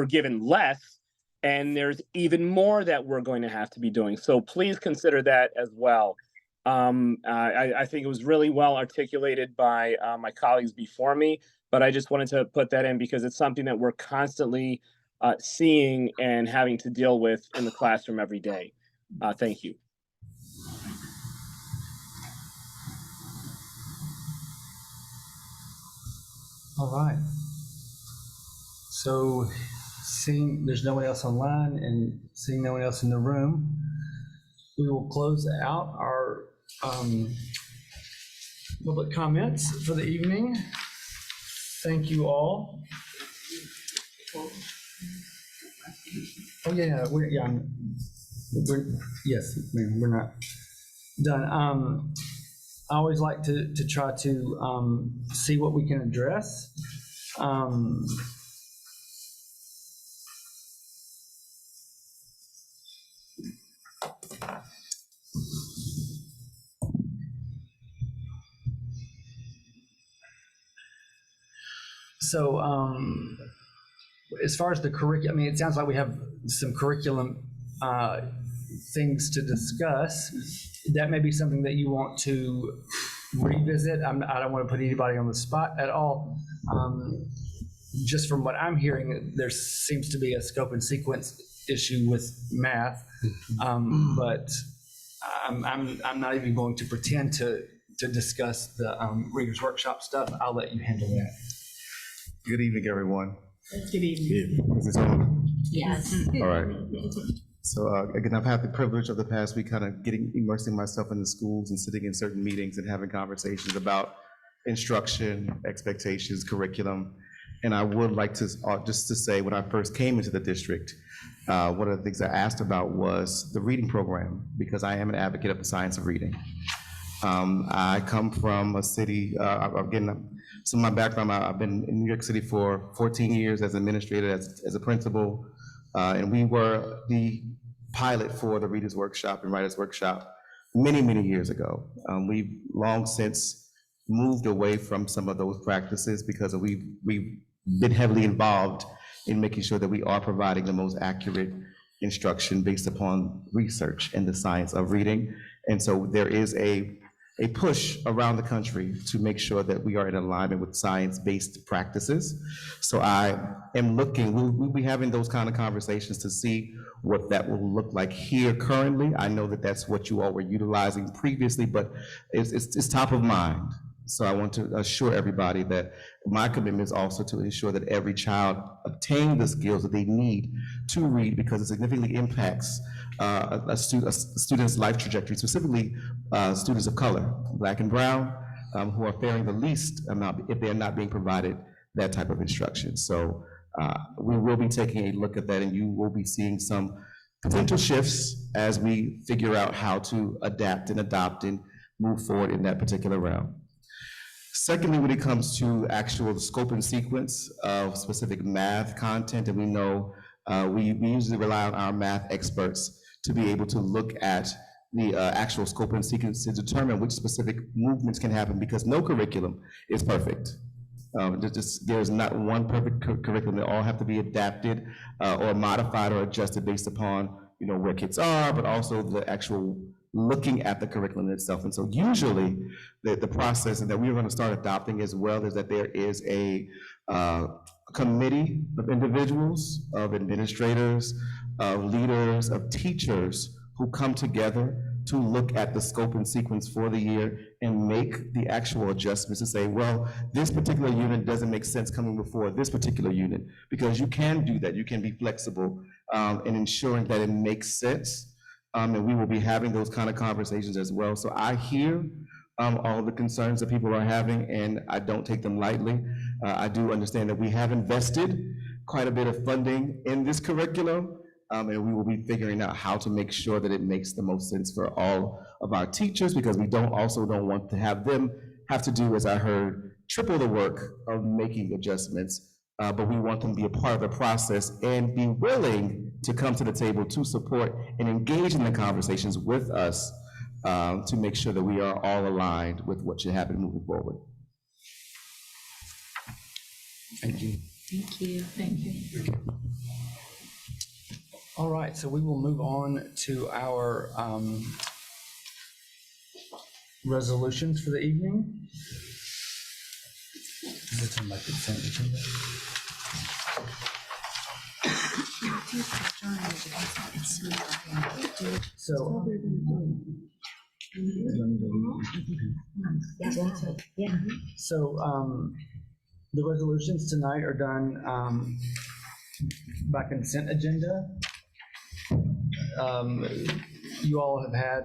given less, And there's even more that we're going to have to be doing. So please consider that as well. I think it was really well articulated by my colleagues before me, but I just wanted to put that in because it's something that we're constantly seeing and having to deal with in the classroom every day. Thank you. All right. So seeing there's no one else online and seeing no one else in the room, we will close out our public comments for the evening. Thank you all. Oh yeah, we're yes, ma'am, we're not done. I always like to try to see what we can address. So as far as the curriculum, I mean, it sounds like we have some curriculum things to discuss. That may be something that you want to revisit. I don't want to put anybody on the spot at all. Just from what I'm hearing, there seems to be a scope and sequence issue with math, but I'm not even going to pretend to discuss the Reader's Workshop stuff. I'll let you handle that. Good evening, everyone. Good evening. Is this on? Yes. All right. So again, I've had the privilege of the past week kind of immersing myself in the schools and sitting in certain meetings and having conversations about instruction, expectations, curriculum. And I would like to just to say, when I first came into the district, one of the things I asked about was the reading program, because I am an advocate of the science of reading. I come from a city, again, some of my background, I've been in New York City for 14 years as an administrator, as a principal, and we were the pilot for the Reader's Workshop and Writer's Workshop many, many years ago. We've long since moved away from some of those practices because we've been heavily involved in making sure that we are providing the most accurate instruction based upon research and the science of reading. And so there is a push around the country to make sure that we are in alignment with science-based practices. So I am looking, we'll be having those kind of conversations to see what that will look like here currently. I know that that's what you all were utilizing previously, but it's top of mind. So I want to assure everybody that my commitment is also to ensure that every child obtain the skills that they need to read, because it significantly impacts a student's life trajectory, specifically students of color, Black and brown, who are faring the least amount if they're not being provided that type of instruction. So we will be taking a look at that, and you will be seeing some potential shifts as we figure out how to adapt and adopt and move forward in that particular realm. Secondly, when it comes to actual scope and sequence of specific math content, and we know we usually rely on our math experts to be able to look at the actual scope and sequence to determine which specific movements can happen, because no curriculum is perfect. There's not one perfect curriculum. They all have to be adapted or modified or adjusted based upon where kids are, but also the actual looking at the curriculum itself. And so usually the process that we're going to start adopting as well is that there is a committee of individuals, of administrators, of leaders, of teachers who come together to look at the scope and sequence for the year and make the actual adjustments to say, well, this particular unit doesn't make sense coming before this particular unit, because you can do that. You can be flexible in ensuring that it makes sense. And we will be having those kind of conversations as well. So I hear all the concerns that people are having, and I don't take them lightly. I do understand that we have invested quite a bit of funding in this curriculum, and we will be figuring out how to make sure that it makes the most sense for all of our teachers, because we also don't want to have them have to do, as I heard, triple the work of making adjustments. But we want them to be a part of the process and be willing to come to the table to support and engage in the conversations with us to make sure that we are all aligned with what should happen moving forward. Thank you. Thank you. Thank you. All right, so we will move on to our resolutions for the evening. Is it on my consent agenda? So. So the resolutions tonight are done by consent agenda. You all have had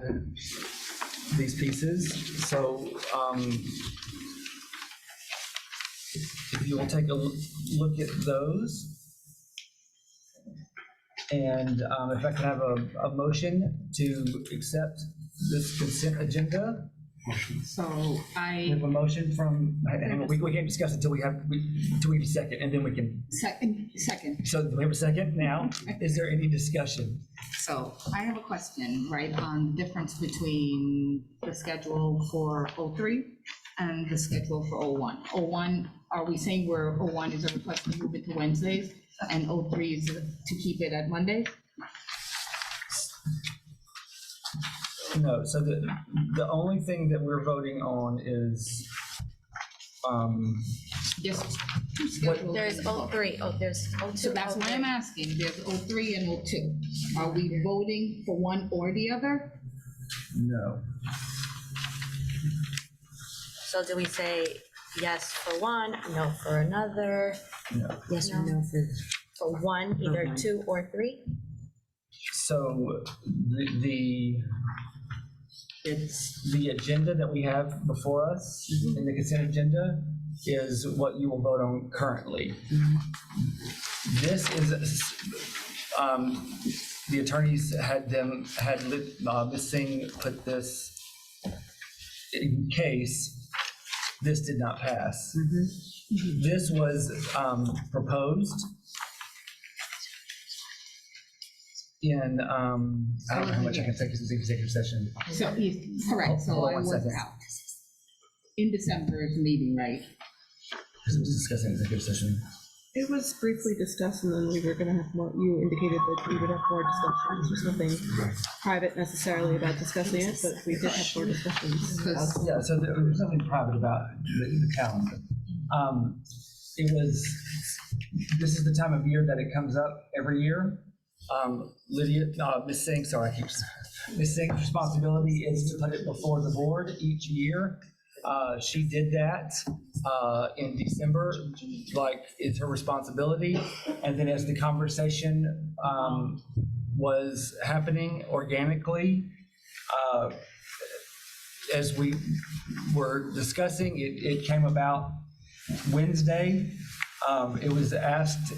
these pieces, so if you will take a look at those. And if I can have a motion to accept this consent agenda. So We have a motion from, we can't discuss it until we have a second, and then we can. Second. So do we have a second now? Is there any discussion? So I have a question, right, on the difference between the schedule for 03 and the schedule for 01. 01, are we saying where 01 is a request to move it to Wednesdays and 03 is to keep it at Mondays? No, so the only thing that we're voting on is, Just two schedules. There's 03, there's 02. So that's why I'm asking, there's 03 and 02. Are we voting for one or the other? no. So do we say yes for one, no for another? No. Yes or no for one, either 2 or 3? So the agenda that we have before us in the consent agenda is what you will vote on currently. This is, the attorneys had Ms. Singh put this in case this did not pass. This was proposed in, I don't know how much I can take this executive session. So, correct, so Hold on I one was second. out. In December's meeting, right? Because it was discussing executive session. It was briefly discussed, and then we were gonna have more, you indicated that we would have more discussions. There's nothing private necessarily about discussing it, but we did have more discussions. Yeah, so there was nothing private about the calendar. It was, this is the time of year that it comes up every year. Ms. Singh, sorry, Ms. Singh's responsibility is to put it before the board each year. She did that in December, like it's her responsibility. And then as the conversation was happening organically, as we were discussing, it came about Wednesday. It was asked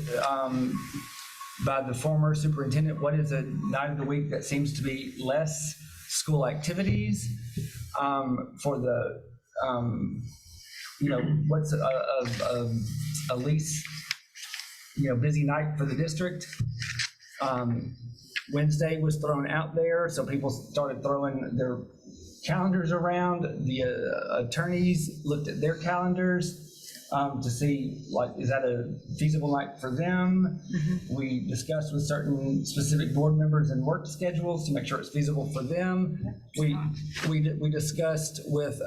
by the former superintendent, what is a night of the week that seems to be less school activities for the, what's a least, busy night for the district. Wednesday was thrown out there, so people started throwing their calendars around. The attorneys looked at their calendars to see, like, is that a feasible night for them? We discussed with certain specific board members and work schedules to make sure it's feasible for them. We discussed with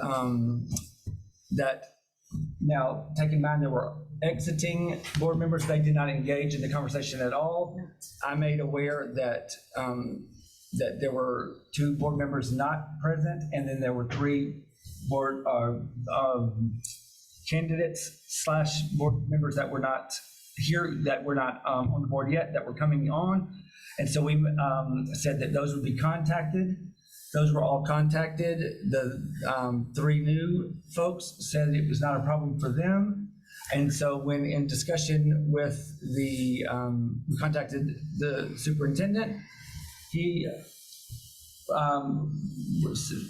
that. Now, take in mind there were exiting board members. They did not engage in the conversation at all. I made aware that that there were 2 board members not present, and then there were 3 board candidates / board members that were not here, that were not on the board yet, that were coming on. And so we said that those would be contacted. Those were all contacted. The 3 new folks said it was not a problem for them. And so when in discussion with we contacted the superintendent, he,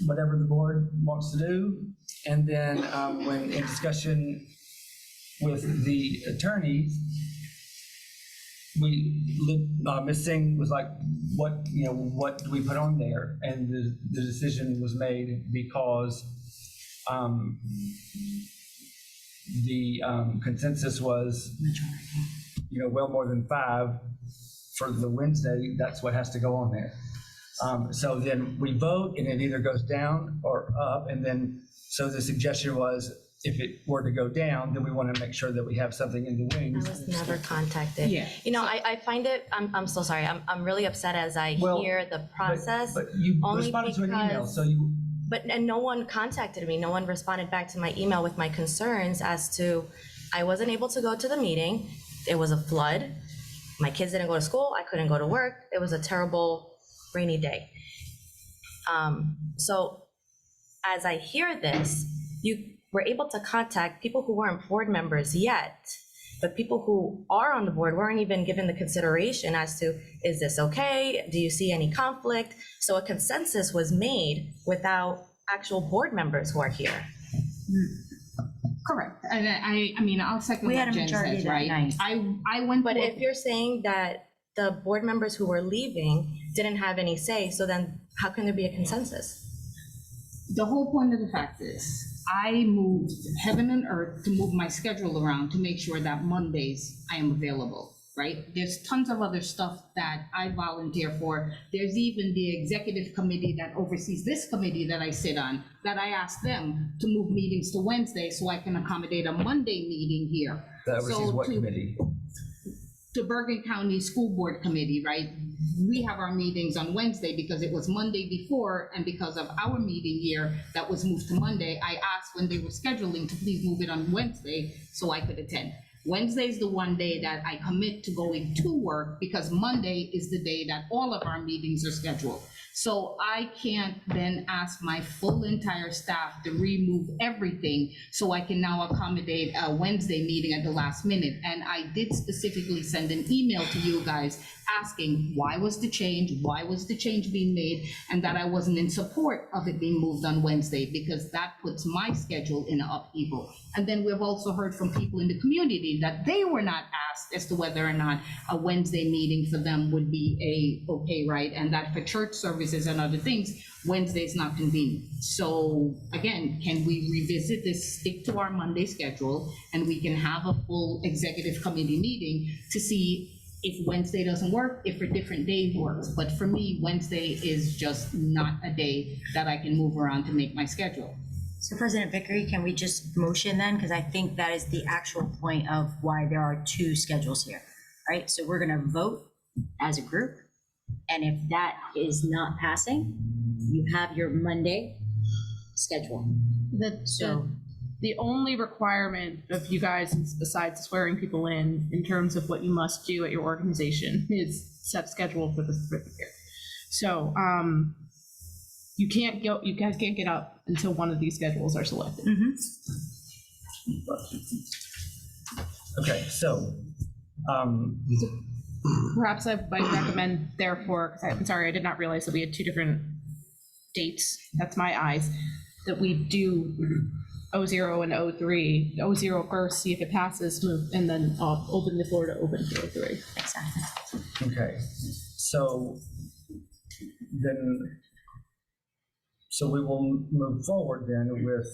whatever the board wants to do. And then when in discussion with the attorneys, Ms. Singh was like, what do we put on there? And the decision was made because the consensus was, well more than 5 for the Wednesday, that's what has to go on there. So then we vote and it either goes down or up. And then, so the suggestion was, if it were to go down, then we want to make sure that we have something in the wings. I was never contacted. Yeah. You know, I find it, I'm so sorry. I'm really upset as I Well, hear the process. But you only responded to an email, because- so you, and no one contacted me. No one responded back to my email with my concerns as to, I wasn't able to go to the meeting. It was a flood. My kids didn't go to school. I couldn't go to work. It was a terrible rainy day. So as I hear this, you were able to contact people who weren't board members yet, but people who are on the board weren't even given the consideration as to, is this okay? Do you see any conflict? So a consensus was made without actual board members who are here. Correct. And I mean, I'll second We what had a Jen majority says, that right? night. I went. But to a- if you're saying that the board members who were leaving didn't have any say, so then how can there be a consensus? The whole point of the fact is, I moved heaven and earth to move my schedule around to make sure that Mondays I am available, right? There's tons of other stuff that I volunteer for. There's even the executive committee that oversees this committee that I sit on, that I asked them to move meetings to Wednesday so I can accommodate a Monday meeting here. that oversees So what to- committee? To Bergen County School Board Committee, right? We have our meetings on Wednesday because it was Monday before, and because of our meeting here that was moved to Monday, I asked when they were scheduling to please move it on Wednesday so I could attend. Wednesday is the one day that I commit to going to work because Monday is the day that all of our meetings are scheduled. So I can't then ask my full entire staff to remove everything so I can now accommodate a Wednesday meeting at the last minute. And I did specifically send an email to you guys asking why was the change being made, and that I wasn't in support of it being moved on Wednesday because that puts my schedule in an upheaval. And then we've also heard from people in the community that they were not asked as to whether or not a Wednesday meeting for them would be okay, right? And that for church services and other things, Wednesday is not convenient. So again, can we revisit this, stick to our Monday schedule, and we can have a full executive committee meeting to see if Wednesday doesn't work, if a different day works. But for me, Wednesday is just not a day that I can move around to make my schedule. So President Vickery, can we just motion then? Because I think that is the actual point of why there are two schedules here, right? So we're gonna vote as a group, and if that is not passing, you have your Monday schedule. So The only requirement of you guys, besides swearing people in terms of what you must do at your organization, is set schedule for the certificate. So, you guys can't get up until one of these schedules are selected. Okay, so, Perhaps I might recommend therefore, because I'm sorry, I did not realize that we had two different dates, that's my eyes, that we do O0 and O3, O0 first, see if it passes, move, and then open the floor to open for O3. Exactly. okay, so then, so we will move forward then with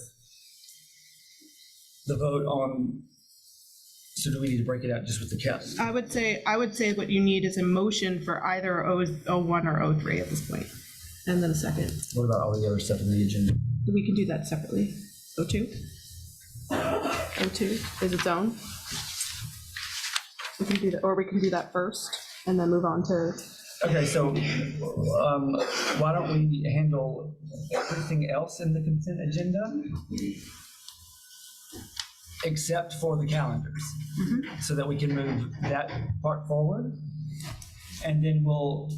the vote on, so do we need to break it out just with the count? I would say what you need is a motion for either O1 or O3 at this point, and then a second. What about all the other stuff in the agenda? We can do that separately. O2? O2 is its own. We can do that, or we can do that first and then move on to. Okay, so why don't we handle everything else in the consent agenda? Except for the calendars, so that we can move that part forward. And then we'll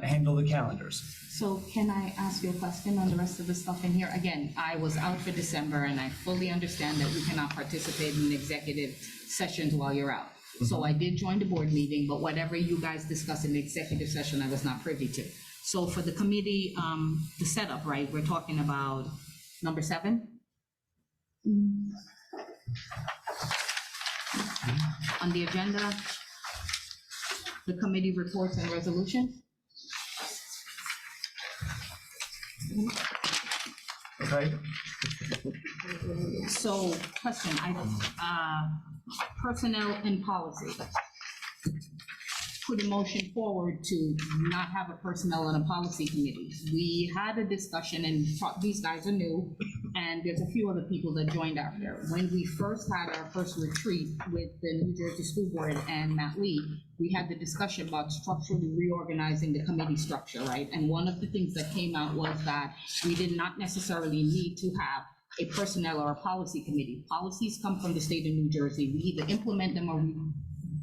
handle the calendars. So can I ask you a question on the rest of the stuff in here? Again, I was out for December and I fully understand that we cannot participate in executive sessions while you're out. So I did join the board meeting, but whatever you guys discussed in the executive session, I was not privy to. So for the committee, the setup, right, we're talking about number 7? On the agenda, the committee reports and resolution. Okay. So, question, personnel and policy. put a motion forward to not have a personnel and a policy committee. We had a discussion, and these guys are new, and there's a few other people that joined after. When we first had our first retreat with the New Jersey School Board and Matt Lee, we had the discussion about structurally reorganizing the committee structure, right? And one of the things that came out was that we did not necessarily need to have a personnel or a policy committee. Policies come from the state of New Jersey. We either implement them or we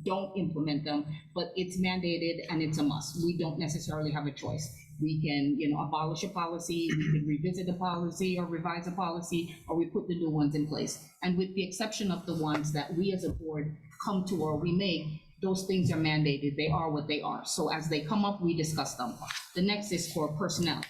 don't implement them, but it's mandated and it's a must. We don't necessarily have a choice. We can, abolish a policy, we can revisit a policy or revise a policy, or we put the new ones in place. And with the exception of the ones that we as a board come to or we make, those things are mandated. They are what they are. So as they come up, we discuss them. The next is for personnel.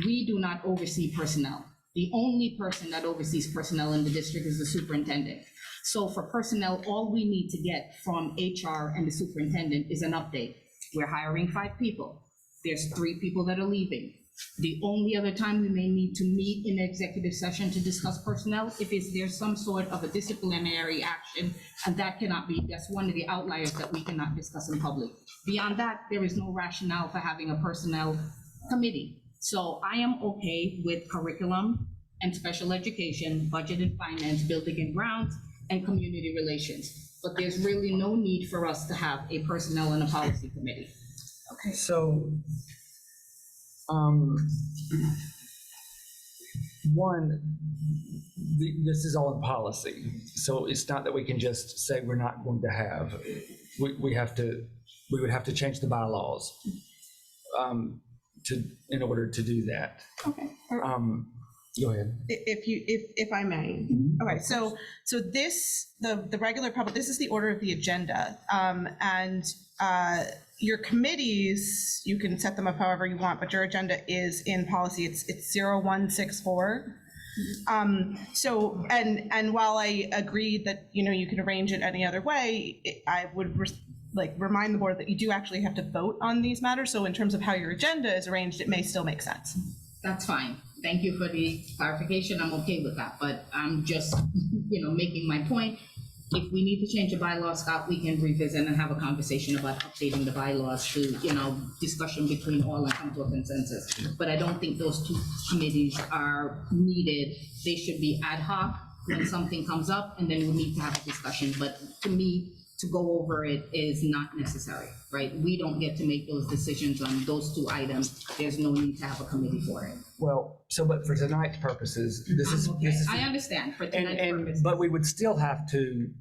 We do not oversee personnel. The only person that oversees personnel in the district is the superintendent. So for personnel, all we need to get from HR and the superintendent is an update. We're hiring 5 people. There's 3 people that are leaving. The only other time we may need to meet in executive session to discuss personnel if there's some sort of a disciplinary action, and that's one of the outliers that we cannot discuss in public. Beyond that, there is no rationale for having a personnel committee. So I am okay with curriculum and special education, budget and finance, building and grounds, and community relations. But there's really no need for us to have a personnel and a policy committee. Okay. So, this is all in policy. So it's not that we can just say we're not going to have, we would have to change the bylaws in order to do that. Okay. Go ahead. If I may. Okay, so this, the regular public, this is the order of the agenda. And your committees, you can set them up however you want, but your agenda is in policy. It's 0164. So, and while I agree that, you can arrange it any other way, I would remind the board that you do actually have to vote on these matters. So in terms of how your agenda is arranged, it may still make sense. That's fine. Thank you for the clarification. I'm okay with that, but I'm just, making my point. If we need to change a bylaw, Scott, we can revisit and have a conversation about updating the bylaws to, discussion between all and come to a consensus. But I don't think those 2 committees are needed. They should be ad hoc when something comes up, and then we need to have a discussion. But to me, to go over it is not necessary, right? We don't get to make those decisions on those 2 items. There's no need to have a committee for it. Well, but for tonight's purposes, this is. I understand for tonight's purposes. But we would still have to,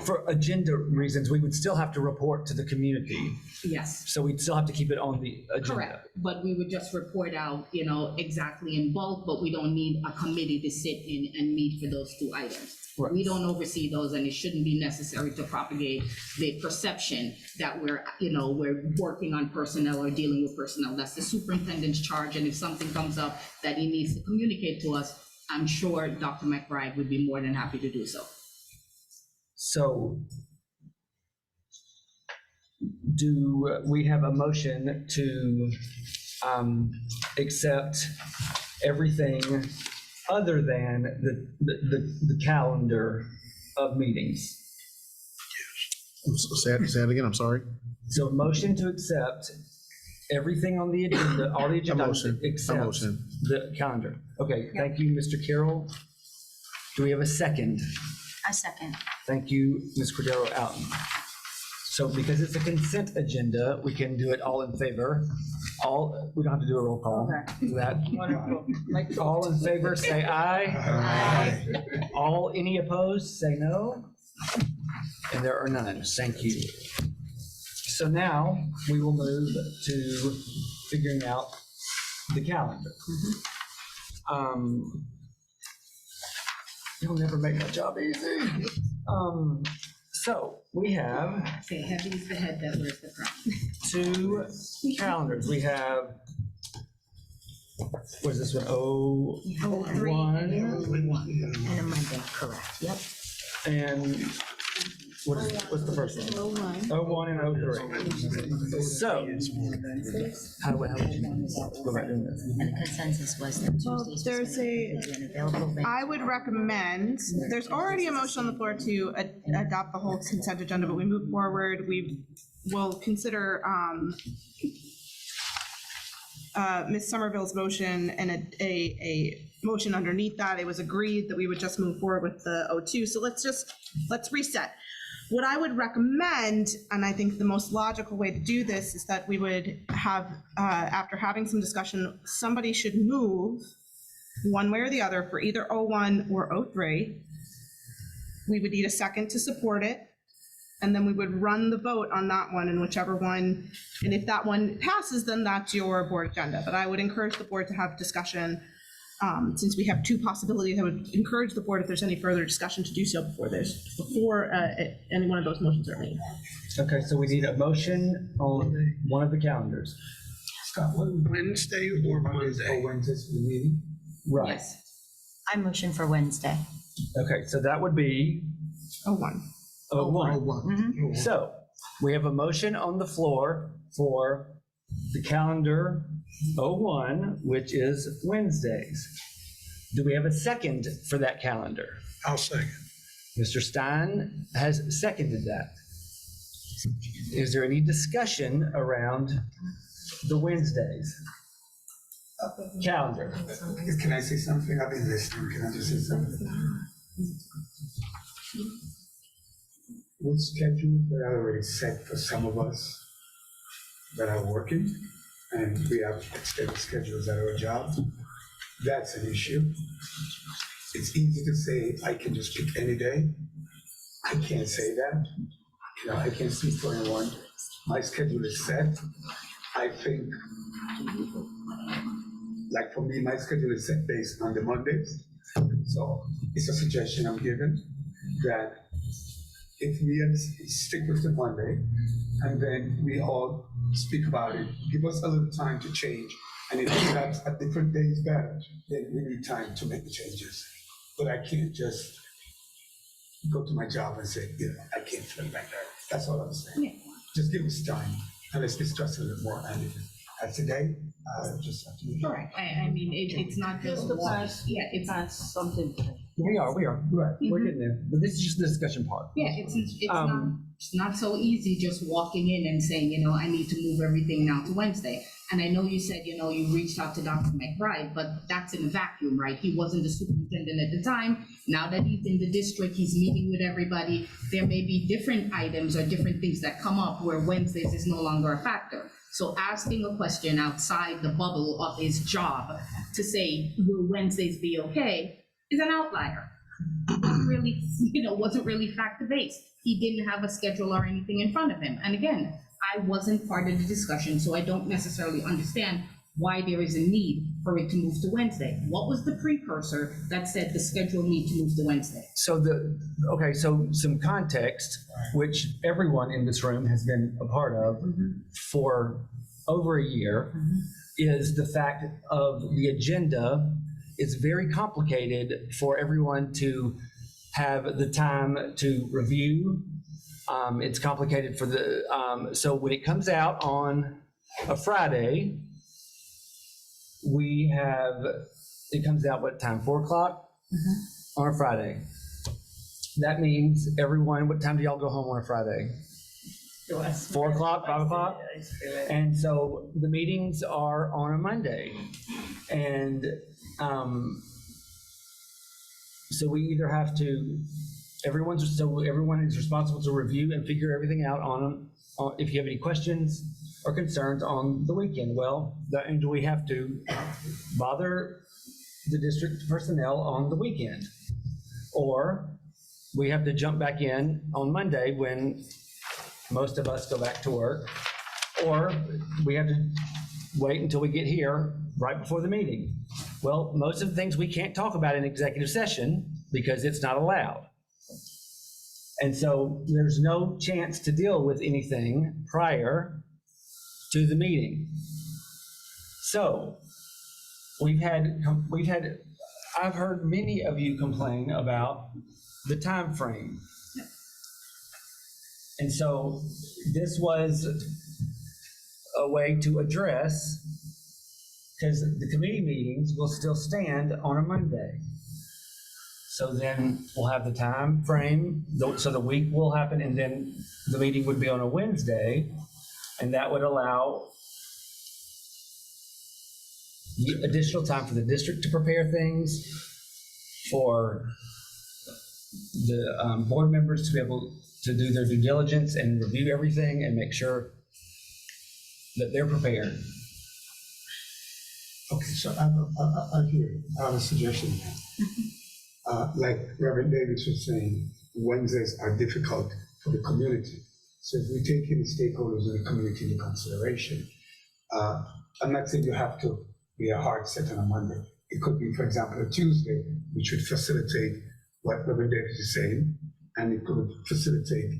for agenda reasons, we would still have to report to the community. Yes. So we'd still have to keep it on the agenda. Correct, but we would just report out, exactly in bulk, but we don't need a committee to sit in and meet for those 2 items. Right. We don't oversee those, and it shouldn't be necessary to propagate the perception that we're working on personnel or dealing with personnel. That's the superintendent's charge, and if something comes up that he needs to communicate to us, I'm sure Dr. McBride would be more than happy to do so. So, do we have a motion to accept everything other than the calendar of meetings? Say it again, I'm sorry. So motion to accept everything on the agenda, all the agenda items except the calendar. Okay, thank you, Mr. Carroll. Do we have a second? I second. Thank you, Ms. Cordero Alton. So because it's a consent agenda, we can do it all in favor. We don't have to do a roll call. Okay. Wonderful. All in favor, say aye. Aye. Any opposed, say no. And there are none. Thank you. So now we will move to figuring out the calendar. You'll never make my job easy. So we have. Say heavy is the head that wears the crown. 2 calendars. We have, what is this one? 01. And a Monday, correct, yep. And What's the first one? 01 and 03. So, how would you go back in this? And the consensus was that Tuesdays. There's I would recommend, there's already a motion on the floor to adopt the whole consent agenda, but we move forward, we will consider Ms. Somerville's motion and a motion underneath that. It was agreed that we would just move forward with the 02. So let's reset. What I would recommend, and I think the most logical way to do this, is that we would have, after having some discussion, somebody should move one way or the other for either 01 or 03. We would need a second to support it. And then we would run the vote on that one, and whichever one, and if that one passes, then that's your board agenda. But I would encourage the board to have discussion, since we have two possibilities. I would encourage the board, if there's any further discussion, to do so before any one of those motions are made. Okay, so we need a motion on one of the calendars. Scott, Wednesday or Monday? Wednesday's the meeting? Right. Yes. I motion for Wednesday. Okay, so that would be 01. 01. So we have a motion on the floor for the calendar 01, which is Wednesdays. Do we have a second for that calendar? I'll second. Mr. Stein has seconded that. Is there any discussion around the Wednesdays calendar? Can I say something? I've been listening. Can I just say something? What schedules that are already set for some of us that are working, and we have extended schedules at our jobs, that's an issue. It's easy to say, I can just pick any day. I can't say that. You know, I can't speak for anyone. My schedule is set. I think, like for me, my schedule is set based on the Mondays. So it's a suggestion I'm giving that if we stick with the Monday, and then we all speak about it, give us a little time to change. And if that's a different day is better, then we need time to make the changes. But I can't just go to my job and say, you know, I can't feel like that. That's all I'm saying. Yeah. Just give us time, and let's discuss it a little more. And as today, I just have to. Correct. I mean, it's not just the pass. Yeah, it's something. We are. Right. We're getting there. But this is just the discussion part. Yeah, it's not so easy just walking in and saying, you know, I need to move everything now to Wednesday. And I know you said, you know, you reached out to Dr. McBride, but that's in a vacuum, right? He wasn't the superintendent at the time. Now that he's in the district, he's meeting with everybody. There may be different items or different things that come up where Wednesdays is no longer a factor. So asking a question outside the bubble of his job to say, will Wednesdays be okay, is an outlier. Really, you know, wasn't really factor-based. He didn't have a schedule or anything in front of him. And again, I wasn't part of the discussion, so I don't necessarily understand why there is a need for it to move to Wednesday. What was the precursor that said the schedule need to move to Wednesday? So so some context, which everyone in this room has been a part of for over a year, is the fact of the agenda is very complicated for everyone to have the time to review. It's complicated for the, so when it comes out on a Friday, it comes out what time, 4 o'clock on a Friday. That means everyone, what time do y'all go home on a Friday? 4 o'clock, 5 o'clock? And so the meetings are on a Monday. And so we either have to, everyone is responsible to review and figure everything out on if you have any questions or concerns on the weekend. Well, and do we have to bother the district personnel on the weekend? Or we have to jump back in on Monday when most of us go back to work, or we have to wait until we get here right before the meeting. Well, most of the things we can't talk about in executive session because it's not allowed. And so there's no chance to deal with anything prior to the meeting. So I've heard many of you complain about the time frame. And so this was a way to address, because the committee meetings will still stand on a Monday. So then we'll have the time frame, so the week will happen, and then the meeting would be on a Wednesday, and that would allow additional time for the district to prepare things, for the board members to be able to do their due diligence and review everything and make sure that they're prepared. Okay, so I hear you. I have a suggestion. Like Reverend Davis was saying, Wednesdays are difficult for the community. So if we take in the stakeholders in the community into consideration, I'm not saying you have to be a hard set on a Monday. It could be, for example, a Tuesday, which would facilitate what Reverend Davis is saying, and it could facilitate,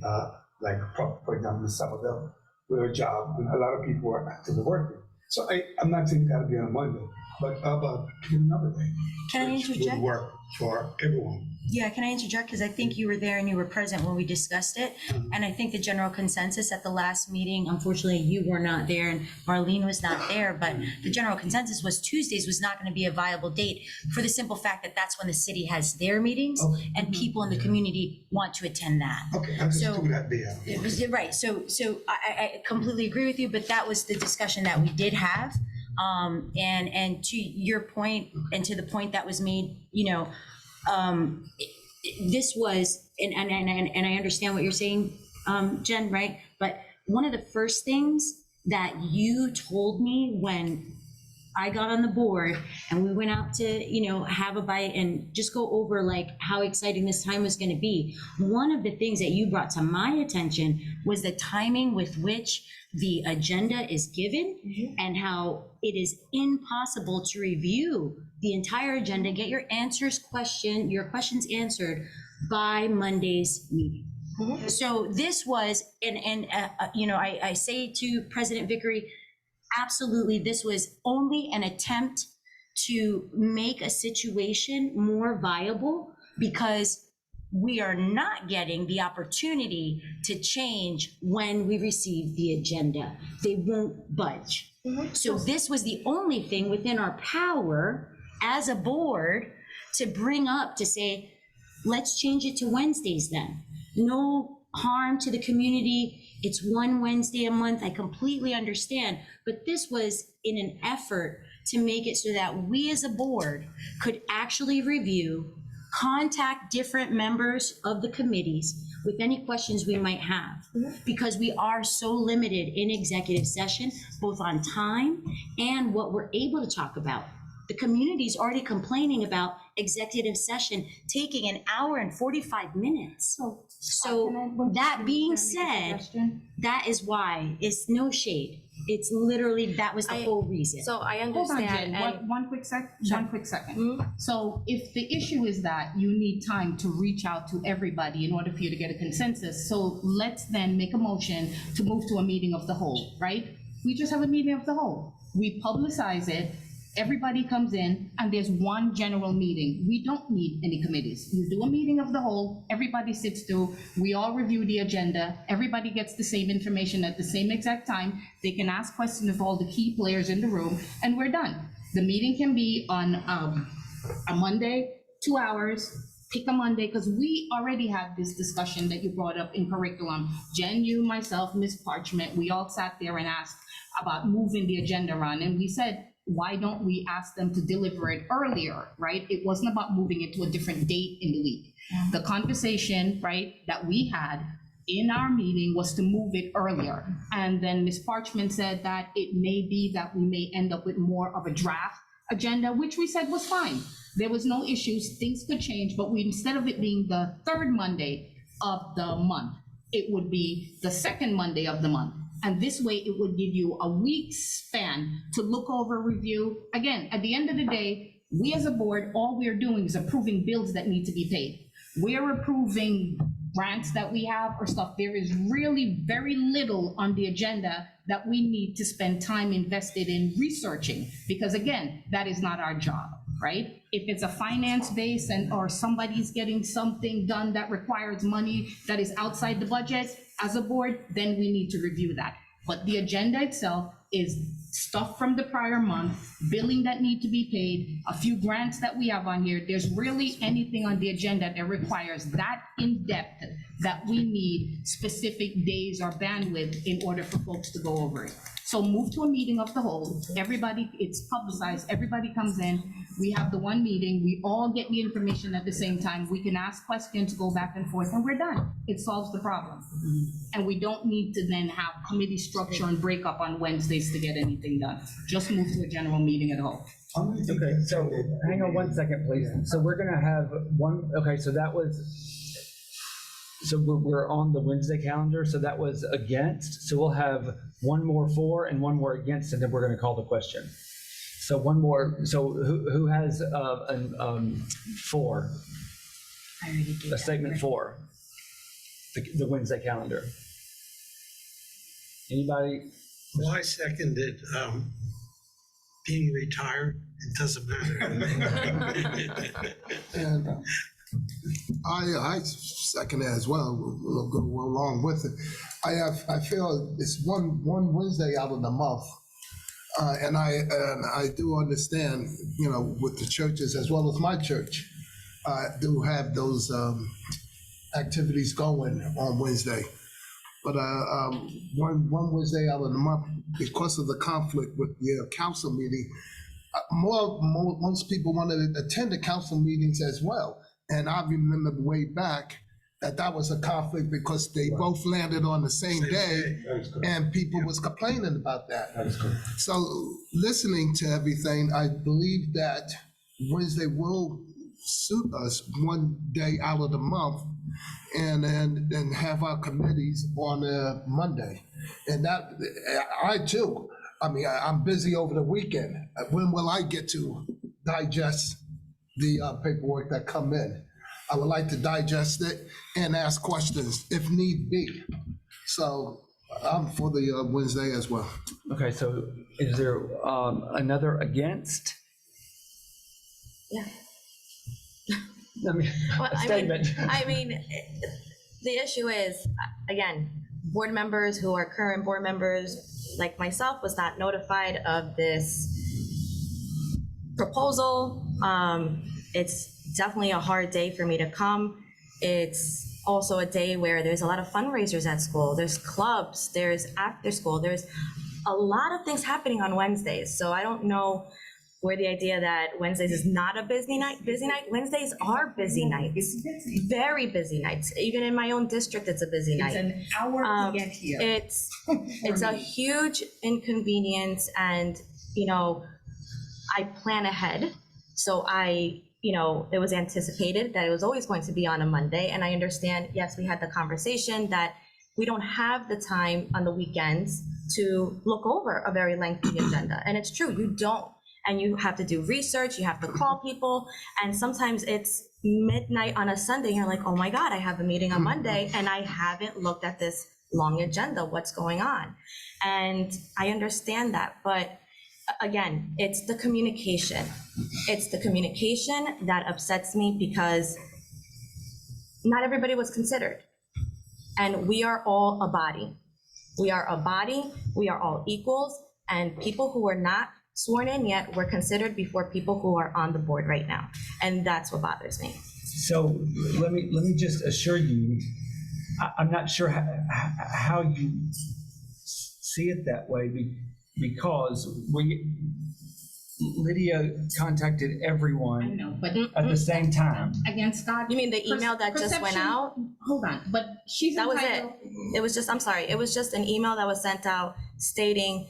like, for example, in Somerville, with a job, and a lot of people are actively working. So I'm not saying it gotta be on a Monday, but how about another day? Can I which interject? would work for everyone. Yeah, can I interject? Because I think you were there and you were present when we discussed it. And I think the general consensus at the last meeting, unfortunately, you were not there and Marlene was not there, but the general consensus was Tuesdays was not going to be a viable date for the simple fact that that's when the city has their meetings and people in the community want to attend that. Okay, I just So- threw that there. It was, right, so I completely agree with you, but that was the discussion that we did have. And to your point, and to the point that was made, this was, and I understand what you're saying, Jen, right? But one of the first things that you told me when I got on the board and we went out to, have a bite and just go over like how exciting this time was going to be. One of the things that you brought to my attention was the timing with which the agenda is given and how it is impossible to review the entire agenda, get your questions answered by Monday's meeting. So this was, I say to President Vickery, absolutely, this was only an attempt to make a situation more viable because we are not getting the opportunity to change when we receive the agenda. They won't budge. So this was the only thing within our power as a board to bring up to say, let's change it to Wednesdays then. No harm to the community. It's one Wednesday a month. I completely understand. But this was in an effort to make it so that we as a board could actually review, contact different members of the committees with any questions we might have, because we are so limited in executive session, both on time and what we're able to talk about. The community is already complaining about executive session taking an hour and 45 minutes. So that being said, that is why it's no shade. It's literally, that was the whole reason. So I Hold on, understand. Jen, one quick second. So if the issue is that you need time to reach out to everybody in order for you to get a consensus, so let's then make a motion to move to a meeting of the whole, right? We just have a meeting of the whole. We publicize it, everybody comes in, and there's one general meeting. We don't need any committees. You do a meeting of the whole, everybody sits through, we all review the agenda, everybody gets the same information at the same exact time. They can ask questions of all the key players in the room, and we're done. The meeting can be on a Monday, 2 hours, pick a Monday, because we already had this discussion that you brought up in curriculum. Jen, you, myself, Ms. Parchment, we all sat there and asked about moving the agenda around, and we said, why don't we ask them to deliver it earlier, right? It wasn't about moving it to a different date in the week. The conversation, right, that we had in our meeting was to move it earlier. And then Ms. Parchment said that it may be that we may end up with more of a draft agenda, which we said was fine. There was no issues, things could change, but instead of it being the third Monday of the month, it would be the second Monday of the month. And this way it would give you a week's span to look over, review. Again, at the end of the day, we as a board, all we're doing is approving bills that need to be paid. We're approving grants that we have or stuff. There is really very little on the agenda that we need to spend time invested in researching, because again, that is not our job. right? If it's a finance base and, or somebody's getting something done that requires money that is outside the budget as a board, then we need to review that. But the agenda itself is stuff from the prior month, billing that need to be paid, a few grants that we have on here. There's really anything on the agenda that requires that in-depth that we need specific days or bandwidth in order for folks to go over it. So move to a meeting of the whole, everybody, it's publicized, everybody comes in, we have the one meeting, we all get the information at the same time, we can ask questions, go back and forth, and we're done. It solves the problem. And we don't need to then have committee structure and break up on Wednesdays to get anything done. Just move to a general meeting at whole. Okay, so hang on one second, please. So we're gonna have one, okay, so that was, so we're on the Wednesday calendar, so that was against. So we'll have one more for and one more against, and then we're gonna call the question. So one more, so who has for? I already did A that. statement for the Wednesday calendar. Anybody? Well, I seconded being retired. It doesn't matter. And I second it as well. We'll go along with it. I feel it's one Wednesday out of the month, and I do understand, you know, with the churches as well as my church, do have those activities going on Wednesday. But one Wednesday out of the month, because of the conflict with the council meeting, most people want to attend the council meetings as well. And I remember way back that was a conflict because they both landed on the same day, and people was complaining about that. So listening to everything, I believe that Wednesday will suit us one day out of the month, and then have our committees on a Monday. And that, I too, I mean, I'm busy over the weekend. When will I get to digest the paperwork that come in? I would like to digest it and ask questions if need be. So I'm for the Wednesday as well. Okay, so is there another against? Yeah. I mean, Well, a statement. I mean, the issue is, again, board members who are current board members, like myself, was not notified of this proposal. It's definitely a hard day for me to come. It's also a day where there's a lot of fundraisers at school. There's clubs, there's after school, there's a lot of things happening on Wednesdays. So I don't know where the idea that Wednesdays is not a busy night. Wednesdays are busy nights, very busy nights. Even in my own district, it's a busy night. It's an hour to get here. It's a huge inconvenience, and, you know, I plan ahead. So it was anticipated that it was always going to be on a Monday. And I understand, yes, we had the conversation that we don't have the time on the weekends to look over a very lengthy agenda. And it's true, you don't. And you have to do research, you have to call people. And sometimes it's midnight on a Sunday, and you're like, oh my God, I have a meeting on Monday and I haven't looked at this long agenda, what's going on? And I understand that, but again, it's the communication. It's the communication that upsets me, because not everybody was considered. And we are all a body. We are a body, we are all equals, and people who are not sworn in yet were considered before people who are on the board right now. And that's what bothers me. So let me just assure you, I'm not sure how you see it that way, because Lydia contacted everyone I know, but at the same time. Again, Scott. You mean the email that just went out? Hold on, but she's That was it. entitled. It was just, I'm sorry, it was just an email that was sent out stating,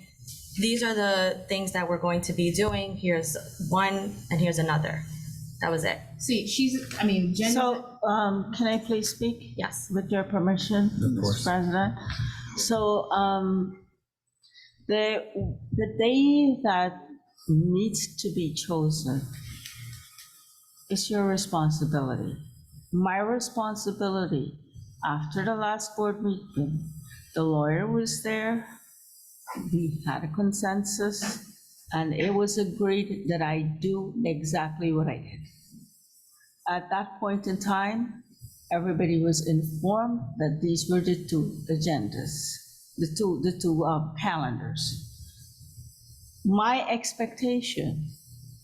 these are the things that we're going to be doing. Here's one and here's another. That was it. See, Jen. So, can I please speak? Yes. With your permission, Mr. President? So, the day that needs to be chosen is your responsibility. My responsibility, after the last board meeting, the lawyer was there, we had a consensus, And it was agreed that I do exactly what I did. At that point in time, everybody was informed that these were the two agendas, the two calendars. My expectation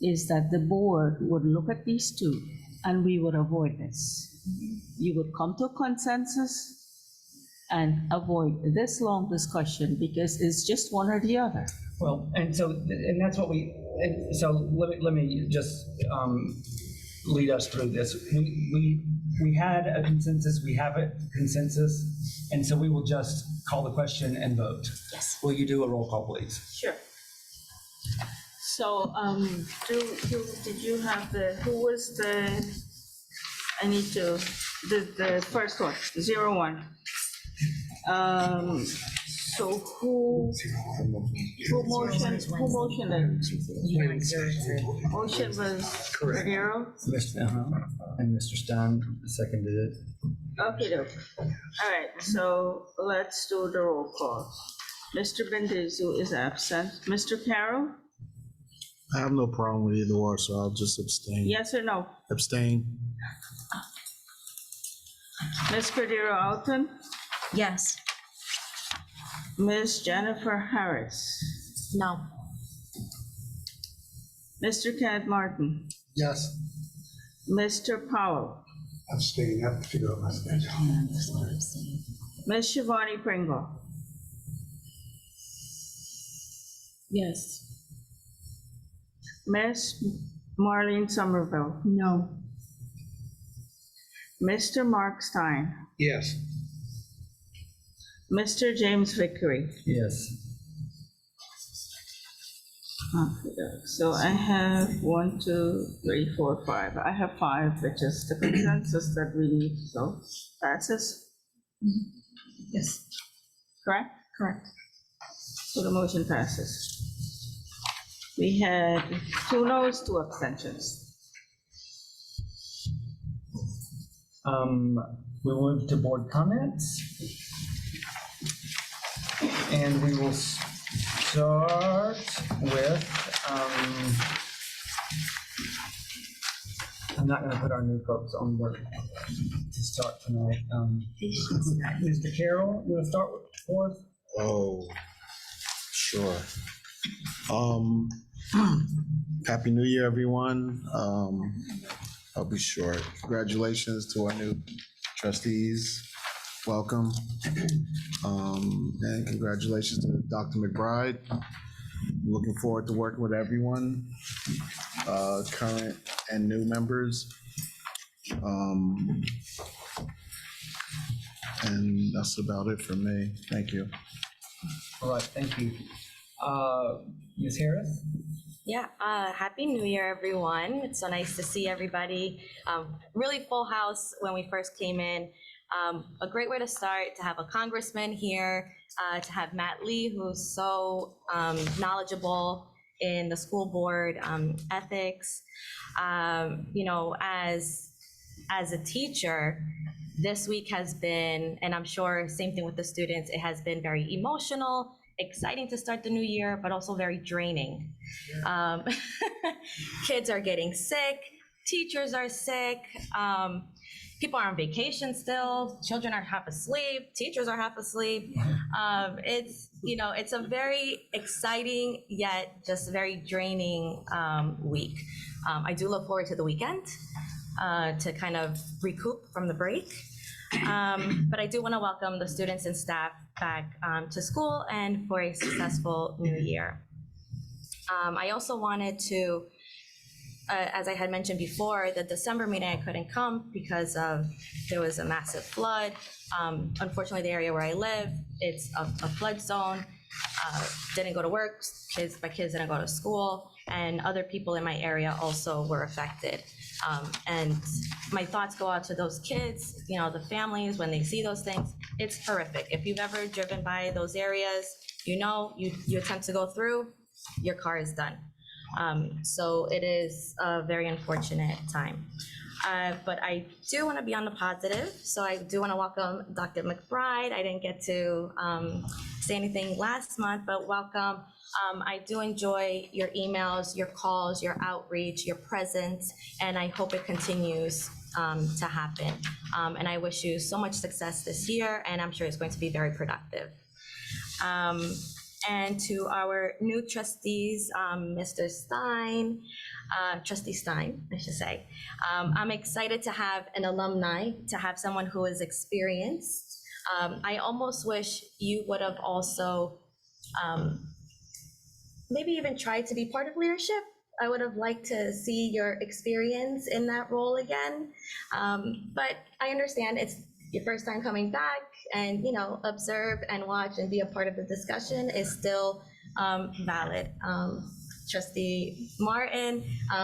is that the board would look at these two and we would avoid this. You would come to a consensus and avoid this long discussion because it's just one or the other. Well, and so, and that's what so let me just lead us through this. We had a consensus, we have a consensus, and so we will just call the question and vote. Yes. Will you do a roll call, please? Sure. So, did you have who was the first one, 01. So who motioned it? Motion was Cordero? And Mr. Stein seconded it. Okay, all right, so let's do the roll call. Mr. Bendezu is absent. Mr. Carroll? I have no problem with either or, so I'll just abstain. Yes or no? Abstain. Ms. Cordero Alton? Yes. Ms. Jennifer Harris? No. Mr. Kenneth Martin? Yes. Mr. Powell? Abstain, I have to figure out my schedule. Ms. Shivani Pringle? Yes. Ms. Marlene Somerville? No. Mr. Mark Stein? Yes. Mr. James Vickery? Yes. So I have 1, 2, 3, 4, 5. I have 5, which is the consensus that we need, so passes? Yes. Correct? Correct. So the motion passes. We had 2 noes, 2 abstentions. We will move to board comments. And we will start with, I'm not gonna put our new folks on board to start tonight. Mr. Carroll, you wanna start for us? Oh, sure. Happy New Year, everyone. I'll be short. Congratulations to our new trustees. Welcome. And congratulations to Dr. McBride. Looking forward to working with everyone, current and new members. And that's about it for me. Thank you. All right, thank you. Ms. Harris? Yeah, Happy New Year, everyone. It's so nice to see everybody. Really full house when we first came in. A great way to start, to have a congressman here, to have Matt Lee, who's so knowledgeable in the school board ethics. You know, as a teacher, this week has been, and I'm sure same thing with the students, it has been very emotional, exciting to start the new year, but also very draining. Kids are getting sick, teachers are sick, people are on vacation still, children are half asleep, teachers are half asleep. It's, you know, it's a very exciting yet just very draining week. I do look forward to the weekend to kind of recoup from the break. But I do want to welcome the students and staff back to school and for a successful new year. I also wanted to, as I had mentioned before, the December meeting I couldn't come because there was a massive flood. Unfortunately, the area where I live, it's a flood zone. Didn't go to work, my kids didn't go to school, and other people in my area also were affected. And my thoughts go out to those kids, you know, the families, when they see those things. It's horrific. If you've ever driven by those areas, you know, you attempt to go through, your car is done. So it is a very unfortunate time. But I do want to be on the positive. So I do want to welcome Dr. McBride. I didn't get to say anything last month, but welcome. I do enjoy your emails, your calls, your outreach, your presence, and I hope it continues to happen. And I wish you so much success this year, and I'm sure it's going to be very productive. And to our new trustees, Mr. Stein, Trustee Stein, I should say. I'm excited to have an alumni, to have someone who is experienced. I almost wish you would have also maybe even tried to be part of leadership. I would have liked to see your experience in that role again. But I understand it's your first time coming back, and observe and watch and be a part of the discussion is still valid. Trustee Martin,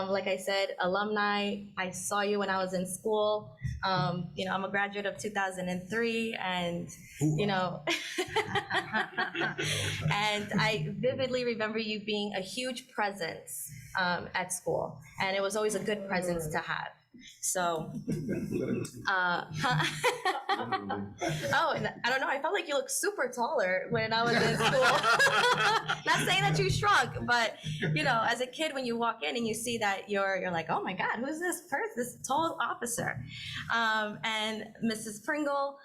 like I said, alumni, I saw you when I was in school. I'm a graduate of 2003, and and I vividly remember you being a huge presence at school, and it was always a good presence to have. So, oh, and I don't know, I felt like you looked super taller when I was in school. Not saying that you shrunk, but as a kid, when you walk in and you see that you're like, oh my God, who's this person, this tall officer? And Mrs. Pringle,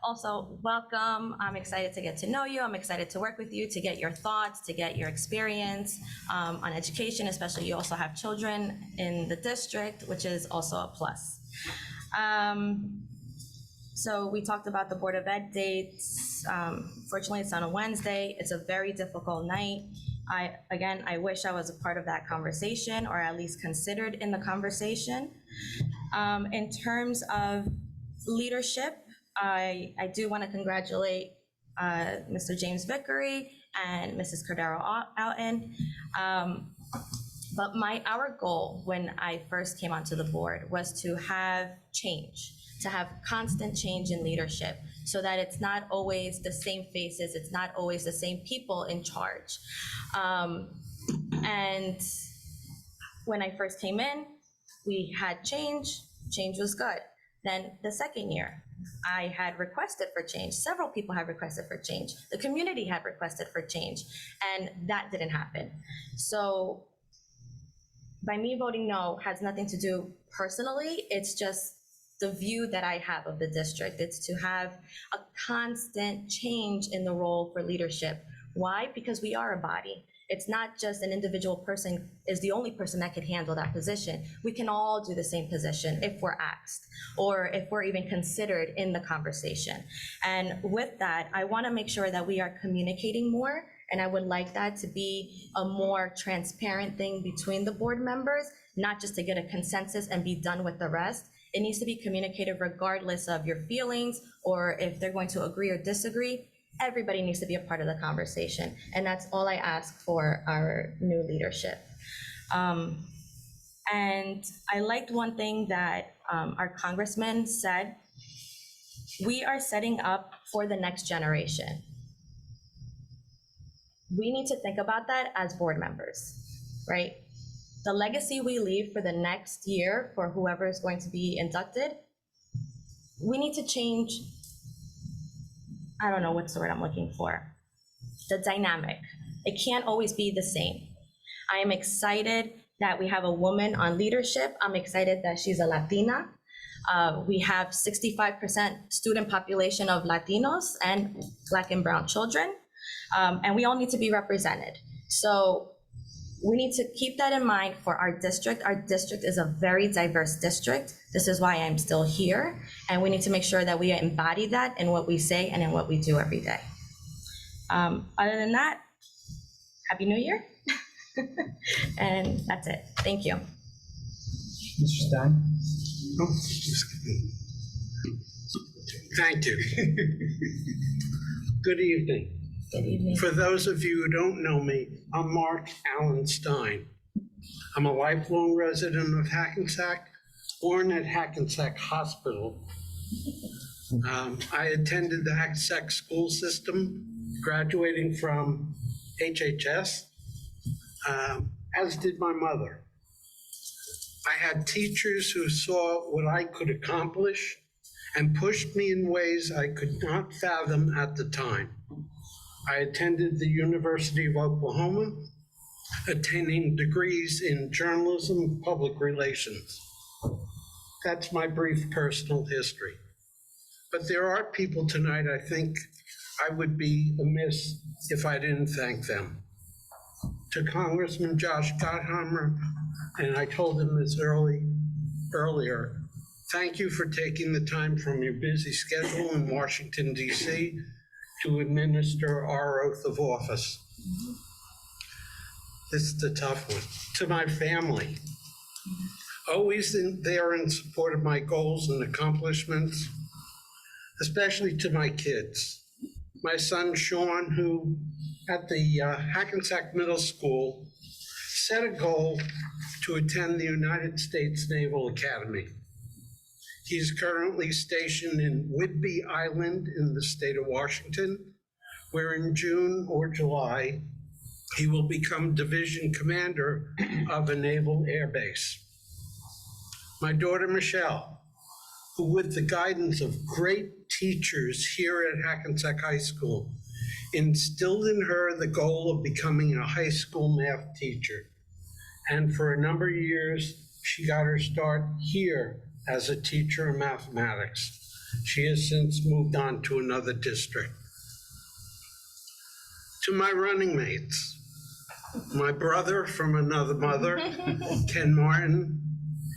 also welcome. I'm excited to get to know you. I'm excited to work with you, to get your thoughts, to get your experience on education, especially you also have children in the district, which is also a plus. So we talked about the Board of Ed dates. Fortunately, it's on a Wednesday. It's a very difficult night. I wish I was a part of that conversation, or at least considered in the conversation. In terms of leadership, I do want to congratulate Mr. James Vickery and Mrs. Cordero Outen. But our goal when I first came onto the board was to have change, to have constant change in leadership, so that it's not always the same faces, it's not always the same people in charge. And when I first came in, we had change was good. Then the second year, I had requested for change. Several people had requested for change. The community had requested for change, and that didn't happen. So by me voting no has nothing to do personally. It's just the view that I have of the district. It's to have a constant change in the role for leadership. Why? Because we are a body. It's not just an individual person is the only person that could handle that position. We can all do the same position if we're asked, or if we're even considered in the conversation. And with that, I want to make sure that we are communicating more, and I would like that to be a more transparent thing between the board members, not just to get a consensus and be done with the rest. It needs to be communicated regardless of your feelings, or if they're going to agree or disagree. Everybody needs to be a part of the conversation. And that's all I ask for our new leadership. And I liked one thing that our congressman said. We are setting up for the next generation. We need to think about that as board members, right? The legacy we leave for the next year for whoever is going to be inducted, we need to change, I don't know what's the word I'm looking for, the dynamic. It can't always be the same. I am excited that we have a woman on leadership. I'm excited that she's a Latina. We have 65% student population of Latinos and Black and brown children, and we all need to be represented. So we need to keep that in mind for our district. Our district is a very diverse district. This is why I'm still here. And we need to make sure that we embody that in what we say and in what we do every day. Other than that, Happy New Year. And that's it. Thank you. Mr. Stein? Thank you. Good evening. Good evening. For those of you who don't know me, I'm Mark Allen Stein. I'm a lifelong resident of Hackensack, born at Hackensack Hospital. I attended the Hackensack school system, graduating from HHS, as did my mother. I had teachers who saw what I could accomplish and pushed me in ways I could not fathom at the time. I attended the University of Oklahoma, attaining degrees in journalism and public relations. That's my brief personal history. But there are people tonight I think I would be amiss if I didn't thank them. To Congressman Josh Gottheimer, and I told him this earlier, thank you for taking the time from your busy schedule in Washington, D.C. to administer our oath of office. This is the tough one. To my family, always there in support of my goals and accomplishments, especially to my kids. My son, Sean, who at the Hackensack Middle School set a goal to attend the United States Naval Academy. He's currently stationed in Whidbey Island in the state of Washington, where in June or July, he will become division commander of a naval air base. My daughter, Michelle, who with the guidance of great teachers here at Hackensack High School, instilled in her the goal of becoming a high school math teacher. And for a number of years, she got her start here as a teacher of mathematics. She has since moved on to another district. To my running mates, my brother from another mother, Ken Martin,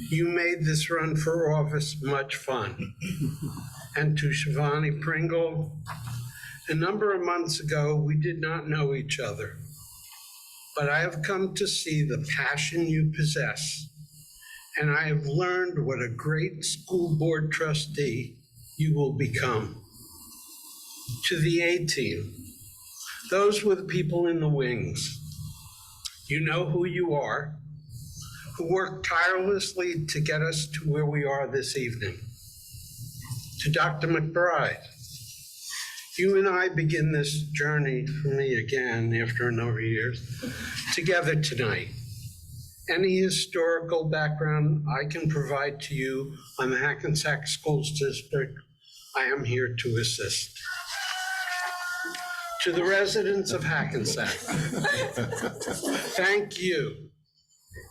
you made this run for office much fun. And to Shivani Pringle, a number of months ago, we did not know each other, but I have come to see the passion you possess, and I have learned what a great school board trustee you will become. To the A-team, those were the people in the wings. You know who you are, who worked tirelessly to get us to where we are this evening. To Dr. McBride, you and I begin this journey for me again after a number of years, together tonight. Any historical background I can provide to you on the Hackensack Schools District, I am here to assist. To the residents of Hackensack, thank you.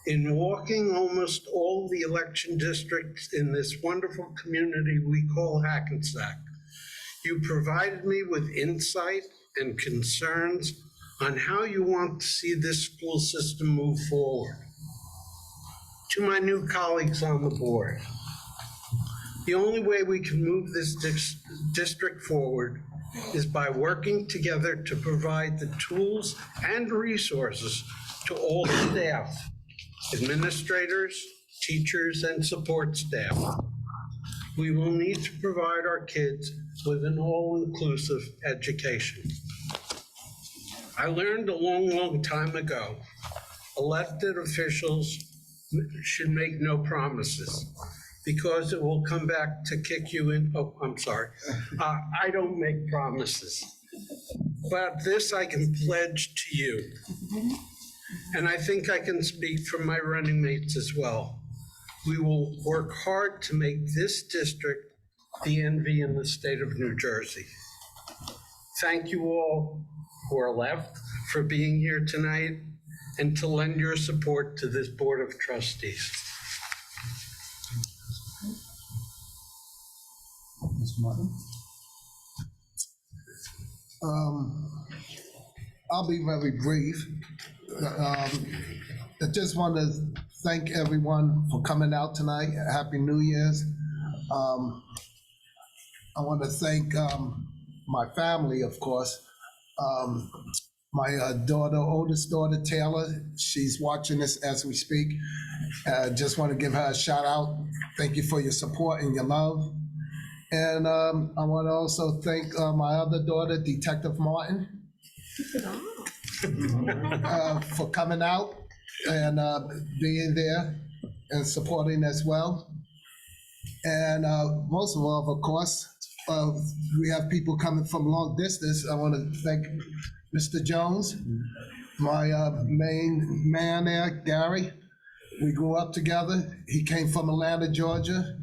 In walking almost all the election districts in this wonderful community we call Hackensack, you provided me with insight and concerns on how you want to see this school system move forward. To my new colleagues on the board, the only way we can move this district forward is by working together to provide the tools and resources to all staff, administrators, teachers, and support staff. We will need to provide our kids with an all-inclusive education. I learned a long, long time ago, elected officials should make no promises because it will come back to kick you in. Oh, I'm sorry. I don't make promises, but this I can pledge to you. And I think I can speak for my running mates as well. We will work hard to make this district the envy in the state of New Jersey. Thank you all who are left for being here tonight and to lend your support to this Board of Trustees. Mr. Martin? I'll be very brief. I just want to thank everyone for coming out tonight. Happy New Year's. I want to thank my family, of course. My oldest daughter, Taylor, she's watching this as we speak. Just want to give her a shout out. Thank you for your support and your love. And I want to also thank my other daughter, Detective Martin, for coming out and being there and supporting as well. And most of all, of course, we have people coming from long distance. I want to thank Mr. Jones my main man there, Gary. We grew up together. He came from Atlanta, Georgia.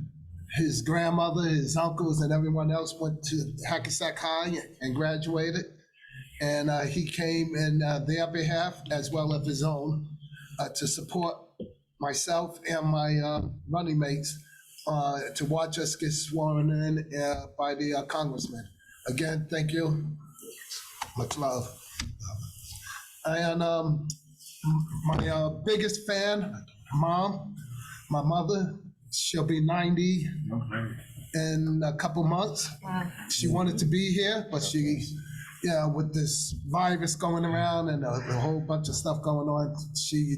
His grandmother, his uncles, and everyone else went to Hackensack High and graduated. And he came in their behalf, as well as his own, to support myself and my running mates to watch us get sworn in by the congressman. Again, thank you. Much love. And my biggest fan, Mom, my mother, she'll be 90 in a couple months. She wanted to be here, but she, with this virus going around and a whole bunch of stuff going on, she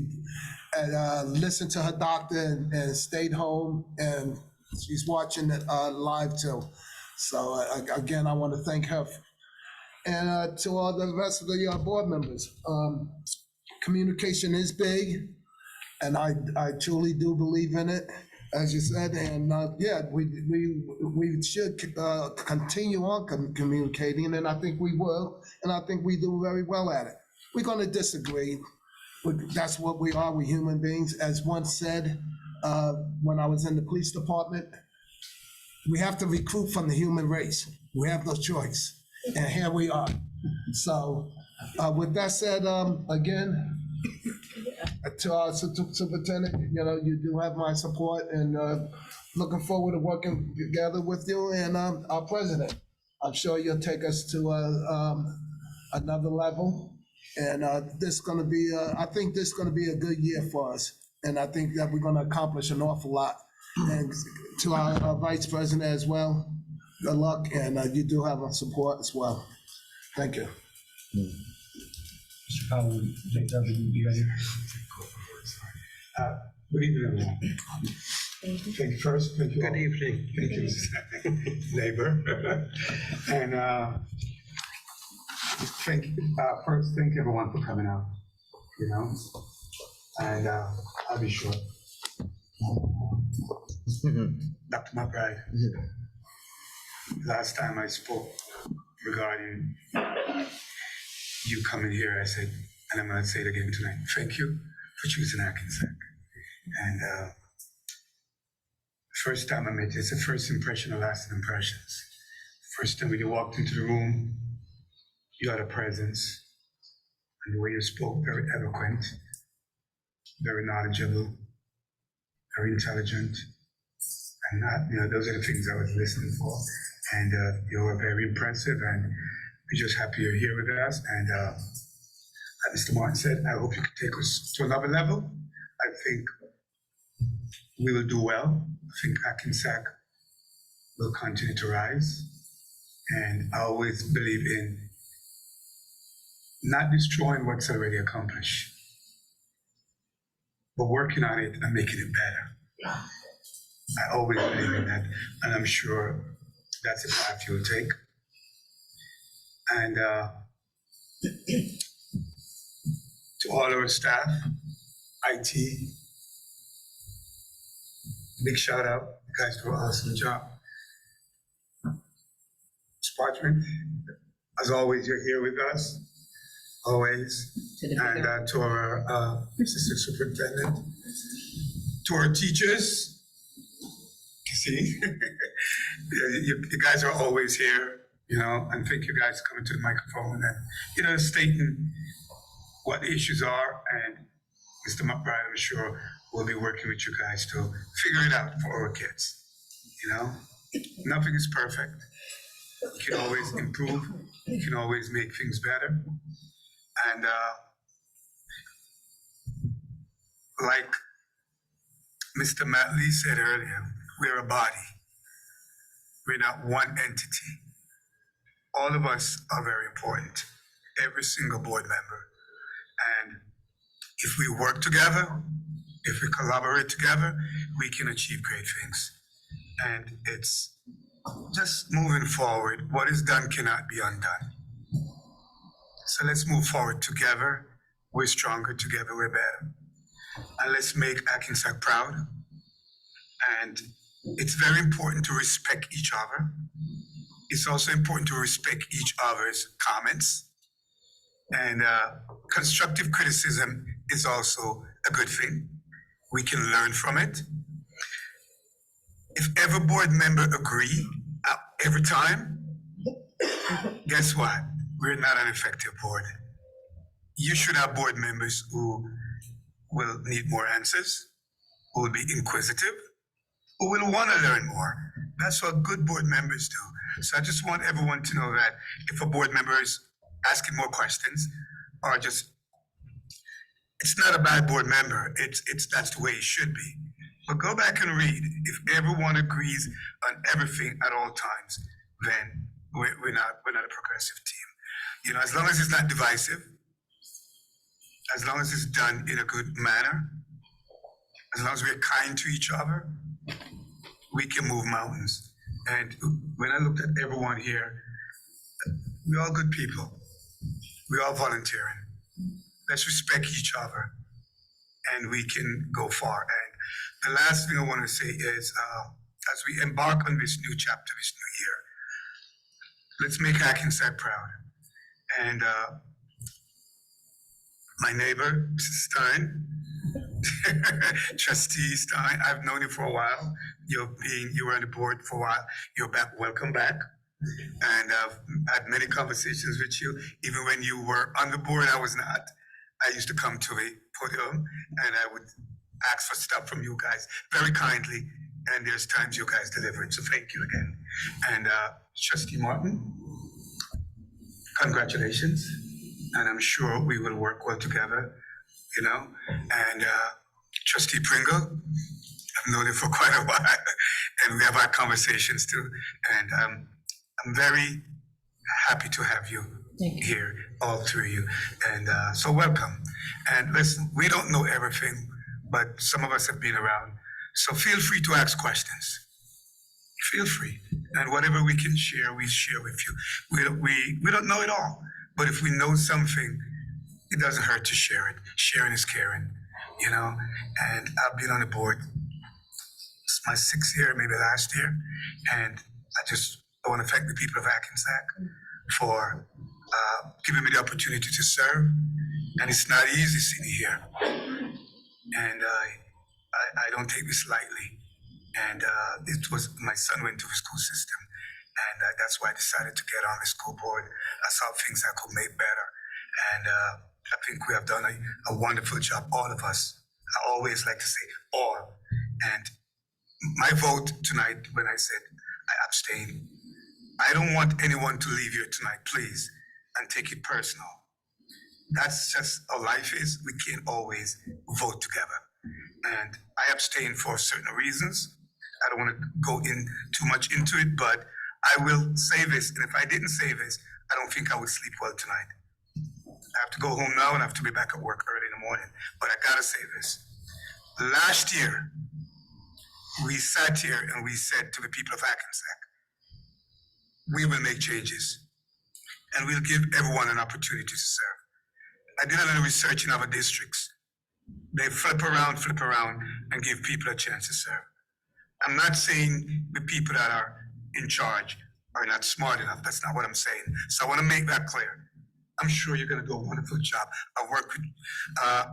listened to her doctor and stayed home, and she's watching it live too. So again, I want to thank her. And to all the rest of the board members, communication is big, and I truly do believe in it, as you said. And we should continue on communicating, and I think we will, and I think we do very well at it. We're going to disagree. That's what we are. We're human beings. As once said, when I was in the police department, we have to recruit from the human race. We have no choice. And here we are. So with that said, again, to our superintendent, you do have my support, and looking forward to working together with you and our president. I'm sure you'll take us to another level. And this is going to be, I think this is going to be a good year for us. And I think that we're going to accomplish an awful lot. And to our vice president as well, good luck, and you do have our support as well. Thank you. Mr. Powell, JW, ready? Good evening, everyone. Thank you first. Thank you. Good evening. Thank you, neighbor. And first, thank everyone for coming out. And I'll be short. Dr. McBride. Last time I spoke regarding you coming here, I said, and I'm going to say it again tonight, thank you for choosing Hackensack. And first time I met you, it's the first impression of lasting impressions. First time when you walked into the room, you had a presence, and the way you spoke, very eloquent, very knowledgeable, very intelligent. And those are the things I was listening for. And you were very impressive, and we're just happy you're here with us. And like Mr. Martin said, I hope you can take us to another level. I think we will do well. I think Hackensack will continue to rise. And I always believe in not destroying what's already accomplished, but working on it and making it better. I always believe in that, and I'm sure that's the path you'll take. And to all our staff, IT, big shout out. You guys do an awesome job. Sparkman, as always, you're here with us, always. And to our assistant superintendent, to our teachers. See, you guys are always here, and thank you guys for coming to the microphone and, stating what the issues are. And Mr. McBride, I'm sure, will be working with you guys to figure it out for our kids. Nothing is perfect. You can always improve. You can always make things better. And like Mr. Matt Lee said earlier, we're a body. We're not one entity. All of us are very important, every single board member. And if we work together, if we collaborate together, we can achieve great things. And it's just moving forward. What is done cannot be undone. So let's move forward together. We're stronger together, we're better. And let's make Hackensack proud. And it's very important to respect each other. It's also important to respect each other's comments and constructive criticism is also a good thing. We can learn from it. If every board member agree every time, guess what? We're not an effective board. You should have board members who will need more answers, who will be inquisitive, who will want to learn more. That's what good board members do. So I just want everyone to know that if a board member is asking more questions, or just, it's not a bad board member, that's the way it should be. But go back and read. If everyone agrees on everything at all times, then we're not a progressive team. You know, as long as it's not divisive, as long as it's done in a good manner, as long as we're kind to each other, we can move mountains. And when I looked at everyone here, we're all good people. We're all volunteering. Let's respect each other, and we can go far. And the last thing I want to say is, as we embark on this new chapter, this new year, let's make Hackensack proud. And my neighbor, Stein, Trustee Stein, I've known you for a while. You were on the board for a while. You're back. Welcome back. And I've had many conversations with you. Even when you were on the board, I was not. I used to come to the podium and I would ask for stuff from you guys very kindly. And there's times you guys delivered. So thank you again. And Trustee Martin, congratulations. And I'm sure we will work well together, you know. And Trustee Pringle, I've known you for quite a while, and we have our conversations too. And I'm very happy to have you here, all three of you. And so welcome. And listen, we don't know everything, but some of us have been around. So feel free to ask questions. Feel free. And whatever we can share, we share with you. We don't know it all, but if we know something, it doesn't hurt to share it. Sharing is caring, you know? And I've been on the board, it's my 6th year, maybe last year. And I want to thank the people of Hackensack for giving me the opportunity to serve. And it's not easy sitting here. And I don't take this lightly. And it was, my son went to the school system, and that's why I decided to get on the school board. I saw things I could make better. And I think we have done a wonderful job, all of us. I always like to say all. And my vote tonight, when I said I abstain, I don't want anyone to leave here tonight, please, and take it personal. That's just how life is. We can't always vote together. And I abstain for certain reasons. I don't want to go in too much into it, but I will say this. And if I didn't say this, I don't think I would sleep well tonight. I have to go home now and I have to be back at work early in the morning. But I gotta say this. Last year, we sat here and we said to the people of Hackensack, we will make changes and we'll give everyone an opportunity to serve. I did a little research in other districts. They flip around and give people a chance to serve. I'm not saying the people that are in charge are not smart enough. That's not what I'm saying. So I want to make that clear. I'm sure you're going to do a wonderful job. I've worked with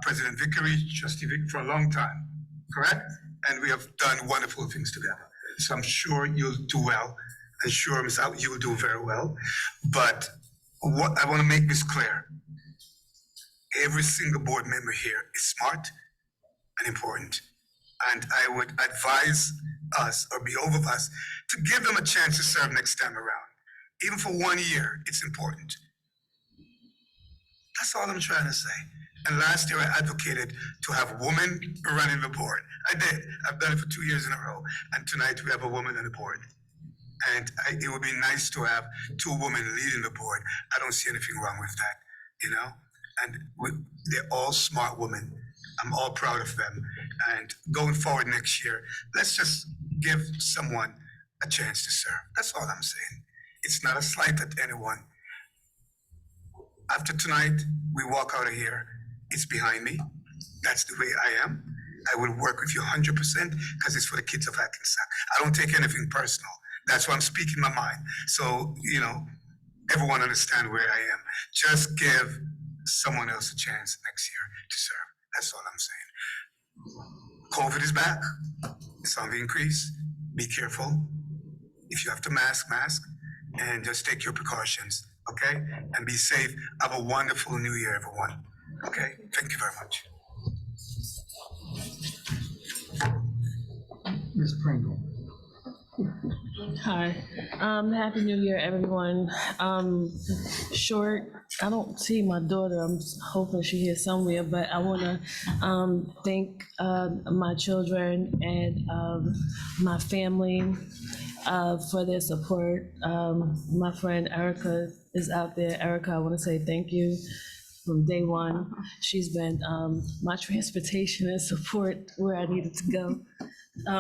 President Vickery, Trustee Vic for a long time, correct? And we have done wonderful things together. So I'm sure you'll do well. I'm sure Ms. Out, you will do very well. But what I want to make this clear. Every single board member here is smart and important. And I would advise us or be over us to give them a chance to serve next time around. Even for 1 year, it's important. That's all I'm trying to say. And last year I advocated to have women running the board. I did. I've done it for 2 years in a row. And tonight we have a woman on the board. And it would be nice to have 2 women leading the board. I don't see anything wrong with that, you know? And they're all smart women. I'm all proud of them. And going forward next year, let's just give someone a chance to serve. That's all I'm saying. It's not a slight at anyone. After tonight, we walk out of here. It's behind me. That's the way I am. I will work with you 100% because it's for the kids of Hackensack. I don't take anything personal. That's why I'm speaking my mind. So, you know, everyone understand where I am. Just give someone else a chance next year to serve. That's all I'm saying. COVID is back. It's on the increase. Be careful. If you have to mask, and just take your precautions, okay? And be safe. Have a wonderful new year, everyone. Okay? Thank you very much. Ms. Pringle. Hi, Happy New Year, everyone. Short, I don't see my daughter, I'm hoping she's here somewhere, but I wanna thank my children and my family for their support. My friend Erica is out there. Erica, I wanna say thank you from day one. She's been my transportation and support where I needed to go.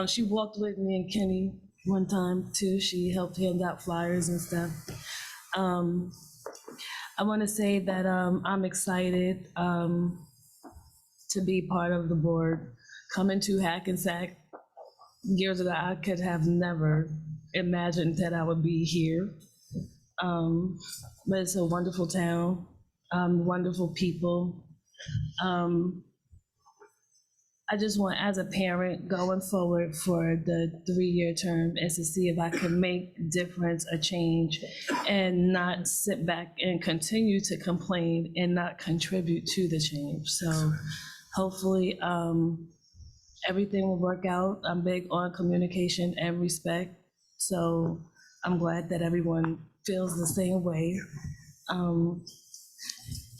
She walked with me and Kenny one time too. She helped hand out flyers and stuff. I want to say that I'm excited to be part of the board. Coming to Hackensack years ago, I could have never imagined that I would be here. But it's a wonderful town, wonderful people. I just want, as a parent, going forward for the 3-year term, is to see if I can make difference or change and not sit back and continue to complain and not contribute to the change. So hopefully everything will work out. I'm big on communication and respect. So I'm glad that everyone feels the same way.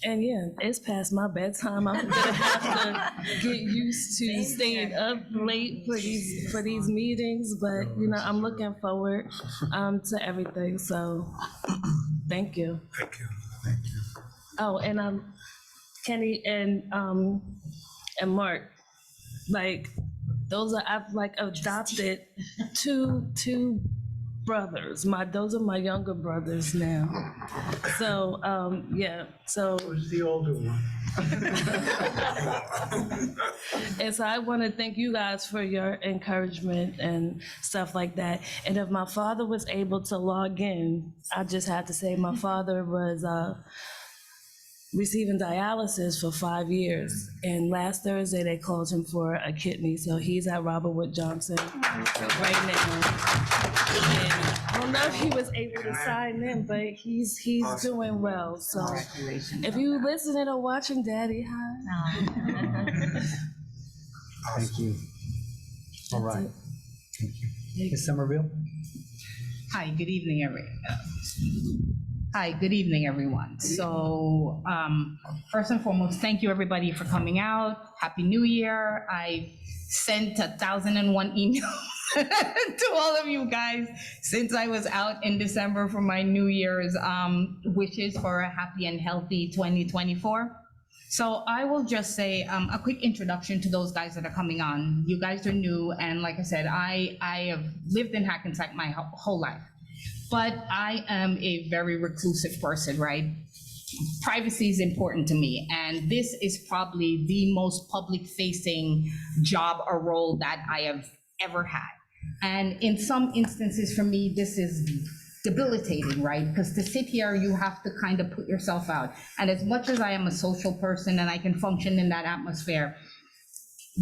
And yeah, it's past my bedtime. I'm gonna have to get used to staying up late for these meetings, but you know, I'm looking forward to everything. So thank you. Thank you. Oh, and Kenny and Mark, like those are, I've like adopted two brothers. Those are my younger brothers now. So yeah. So who's the older one? And so I want to thank you guys for your encouragement and stuff like that. And if my father was able to log in, I just had to say my father was receiving dialysis for 5 years. And last Thursday, they called him for a kidney. So he's at Robert Wood Johnson right now. And I don't know if he was able to sign in, but he's doing well. So if you listening or watching, Daddy, hi. Thank you. All right. Thank you. Ms. Somerville? Hi, good evening, everyone. So, first and foremost, thank you, everybody, for coming out. Happy New Year. I sent 1,001 emails to all of you guys since I was out in December for my New Year's wishes for a happy and healthy 2024. So I will just say a quick introduction to those guys that are coming on. You guys are new, and like I said, I have lived in Hackensack my whole life. But I am a very reclusive person, right? Privacy is important to me, and this is probably the most public-facing job or role that I have ever had. And in some instances for me, this is debilitating, right? Because to sit here, you have to kind of put yourself out. And as much as I am a social person and I can function in that atmosphere,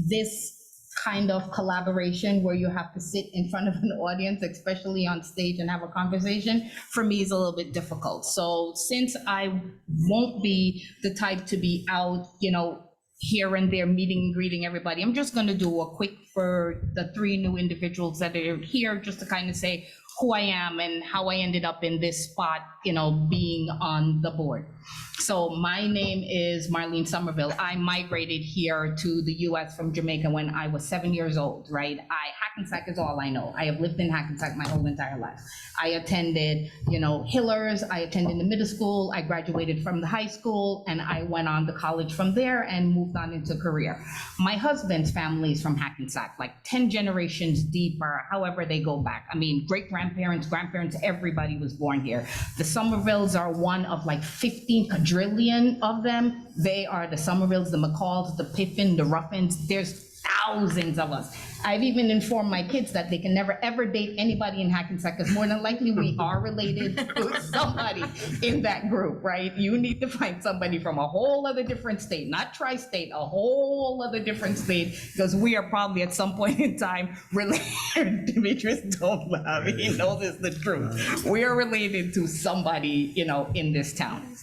this kind of collaboration where you have to sit in front of an audience, especially on stage, and have a conversation, for me is a little bit difficult. So since I won't be the type to be out, you know, here and there meeting and greeting everybody, I'm just gonna do a quick for the 3 new individuals that are here, just to kind of say who I am and how I ended up in this spot, you know, being on the board. So my name is Marlene Somerville. I migrated here to the US from Jamaica when I was 7 years old, right? Hackensack is all I know. I have lived in Hackensack my whole entire life. I attended, you know, Hillers, I attended the middle school, I graduated from the high school, and I went on to college from there and moved on into career. My husband's family is from Hackensack, like 10 generations deep, or however they go back. I mean, great-grandparents, grandparents, everybody was born here. The Somervilles are one of like 15 quadrillion of them. They are the Somervilles, the McCalls, the Pippin, the Ruffins. There's thousands of us. I've even informed my kids that they can never, ever date anybody in Hackensack, because more than likely we are related to somebody in that group, right? You need to find somebody from a whole other different state, not tri-state, a whole other different state, because we are probably at some point in time related. Demetrius, don't laugh, he knows it's the truth. We are related to somebody, you know, in this town.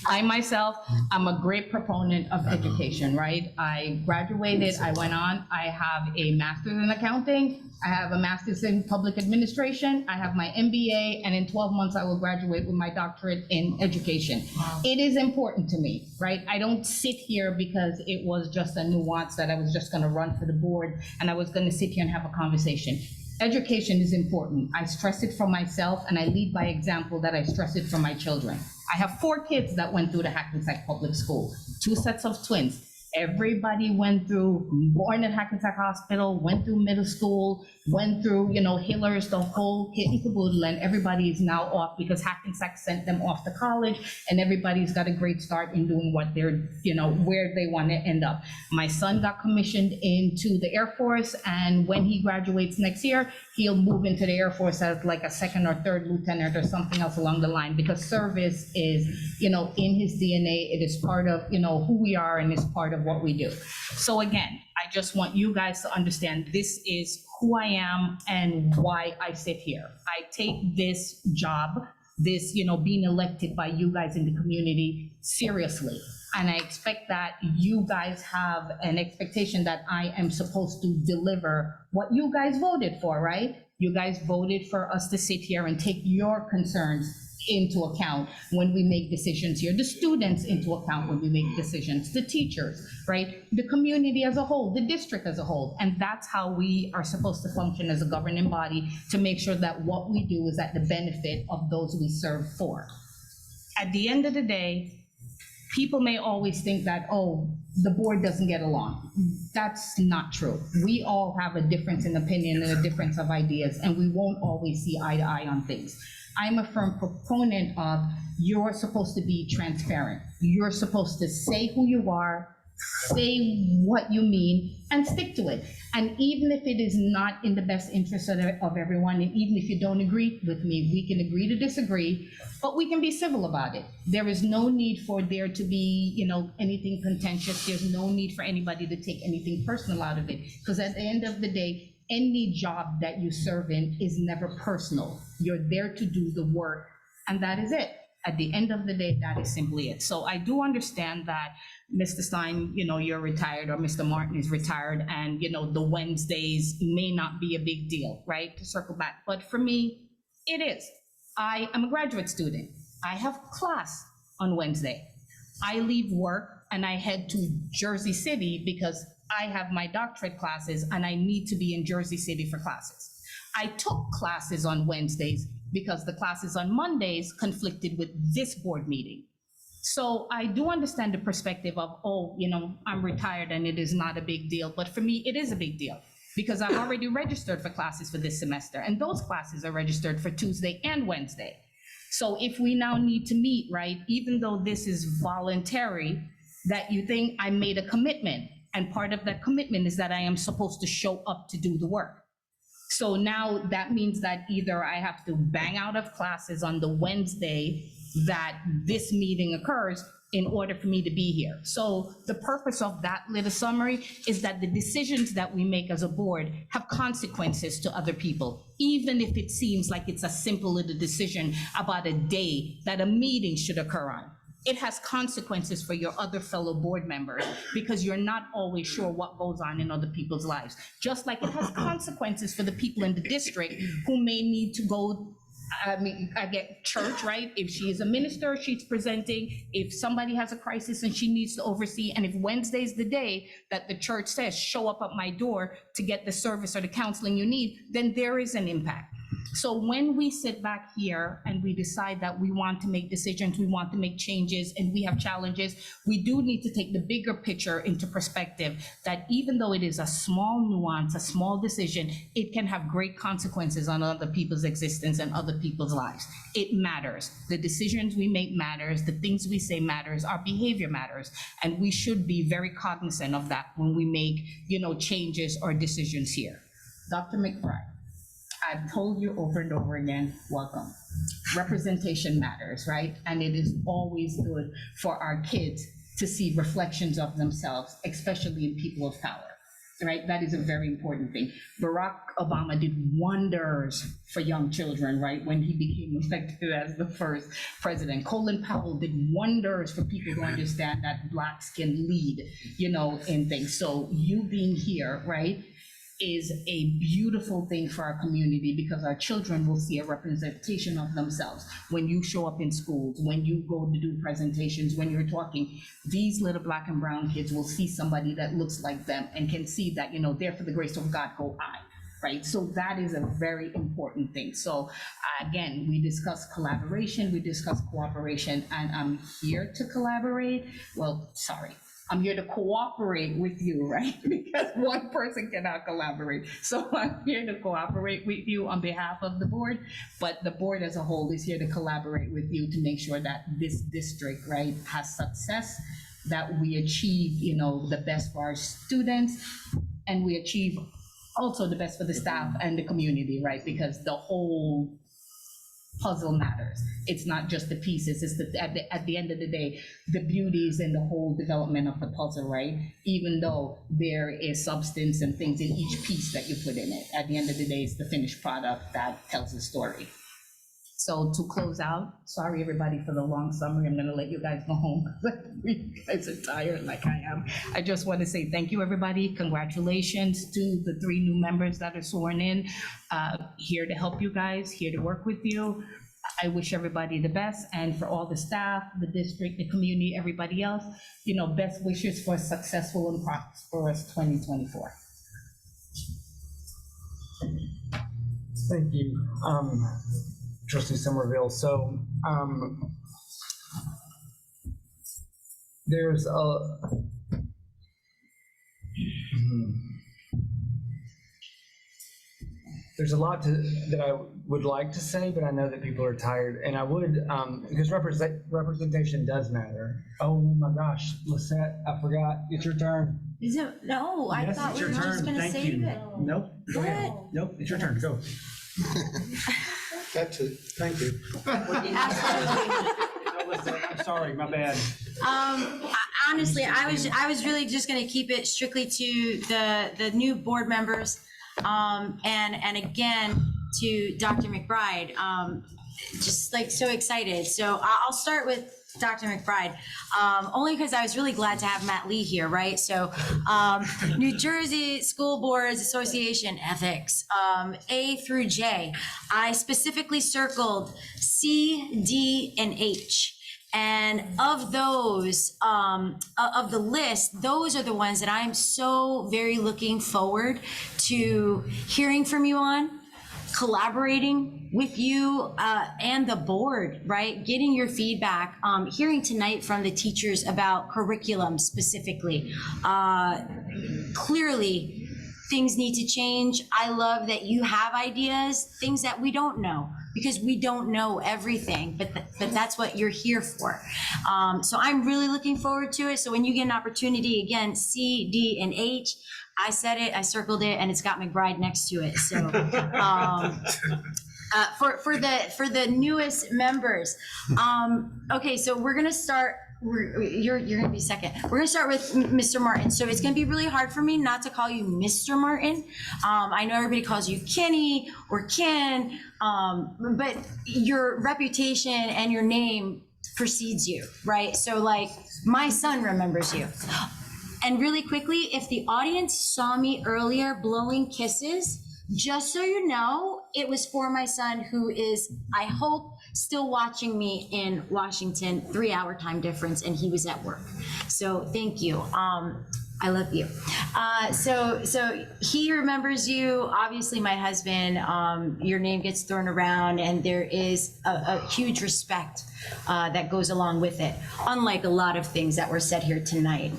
I myself, I'm a great proponent of education, right? I graduated, I went on, I have a master's in accounting, I have a master's in public administration, I have my MBA, and in 12 months I will graduate with my doctorate in education. It is important to me, right? I don't sit here because it was just a nuance that I was just gonna run for the board and I was gonna sit here and have a conversation. Education is important. I stress it for myself, and I lead by example that I stress it for my children. I have 4 kids that went through the Hackensack Public School, 2 sets of twins. Everybody went through, born at Hackensack Hospital, went through middle school, went through, you know, Hillers, the whole kit and caboodle, and everybody is now off because Hackensack sent them off to college, and everybody's got a great start in doing what they're, you know, where they want to end up. My son got commissioned into the Air Force, and when he graduates next year, he'll move into the Air Force as like a 2nd or 3rd lieutenant or something else along the line, because service is, you know, in his DNA. It is part of, you know, who we are, and it's part of what we do. So again, I just want you guys to understand this is who I am and why I sit here. I take this job, this, you know, being elected by you guys in the community seriously. And I expect that you guys have an expectation that I am supposed to deliver what you guys voted for, right? You guys voted for us to sit here and take your concerns into account when we make decisions here, the students into account when we make decisions, the teachers, right? The community as a whole, the district as a whole. And that's how we are supposed to function as a governing body, to make sure that what we do is at the benefit of those we serve for. At the end of the day, people may always think that, oh, the board doesn't get along. That's not true. We all have a difference in opinion and a difference of ideas, and we won't always see eye to eye on things. I'm a firm proponent of you're supposed to be transparent. You're supposed to say who you are, say what you mean, and stick to it. And even if it is not in the best interest of everyone, and even if you don't agree with me, we can agree to disagree, but we can be civil about it. There is no need for there to be, you know, anything contentious. There's no need for anybody to take anything personal out of it, because at the end of the day, any job that you serve in is never personal. You're there to do the work, and that is it. At the end of the day, that is simply it. So I do understand that, Mr. Stein, you know, you're retired, or Mr. Martin is retired, and, you know, the Wednesdays may not be a big deal, right? To circle back. But for me, it is. I am a graduate student. I have class on Wednesday. I leave work and I head to Jersey City because I have my doctorate classes and I need to be in Jersey City for classes. I took classes on Wednesdays because the classes on Mondays conflicted with this board meeting. So I do understand the perspective of, oh, you know, I'm retired and it is not a big deal. But for me, it is a big deal, because I've already registered for classes for this semester, and those classes are registered for Tuesday and Wednesday. So if we now need to meet, right, even though this is voluntary, that you think I made a commitment, and part of that commitment is that I am supposed to show up to do the work. So now that means that either I have to bang out of classes on the Wednesday that this meeting occurs in order for me to be here. So the purpose of that little summary is that the decisions that we make as a board have consequences to other people, even if it seems like it's a simple little decision about a day that a meeting should occur on. It has consequences for your other fellow board members, because you're not always sure what goes on in other people's lives. Just like it has consequences for the people in the district who may need to go, I get church, right? If she is a minister, she's presenting. If somebody has a crisis and she needs to oversee, and if Wednesday's the day that the church says, show up at my door to get the service or the counseling you need, then there is an impact. So when we sit back here and we decide that we want to make decisions, we want to make changes, and we have challenges, we do need to take the bigger picture into perspective, that even though it is a small nuance, a small decision, it can have great consequences on other people's existence and other people's lives. It matters. The decisions we make matters, the things we say matters, our behavior matters, and we should be very cognizant of that when we make, changes or decisions here. Dr. McBride, I've told you over and over again, welcome. Representation matters, right? And it is always good for our kids to see reflections of themselves, especially in people of power, right? That is a very important thing. Barack Obama did wonders for young children, right? When he became effective as the first president. Colin Powell did wonders for people to understand that Blacks can lead, in things. So you being here, right, is a beautiful thing for our community, because our children will see a representation of themselves when you show up in schools, when you go to do presentations, when you're talking. These little Black and brown kids will see somebody that looks like them and can see that, there for the grace of God go I, right? So that is a very important thing. So again, we discuss collaboration, we discuss cooperation, and I'm here to collaborate. Well, sorry. I'm here to cooperate with you, right? Because one person cannot collaborate. So I'm here to cooperate with you on behalf of the board, but the board as a whole is here to collaborate with you to make sure that this district, right, has success, that we achieve, the best for our students, and we achieve also the best for the staff and the community, right? Because the whole puzzle matters. It's not just the pieces, it's at the end of the day, the beauty is in the whole development of the puzzle, right? Even though there is substance and things in each piece that you put in it, at the end of the day, it's the finished product that tells the story. So to close out, sorry everybody for the long summary, I'm gonna let you guys go home. You guys are tired like I am. I just want to say thank you, everybody. Congratulations to the 3 new members that are sworn in. Here to help you guys, here to work with you. I wish everybody the best, and for all the staff, the district, the community, everybody else, best wishes for a successful and prosperous 2024. Thank you, Trustee Somerville. So there's a lot that I would like to say, but I know that people are tired, and I would, because representation does matter. Oh my gosh, Lisette, I forgot, it's your turn. Is it? No, I Yes, thought it's we your were just turn. gonna Thank save you. it. Nope, go ahead. What? Nope, it's your turn, go. That's it, thank you. Absolutely. No, Lisette, I'm sorry, my bad. Honestly, I was really just gonna keep it strictly to the new board members. And again, to Dr. McBride, just like so excited. So I'll start with Dr. McBride, only because I was really glad to have Matt Lee here, right? So New Jersey School Boards Association ethics, A through J. I specifically circled C, D, and H. And of those, of the list, those are the ones that I'm so very looking forward to hearing from you on, collaborating with you and the board, right? Getting your feedback, hearing tonight from the teachers about curriculum specifically. Clearly, things need to change. I love that you have ideas, things that we don't know, because we don't know everything, but that's what you're here for. So I'm really looking forward to it. So when you get an opportunity, again, C, D, and H, I said it, I circled it, and it's got McBride next to it. So for the newest members, okay, so we're gonna start. You're gonna be second. We're gonna start with Mr. Martin. So it's gonna be really hard for me not to call you Mr. Martin. I know everybody calls you Kenny or Ken, but your reputation and your name precedes you, right? So like my son remembers you. And really quickly, if the audience saw me earlier blowing kisses, just so you know, it was for my son, who is, I hope, still watching me in Washington, 3-hour time difference, and he was at work. So thank you. I love you. So he remembers you. Obviously, my husband. Your name gets thrown around, and there is a huge respect that goes along with it. Unlike a lot of things that were said here tonight.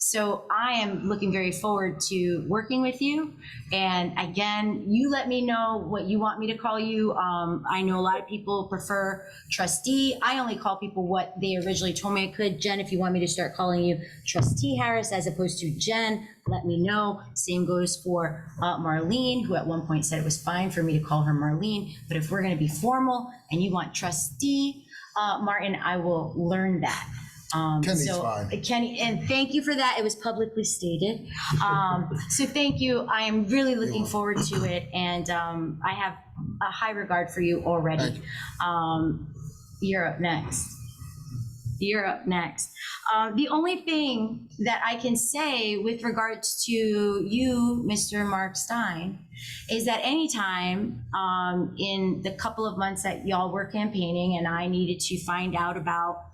So I am looking very forward to working with you. And again, you let me know what you want me to call you. I know a lot of people prefer trustee. I only call people what they originally told me I could. Jen, if you want me to start calling you Trustee Harris as opposed to Jen, let me know. Same goes for Marlene, who at one point said it was fine for me to call her Marlene. But if we're going to be formal and you want Trustee Martin, I will learn that. Kenny's so fine. Kenny, and thank you for that. It was publicly stated. So thank you. I am really looking forward to it, and I have a high regard for you already. You're up next. You're up next. The only thing that I can say with regards to you, Mr. Mark Stein, is that anytime in the couple of months that y'all were campaigning and I needed to find out about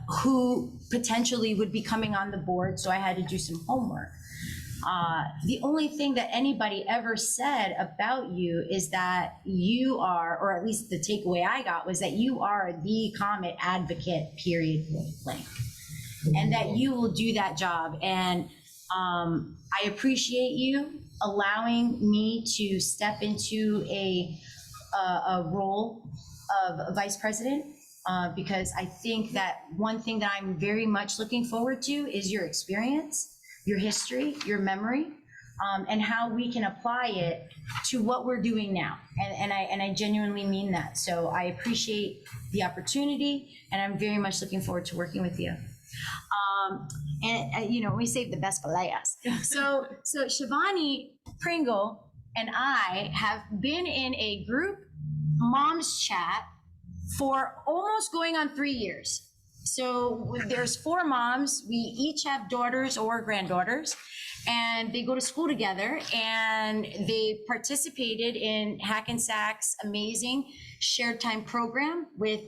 who potentially would be coming on the board, so I had to do some homework. The only thing that anybody ever said about you is that you are, or at least the takeaway I got was that you are the Comet advocate, period, point blank. And that you will do that job. And I appreciate you allowing me to step into a role of vice president. Because I think that one thing that I'm very much looking forward to is your experience, your history, your memory, and how we can apply it to what we're doing now. And I genuinely mean that. So I appreciate the opportunity, and I'm very much looking forward to working with you. And you know, we save the best for last. So Shivani Pringle and I have been in a group moms chat for almost going on 3 years. So there's 4 moms. We each have daughters or granddaughters, and they go to school together, and they participated in Hackensack's amazing shared time program with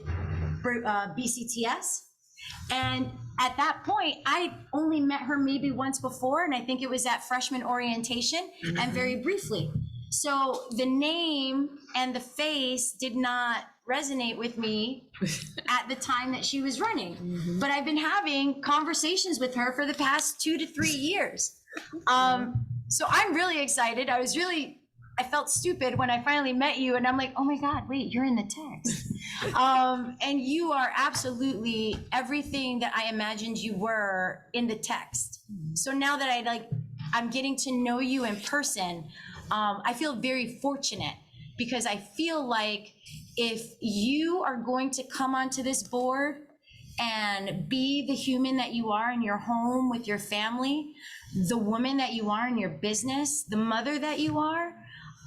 BCTS. And at that point, I only met her maybe once before, and I think it was at freshman orientation, and very briefly. So the name and the face did not resonate with me at the time that she was running. But I've been having conversations with her for the past 2 to 3 years. So I'm really excited. I felt stupid when I finally met you, and I'm like, oh my God, wait, you're in the text. And you are absolutely everything that I imagined you were in the text. So now that I'm getting to know you in person, I feel very fortunate, because I feel like if you are going to come onto this board and be the human that you are in your home with your family, the woman that you are in your business, the mother that you are,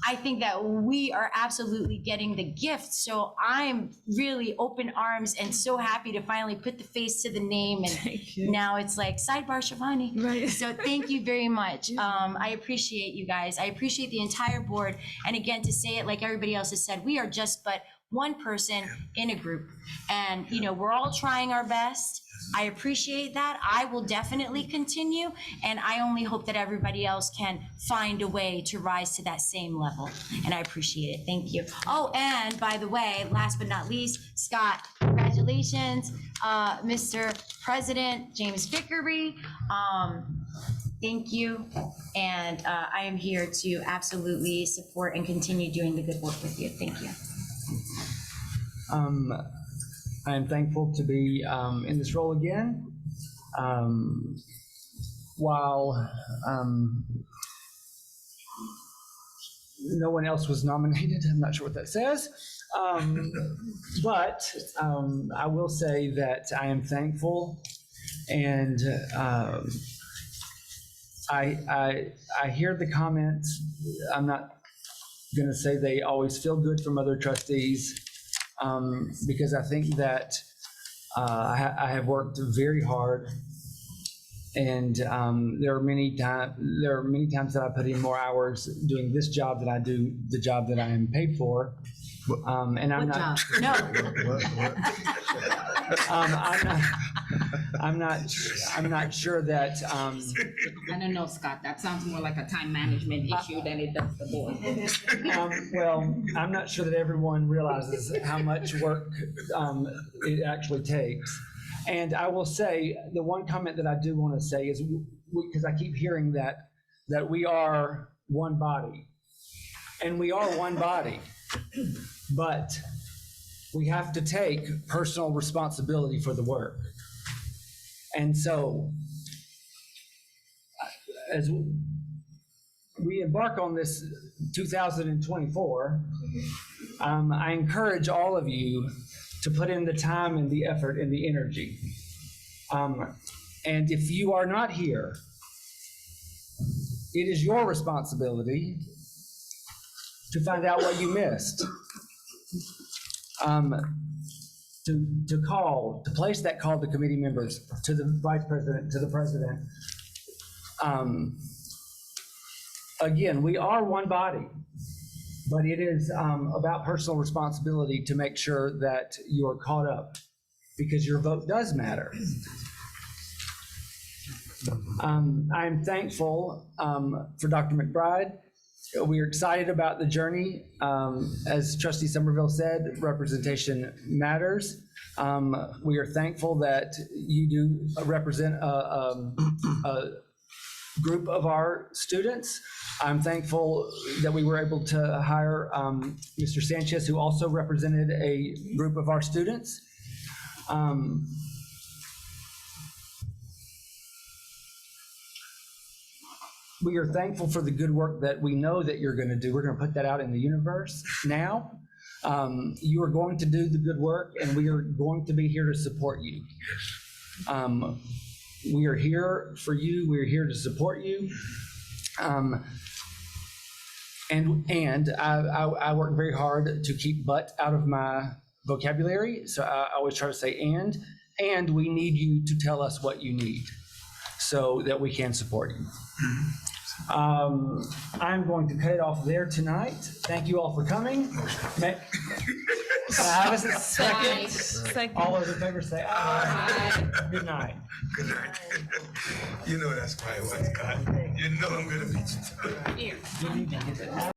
I think that we are absolutely getting the gift. So I'm really open arms and so happy to finally put the face to the name. And now it's like sidebar Shivani. Right. So thank you very much. I appreciate you guys. I appreciate the entire board. And again, to say it like everybody else has said, we are just but one person in a group. And, you know, we're all trying our best. I appreciate that. I will definitely continue. And I only hope that everybody else can find a way to rise to that same level. And I appreciate it. Thank you. Oh, and by the way, last but not least, Scott, congratulations, Mr. President James Vickery. Thank you. And I am here to absolutely support and continue doing the good work with you. Thank you. I am thankful to be in this role again. While no one else was nominated, I'm not sure what that says. But I will say that I am thankful, and I hear the comments. I'm not going to say they always feel good from other trustees, because I think that I have worked very hard, and there are many times that I put in more hours doing this job than I do the job that I am paid for. And I'm not. No. I'm not sure that, I don't know, Scott, that sounds more like a time management issue than it does the board. well, I'm not sure that everyone realizes how much work it actually takes. And I will say, the one comment that I do want to say is, because I keep hearing that we are one body. And we are one body, but we have to take personal responsibility for the work. And so, as we embark on this 2024, I encourage all of you to put in the time and the effort and the energy. And if you are not here, it is your responsibility to find out what you missed. To call, to place that call to committee members, to the vice president, to the president. Again, we are one body, but it is about personal responsibility to make sure that you're caught up, because your vote does matter. I'm thankful for Dr. McBride. We are excited about the journey. As Trustee Somerville said, representation matters. We are thankful that you do represent a group of our students. I'm thankful that we were able to hire Mr. Sanchez, who also represented a group of our students. We are thankful for the good work that we know that you're going to do. We're going to put that out in the universe now. You are going to do the good work, and we are going to be here to support you. We are here for you. We're here to support you. And I work very hard to keep "but" out of my vocabulary. So I always try to say and we need you to tell us what you need so that we can support you. I'm going to cut it off there tonight. Thank you all for coming. Can I have a second? Second. All those in favor say aye. Good night. Good night. You know that's probably what, Scott. You know I'm gonna beat you. You need to get that.